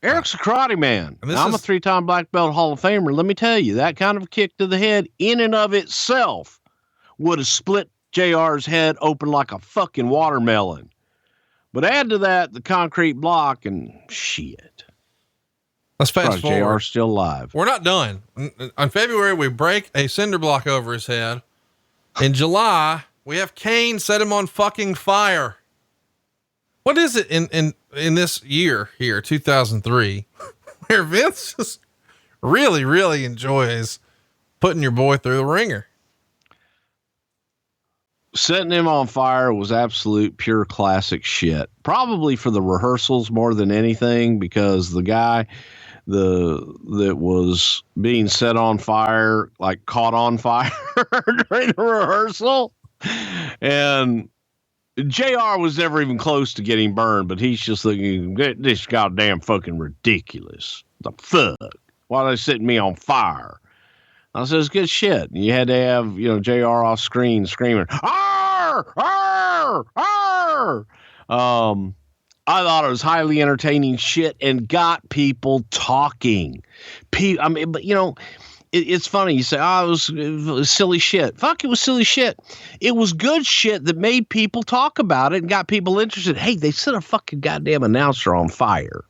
Eric's a karate man. I'm a 3-time black belt Hall of Famer. Let me tell you, that kind of a kick to the head in and of itself would have split JR's head open like a fucking watermelon. But add to that the concrete block and shit. Let's fast forward. JR's still alive. We're not done. On February, we break a cinder block over his head. In July, we have Kane set him on fucking fire. What is it in this year here, 2003, where Vince just really, really enjoys putting your boy through the ringer? Setting him on fire was absolute pure classic shit. Probably for the rehearsals more than anything, because the guy that was being set on fire, like caught on fire during the rehearsal. And JR was never even close to getting burned, but he's just thinking, this goddamn fucking ridiculous. The fuck? Why are they setting me on fire? I said, it's good shit. And you had to have, JR off screen screaming, "Arr! Arr! Arr!" I thought it was highly entertaining shit and got people talking. It's funny. You say, it was silly shit. Fuck, it was silly shit. It was good shit that made people talk about it and got people interested. Hey, they set a fucking goddamn announcer on fire.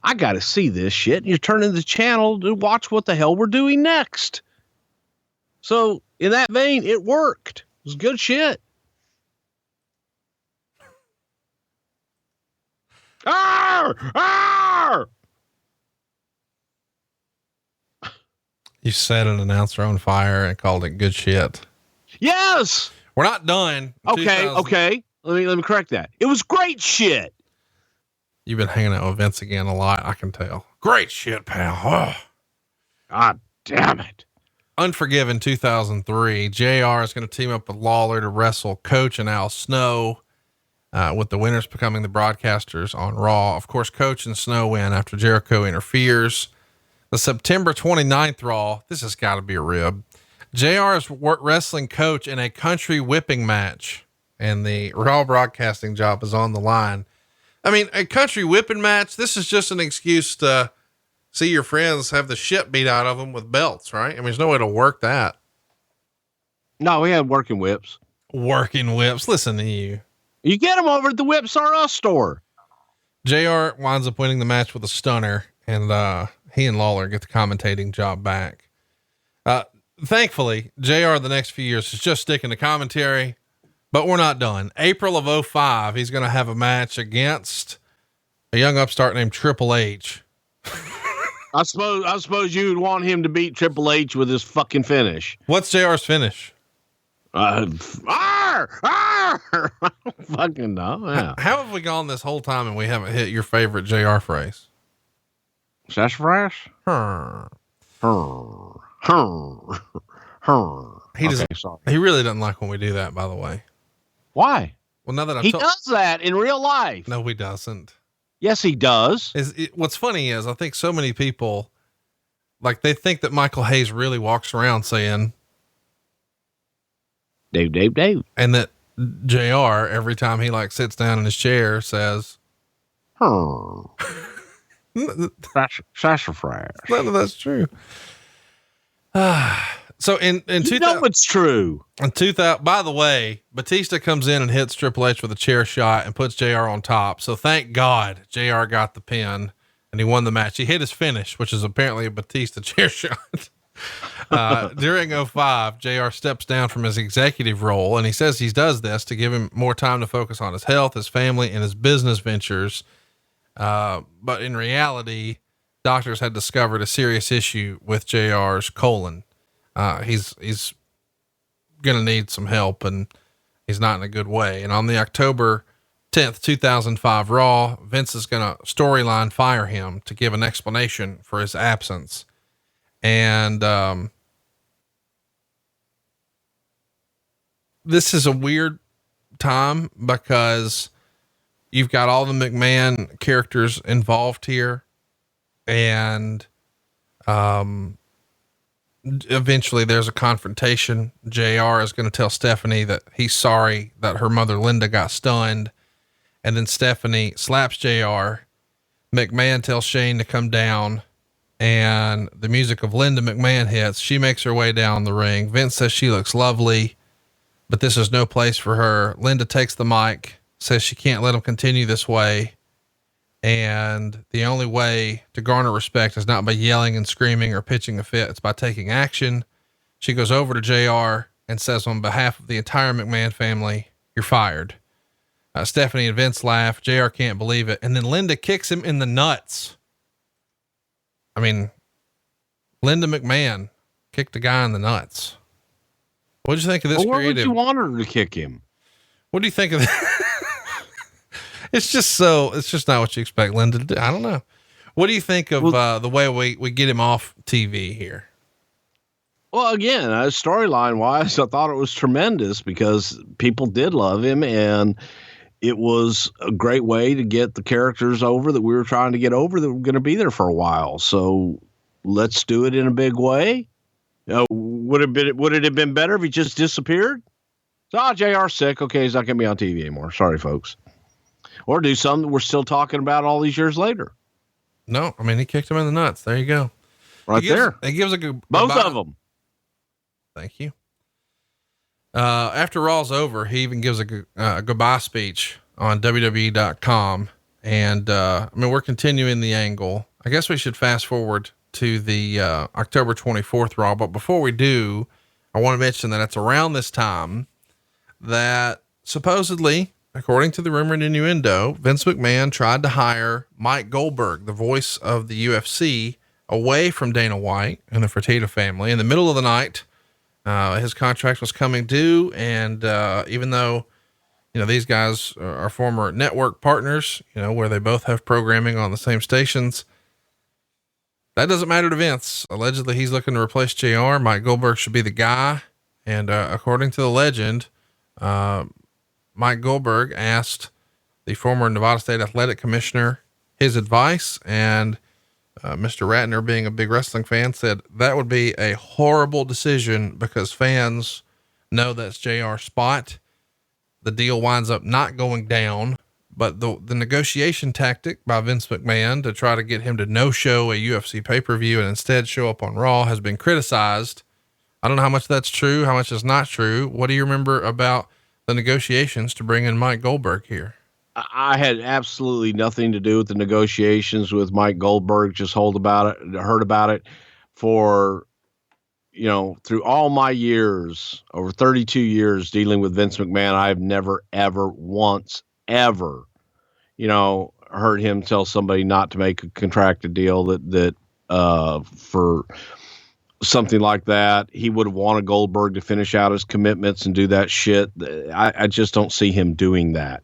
I got to see this shit. And you're turning the channel to watch what the hell we're doing next. So in that vein, it worked. It was good shit. Arr! Arr! You set an announcer on fire and called it good shit. Yes. We're not done. Okay. Let me correct that. It was great shit. You've been hanging out with Vince again a lot, I can tell. Great shit, pal. Oh. God damn it. Unforgiven 2003. JR is going to team up with Lawler to wrestle Coach and Al Snow, with the winners becoming the broadcasters on Raw. Of course, Coach and Snow win after Jericho interferes. The September 29th Raw, this has got to be a rib. JR is wrestling Coach in a country whipping match, and the Raw broadcasting job is on the line. I mean, a country whipping match, this is just an excuse to see your friends have the shit beat out of them with belts, right? I mean, there's no way to work that. No, we had working whips. Working whips. Listen to you. You get them over at the Whips R Us store. JR winds up winning the match with a stunner, and he and Lawler get the commentating job back. Thankfully, JR the next few years is just sticking to commentary, but we're not done. April of 2005, he's going to have a match against a young upstart named Triple H. I suppose you would want him to beat Triple H with his fucking finish. What's JR's finish? Arr! Arr! I don't fucking know. Yeah. How have we gone this whole time and we haven't hit your favorite JR phrase? Sassafras? He really doesn't like when we do that, by the way. Why? Well, now that he does that in real life. No, he doesn't. Yes, he does. What's funny is I think so many people, like, they think that Michael Hayes really walks around saying, Dave. and that JR every time he like sits down in his chair says, sassafras. none of that's true. So in 2000, it's true. In 2000, by the way, Batista comes in and hits Triple H with a chair shot and puts JR on top. So thank God JR got the pin and he won the match. He hit his finish, which is apparently a Batista chair shot. During 05, JR steps down from his executive role, and he says he does this to give him more time to focus on his health, his family, and his business ventures. But in reality, doctors had discovered a serious issue with JR's colon. He's going to need some help, and he's not in a good way. And on the October 10th, 2005 Raw, Vince is going to storyline fire him to give an explanation for his absence. And, this is a weird time because you've got all the McMahon characters involved here. And, eventually there's a confrontation. JR is going to tell Stephanie that he's sorry that her mother, Linda, got stunned. And then Stephanie slaps JR. McMahon tells Shane to come down, and the music of Linda McMahon hits. She makes her way down the ring. Vince says she looks lovely, but this is no place for her. Linda takes the mic, says she can't let him continue this way. And the only way to garner respect is not by yelling and screaming or pitching a fit. It's by taking action. She goes over to JR and says, on behalf of the entire McMahon family, you're fired. Stephanie and Vince laugh. JR can't believe it. And then Linda kicks him in the nuts. I mean, Linda McMahon kicked a guy in the nuts. What did you think of this? Where would you want her to kick him? What do you think of that? It's just not what you expect Linda to do. I don't know. What do you think of the way we get him off TV here? Well, again, storyline wise, I thought it was tremendous because people did love him, and it was a great way to get the characters over that we were trying to get over that were going to be there for a while. So let's do it in a big way. Would it have been better if he just disappeared? So, JR's sick. Okay. He's not going to be on TV anymore. Sorry, folks. Or do something we're still talking about all these years later. No, I mean, he kicked him in the nuts. There you go. He gives a good, both of them. Thank you. After Raw's over, he even gives a goodbye speech on WWE.com. And, I mean, we're continuing the angle. I guess we should fast forward to the, October 24th Raw. But before we do, I want to mention that it's around this time that supposedly, according to the rumor and innuendo, Vince McMahon tried to hire Mike Goldberg, the voice of the UFC, away from Dana White and the Fertitta family in the middle of the night. His contract was coming due. And, even though, you know, these guys are former network partners, you know, where they both have programming on the same stations, that doesn't matter to Vince. Allegedly, he's looking to replace JR. Mike Goldberg should be the guy. And, according to the legend, Mike Goldberg asked the former Nevada State Athletic Commissioner his advice, and Mr. Ratner, being a big wrestling fan, said that would be a horrible decision because fans know that's JR's spot. The deal winds up not going down, but the negotiation tactic by Vince McMahon to try to get him to no-show a UFC pay-per-view and instead show up on Raw has been criticized. I don't know how much that's true, how much is not true. What do you remember about the negotiations to bring in Mike Goldberg here? I had absolutely nothing to do with the negotiations with Mike Goldberg. Just heard about it for, you know, through all my years, over 32 years dealing with Vince McMahon. I've never, ever, once, ever, you know, heard him tell somebody not to make a contracted deal that for something like that, he would have wanted Goldberg to finish out his commitments and do that shit. I just don't see him doing that.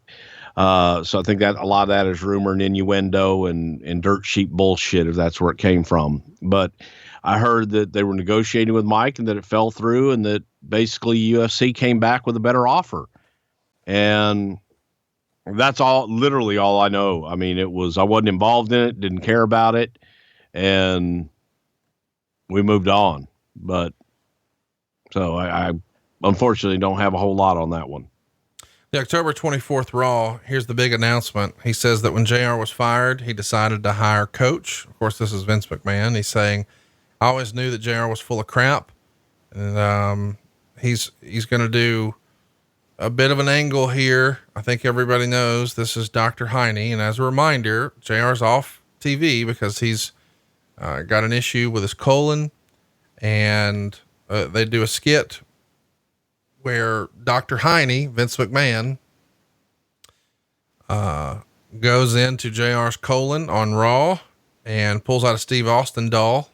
So I think that a lot of that is rumor and innuendo and dirt sheet bullshit, if that's where it came from. But I heard that they were negotiating with Mike and that it fell through and that basically UFC came back with a better offer. And that's literally all I know. I mean, I wasn't involved in it, didn't care about it. And we moved on, but so I unfortunately don't have a whole lot on that one. The October 24th Raw, here's the big announcement. He says that when JR was fired, he decided to hire Coach. Of course, this is Vince McMahon. He's saying, I always knew that JR was full of crap. And, he's going to do a bit of an angle here. I think everybody knows this is Dr. Heine. And as a reminder, JR's off TV because he's, got an issue with his colon, and, they do a skit where Dr. Heine, Vince McMahon, goes into JR's colon on Raw and pulls out a Steve Austin doll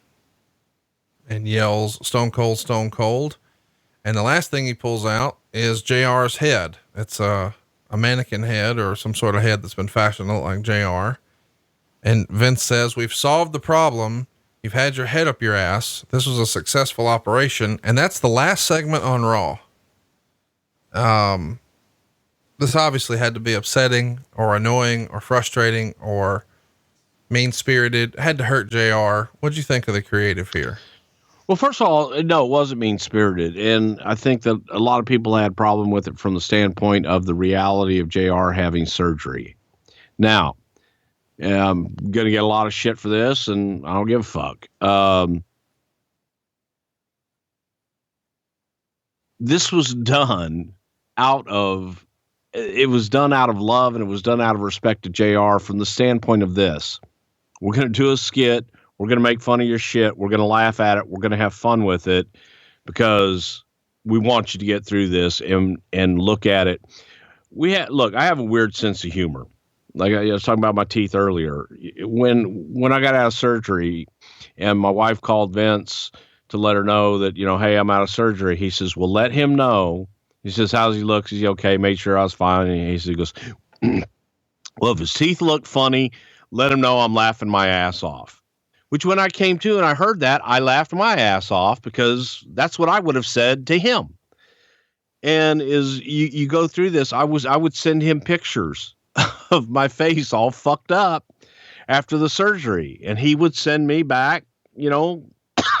and yells, "Stone Cold, Stone Cold." And the last thing he pulls out is JR's head. It's a mannequin head or some sort of head that's been fashioned to look like JR. And Vince says, "We've solved the problem. You've had your head up your ass. This was a successful operation." And that's the last segment on Raw. This obviously had to be upsetting or annoying or frustrating or mean spirited. Had to hurt JR. What'd you think of the creative here? Well, first of all, no, it wasn't mean spirited. And I think that a lot of people had a problem with it from the standpoint of the reality of JR having surgery. Now, I'm going to get a lot of shit for this, and I don't give a fuck. This was done out of love, and it was done out of respect to JR from the standpoint of this. We're going to do a skit. We're going to make fun of your shit. We're going to laugh at it. We're going to have fun with it because we want you to get through this and look at it. I have a weird sense of humor. Like I was talking about my teeth earlier. When I got out of surgery and my wife called Vince to let her know that, hey, I'm out of surgery. He says, well, let him know. He says, how's he look? Is he okay? Made sure I was fine. And he goes, well, if his teeth look funny, let him know I'm laughing my ass off. Which when I came to and I heard that, I laughed my ass off because that's what I would have said to him. And as you go through this, I would send him pictures of my face all fucked up after the surgery. And he would send me back,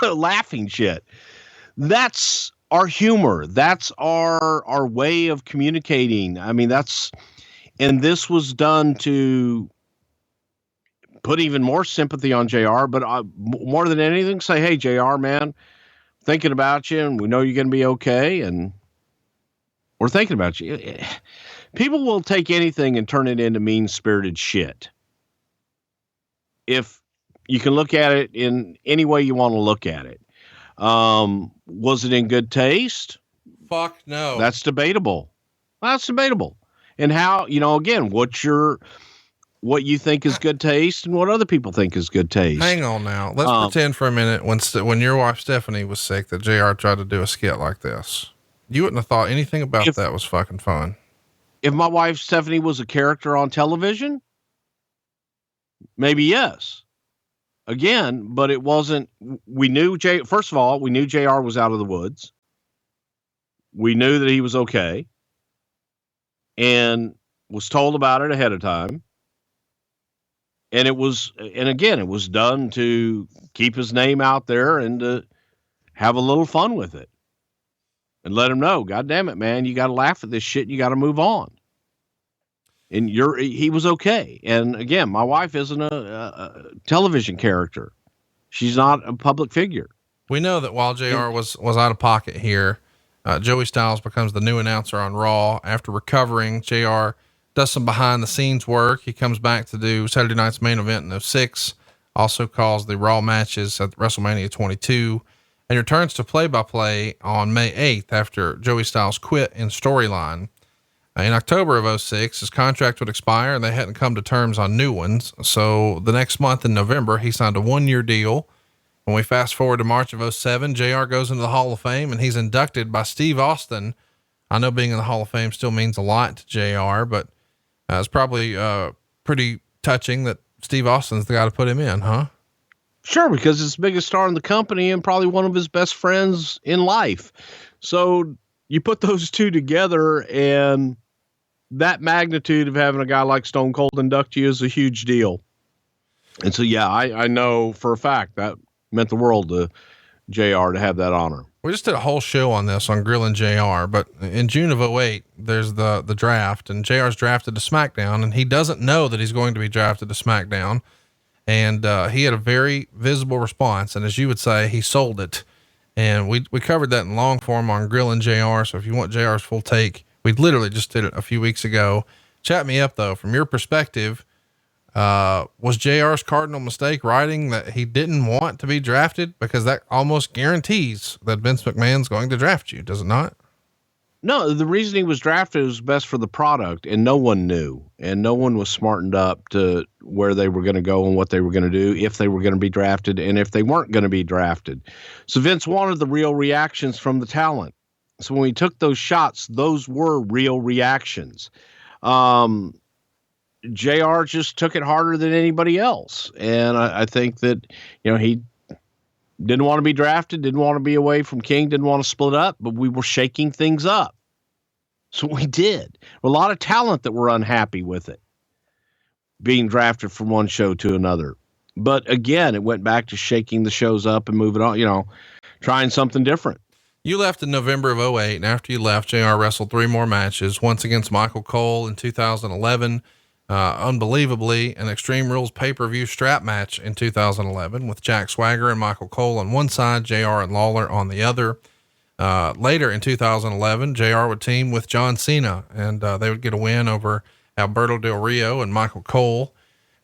laughing shit. That's our humor. That's our way of communicating. I mean, and this was done to put even more sympathy on JR, but more than anything, say, hey, JR, man, thinking about you, and we know you're going to be okay, and we're thinking about you. People will take anything and turn it into mean-spirited shit. If you can look at it in any way you want to look at it. Was it in good taste? Fuck no. That's debatable. That's debatable. And how, again, what you think is good taste and what other people think is good taste. Hang on now. Let's pretend for a minute when your wife Stephanie was sick that JR tried to do a skit like this. You wouldn't have thought anything about that was fucking fun. If my wife Stephanie was a character on television, maybe yes. Again, but it wasn't. First of all, we knew JR was out of the woods. We knew that he was okay and was told about it ahead of time. And it was done to keep his name out there and to have a little fun with it and let him know, God damn it, man, you got to laugh at this shit. And you got to move on. And he was okay. And again, my wife isn't a television character. She's not a public figure. We know that while JR was out of pocket here, Joey Styles becomes the new announcer on Raw. After recovering, JR does some behind the scenes work. He comes back to do Saturday night's main event in 2006, also calls the Raw matches at WrestleMania 22, and returns to play-by-play on May 8th after Joey Styles quit in storyline. In October of 2006, his contract would expire and they hadn't come to terms on new ones. So the next month in November, he signed a 1-year deal. When we fast forward to March of 2007, JR goes into the Hall of Fame and he's inducted by Steve Austin. I know being in the Hall of Fame still means a lot to JR, but it's probably pretty touching that Steve Austin's the guy to put him in, huh? Sure, because it's the biggest star in the company and probably one of his best friends in life. So you put those two together, and that magnitude of having a guy like Stone Cold induct you is a huge deal. And so, yeah, I know for a fact that meant the world to JR to have that honor. We just did a whole show on this on Grilling JR, but in June of 2008, there's the draft, and JR's drafted to SmackDown, and he doesn't know that he's going to be drafted to SmackDown. And, he had a very visible response. And as you would say, he sold it. And we covered that in long form on Grilling JR. So if you want JR's full take, we literally just did it a few weeks ago. Chat me up though, from your perspective, was JR's cardinal mistake writing that he didn't want to be drafted? Because that almost guarantees that Vince McMahon's going to draft you, does it not? No, the reason he was drafted was best for the product, and no one knew, and no one was smartened up to where they were going to go and what they were going to do, if they were going to be drafted and if they weren't going to be drafted. So Vince wanted the real reactions from the talent. So when we took those shots, those were real reactions. JR just took it harder than anybody else. And I think that, he didn't want to be drafted, didn't want to be away from King, didn't want to split up, but we were shaking things up. So we did. A lot of talent that were unhappy with it, being drafted from one show to another. But again, it went back to shaking the shows up and moving on, trying something different. You left in November of 2008, and after you left, JR wrestled 3 more matches, once against Michael Cole in 2011, unbelievably, an Extreme Rules pay-per-view strap match in 2011 with Jack Swagger and Michael Cole on one side, JR and Lawler on the other. Later in 2011, JR would team with John Cena, and they would get a win over Alberto Del Rio and Michael Cole.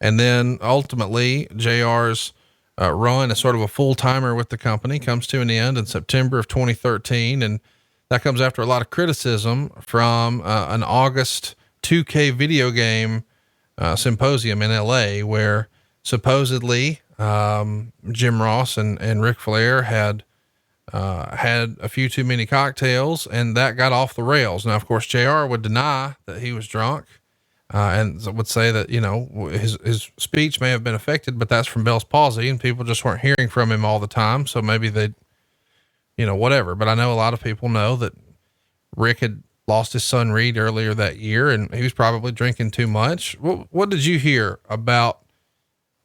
And then ultimately JR's run as sort of a full-timer with the company comes to an end in September of 2013. And that comes after a lot of criticism from an August 2K video game symposium in LA, where supposedly Jim Ross and Ric Flair had a few too many cocktails, and that got off the rails. Now, of course, JR would deny that he was drunk, and would say that, his speech may have been affected, but that's from Bell's palsy, and people just weren't hearing from him all the time. So maybe they, whatever. But I know a lot of people know that Rick had lost his son Reed earlier that year, and he was probably drinking too much. What did you hear about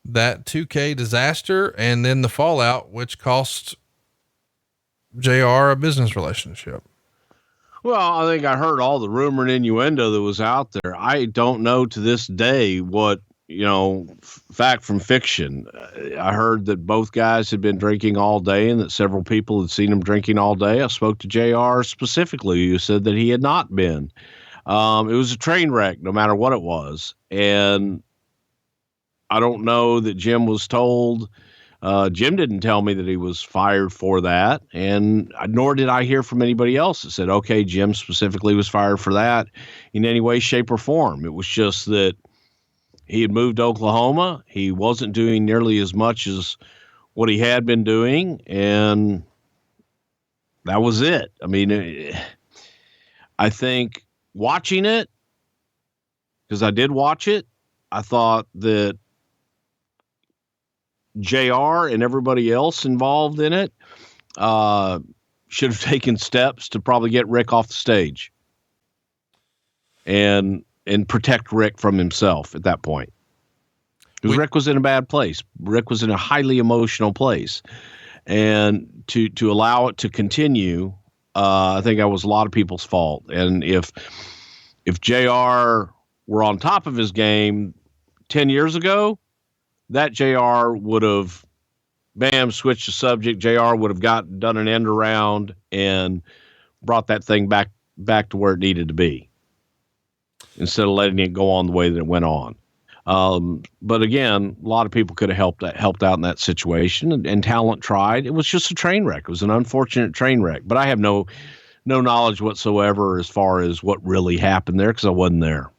that 2K disaster and then the fallout, which cost JR a business relationship? Well, I think I heard all the rumor and innuendo that was out there. I don't know to this day what, fact from fiction. I heard that both guys had been drinking all day and that several people had seen him drinking all day. I spoke to JR specifically, who said that he had not been. It was a train wreck, no matter what it was. And I don't know that Jim was told. Jim didn't tell me that he was fired for that, and nor did I hear from anybody else that said, okay, Jim specifically was fired for that in any way, shape, or form. It was just that he had moved to Oklahoma. He wasn't doing nearly as much as what he had been doing, and that was it. I mean, I think watching it, because I did watch it, I thought that JR and everybody else involved in it should have taken steps to probably get Rick off the stage and protect Rick from himself at that point. Because Rick was in a bad place. Rick was in a highly emotional place. And to allow it to continue, I think that was a lot of people's fault. And if JR were on top of his game 10 years ago, that JR would have, switched the subject. JR would have done an end around and brought that thing back to where it needed to be, instead of letting it go on the way that it went on. But again, a lot of people could have helped out in that situation, and talent tried. It was just a train wreck. It was an unfortunate train wreck, but I have no knowledge whatsoever as far as what really happened there, because I wasn't there.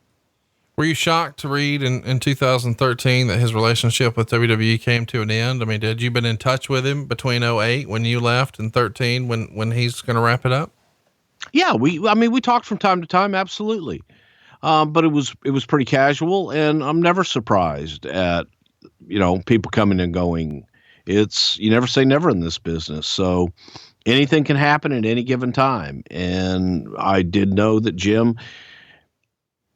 Were you shocked to read in 2013 that his relationship with WWE came to an end? I mean, had you been in touch with him between 2008 when you left and 13 when he's going to wrap it up? Yeah, we talked from time to time. Absolutely. But it was pretty casual, and I'm never surprised at, people coming and going. You never say never in this business. So anything can happen at any given time. And I did know that Jim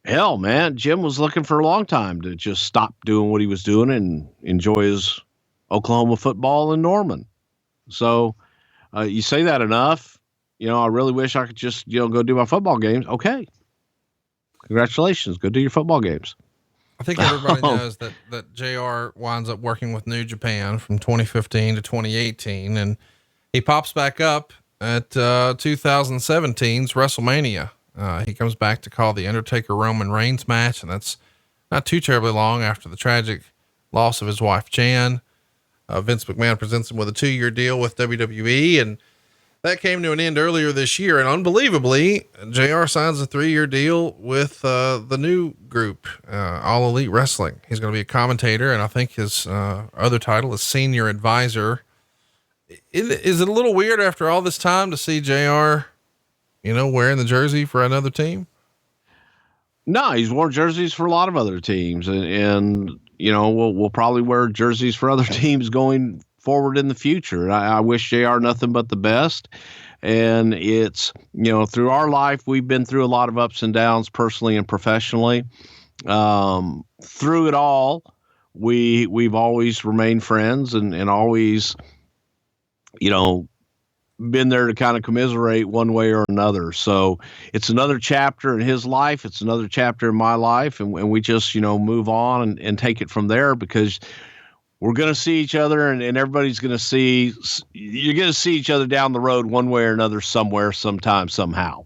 was looking for a long time to just stop doing what he was doing and enjoy his Oklahoma football in Norman. So You say that enough. I really wish I could just, go do my football games. Okay. Congratulations. Go do your football games. I think everybody knows that JR winds up working with New Japan from 2015 to 2018. And he pops back up at 2017's WrestleMania. He comes back to call the Undertaker Roman Reigns match, and that's not too terribly long after the tragic loss of his wife, Jan. Vince McMahon presents him with a 2-year deal with WWE, and that came to an end earlier this year. And unbelievably, JR signs a 3-year deal with the new group, All Elite Wrestling. He's going to be a commentator, and I think his other title is Senior Advisor. Is it a little weird after all this time to see JR, wearing the jersey for another team? No, he's worn jerseys for a lot of other teams, and we'll probably wear jerseys for other teams going forward in the future. And I wish JR nothing but the best. And it's, through our life, we've been through a lot of ups and downs personally and professionally. Through it all, we've always remained friends and always, been there to kind of commiserate one way or another. So it's another chapter in his life. It's another chapter in my life. And we just, move on and take it from there, because we're going to see each other and everybody's going to you're going to see each other down the road one way or another, somewhere, sometime, somehow.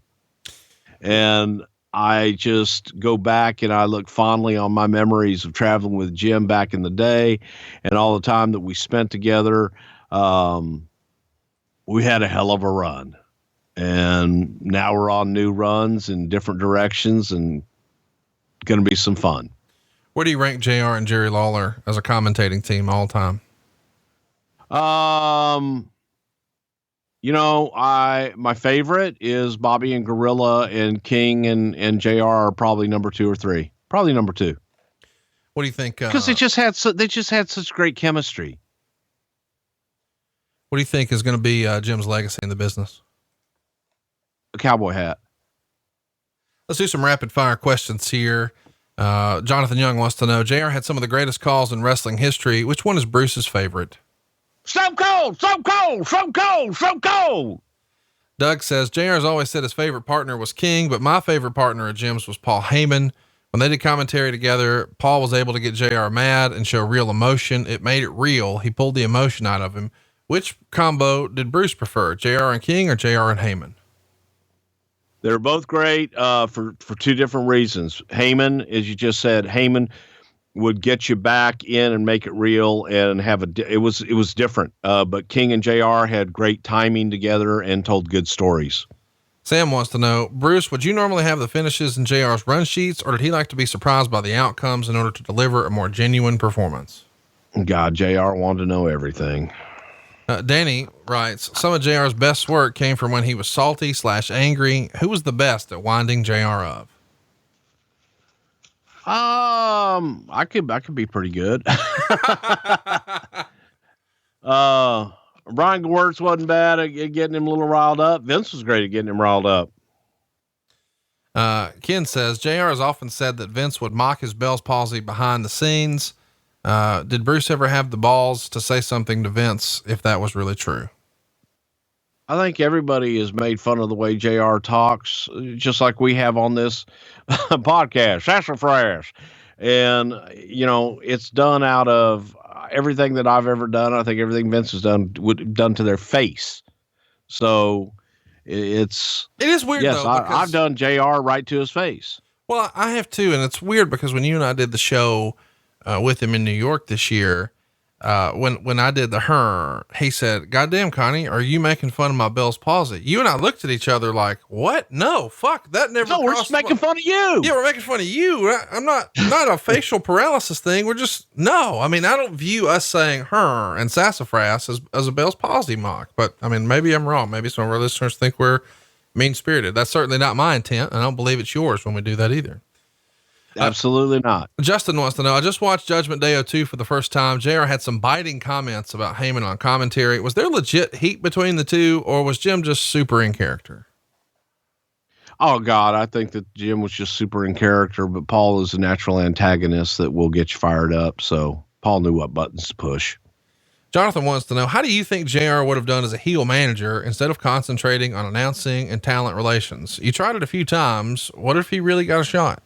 And I just go back and I look fondly on my memories of traveling with Jim back in the day and all the time that we spent together. We had a hell of a run, and now we're on new runs in different directions, and going to be some fun. Where do you rank JR and Jerry Lawler as a commentating team all time? My favorite is Bobby and Gorilla, and King and JR are probably number 2 or 3. Probably number 2. What do you think? Because they just had such great chemistry. What do you think is going to be Jim's legacy in the business? A cowboy hat. Let's do some rapid fire questions here. Jonathan Young wants to know, JR had some of the greatest calls in wrestling history. Which one is Bruce's favorite? Stone Cold, Stone Cold, Stone Cold, Stone Cold. Doug says, JR's always said his favorite partner was King, but my favorite partner at Jim's was Paul Heyman. When they did commentary together, Paul was able to get JR mad and show real emotion. It made it real. He pulled the emotion out of him. Which combo did Bruce prefer, JR and King or JR and Heyman? They're both great for 2 different reasons. Heyman, as you just said, Heyman would get you back in and make it real and have it was different. But King and JR had great timing together and told good stories. Sam wants to know, Bruce, would you normally have the finishes in JR's run sheets, or did he like to be surprised by the outcomes in order to deliver a more genuine performance? God, JR wanted to know everything. Danny writes, some of JR's best work came from when he was salty/angry. Who was the best at winding JR up? I could be pretty good. Brian Gewirtz wasn't bad at getting him a little riled up. Vince was great at getting him riled up. Ken says, JR has often said that Vince would mock his Bell's palsy behind the scenes. Did Bruce ever have the balls to say something to Vince if that was really true? I think everybody has made fun of the way JR talks, just like we have on this podcast, Sassafras. And, it's done out of everything that I've ever done. I think everything Vince has done to their face. So it is weird. Yes, though, I've done JR right to his face. Well, I have too. And it's weird because when you and I did the show, with him in New York this year, when I did the he said, "Goddamn, Connie, are you making fun of my Bell's palsy?" You and I looked at each other like, what? No, fuck that. Never. No, we're just making fun of you. Yeah. We're making fun of you. I'm not a facial paralysis thing. We're just, no, I mean, I don't view us saying and sassafras as a Bell's palsy mock, but I mean, maybe I'm wrong. Maybe some of our listeners think we're mean spirited. That's certainly not my intent. And I don't believe it's yours when we do that either. Absolutely not. Justin wants to know, I just watched Judgment Day 02 for the first time. JR had some biting comments about Heyman on commentary. Was there legit heat between the two, or was Jim just super in character? Oh God, I think that Jim was just super in character, but Paul is a natural antagonist that will get you fired up. So Paul knew what buttons to push. Jonathan wants to know, how do you think JR would have done as a heel manager instead of concentrating on announcing and talent relations? You tried it a few times. What if he really got a shot?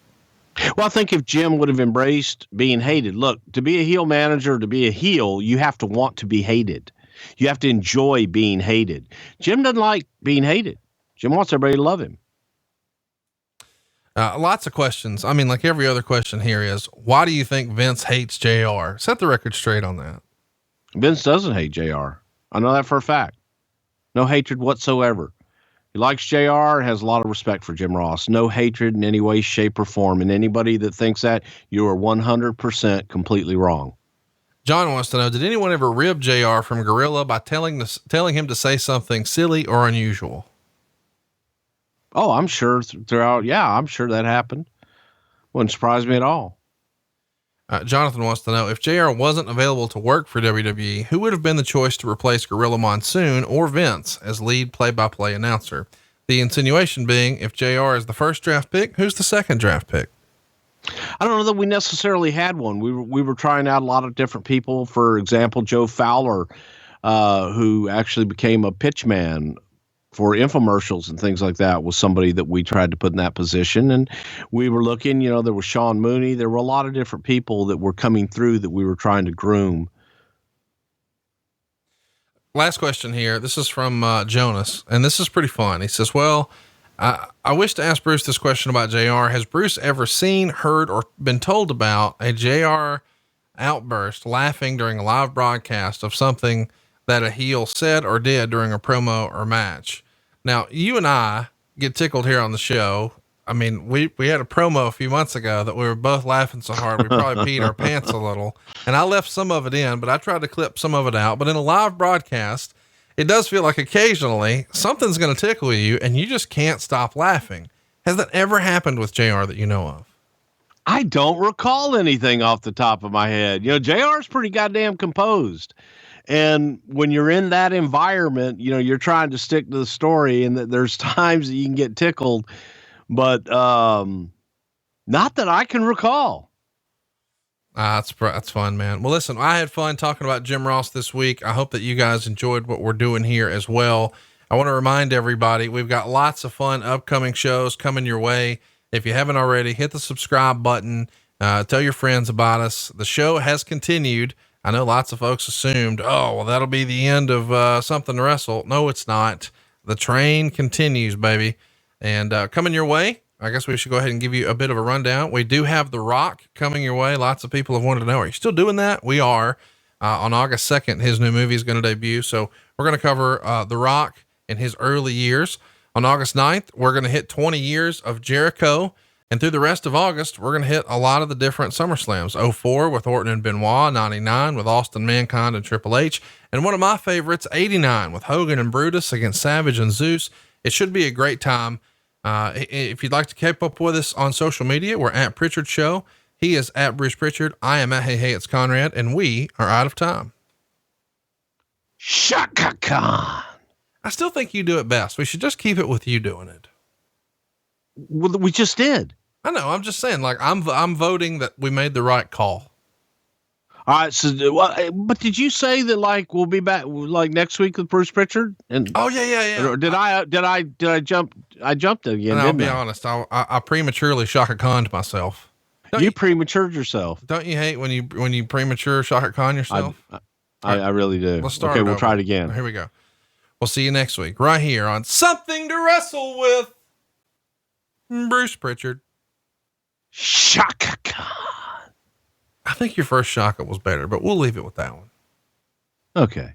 Well, I think if Jim would have embraced being hated, look, to be a heel manager, to be a heel, you have to want to be hated. You have to enjoy being hated. Jim doesn't like being hated. Jim wants everybody to love him. Lots of questions. I mean, like every other question here is, why do you think Vince hates JR? Set the record straight on that. Vince doesn't hate JR. I know that for a fact. No hatred whatsoever. He likes JR and has a lot of respect for Jim Ross. No hatred in any way, shape, or form. And anybody that thinks that, you are 100% completely wrong. John wants to know, did anyone ever rib JR from Gorilla by telling him to say something silly or unusual? Oh, I'm sure throughout. Yeah, I'm sure that happened. Wouldn't surprise me at all. Jonathan wants to know, if JR wasn't available to work for WWE, who would have been the choice to replace Gorilla Monsoon or Vince as lead play-by-play announcer? The insinuation being, if JR is the first draft pick, who's the second draft pick? I don't know that we necessarily had one. We were trying out a lot of different people. For example, Joe Fowler, who actually became a pitchman for infomercials and things like that, was somebody that we tried to put in that position. And we were looking, there was Sean Mooney. There were a lot of different people that were coming through that we were trying to groom. Last question here. This is from Jonas, and this is pretty fun. He says, well, I wish to ask Bruce this question about JR. Has Bruce ever seen, heard, or been told about a JR outburst laughing during a live broadcast of something that a heel said or did during a promo or match? Now, you and I get tickled here on the show. I mean, we had a promo a few months ago that we were both laughing so hard we probably peed our pants a little, and I left some of it in, but I tried to clip some of it out. But in a live broadcast, it does feel like occasionally something's going to tickle you and you just can't stop laughing. Has that ever happened with JR that you know of? I don't recall anything off the top of my head. JR's pretty goddamn composed. And when you're in that environment, you're trying to stick to the story, and that there's times that you can get tickled, but not that I can recall. That's fun, man. Well, listen, I had fun talking about Jim Ross this week. I hope that you guys enjoyed what we're doing here as well. I want to remind everybody, we've got lots of fun upcoming shows coming your way. If you haven't already, hit the subscribe button, tell your friends about us. The show has continued. I know lots of folks assumed, oh, well, that'll be the end of something to wrestle. No, it's not. The train continues, baby. And coming your way, I guess we should go ahead and give you a bit of a rundown. We do have The Rock coming your way. Lots of people have wanted to know, are you still doing that? We are. On August 2nd, his new movie is going to debut. So we're going to cover The Rock in his early years. On August 9th, we're going to hit 20 years of Jericho. And through the rest of August, we're going to hit a lot of the different SummerSlams. 04 with Orton and Benoit, 99 with Austin, Mankind, and Triple H. And one of my favorites, 89 with Hogan and Brutus against Savage and Zeus. It should be a great time. If you'd like to keep up with us on social media, we're at Prichard Show. He is at Bruce Prichard. I am at Hey, it's Conrad, and we are out of time. Shaka Khan. I still think you do it best. We should just keep it with you doing it. Well, we just did. I know. I'm just saying, like, I'm voting that we made the right call. All right. So, but did you say that, like, we'll be back like next week with Bruce Prichard? And oh yeah. Or did I jump? I jumped again. And I'll be honest. I prematurely Shaka Khan'd myself. You prematured yourself. Don't you hate when you premature Shaka Khan yourself? I really do. Let's start. Okay, we'll try it again. Here we go. We'll see you next week right here on Something to Wrestle With. Bruce Prichard. Shaka Khan. I think your first Shaka was better, but we'll leave it with that one. Okay.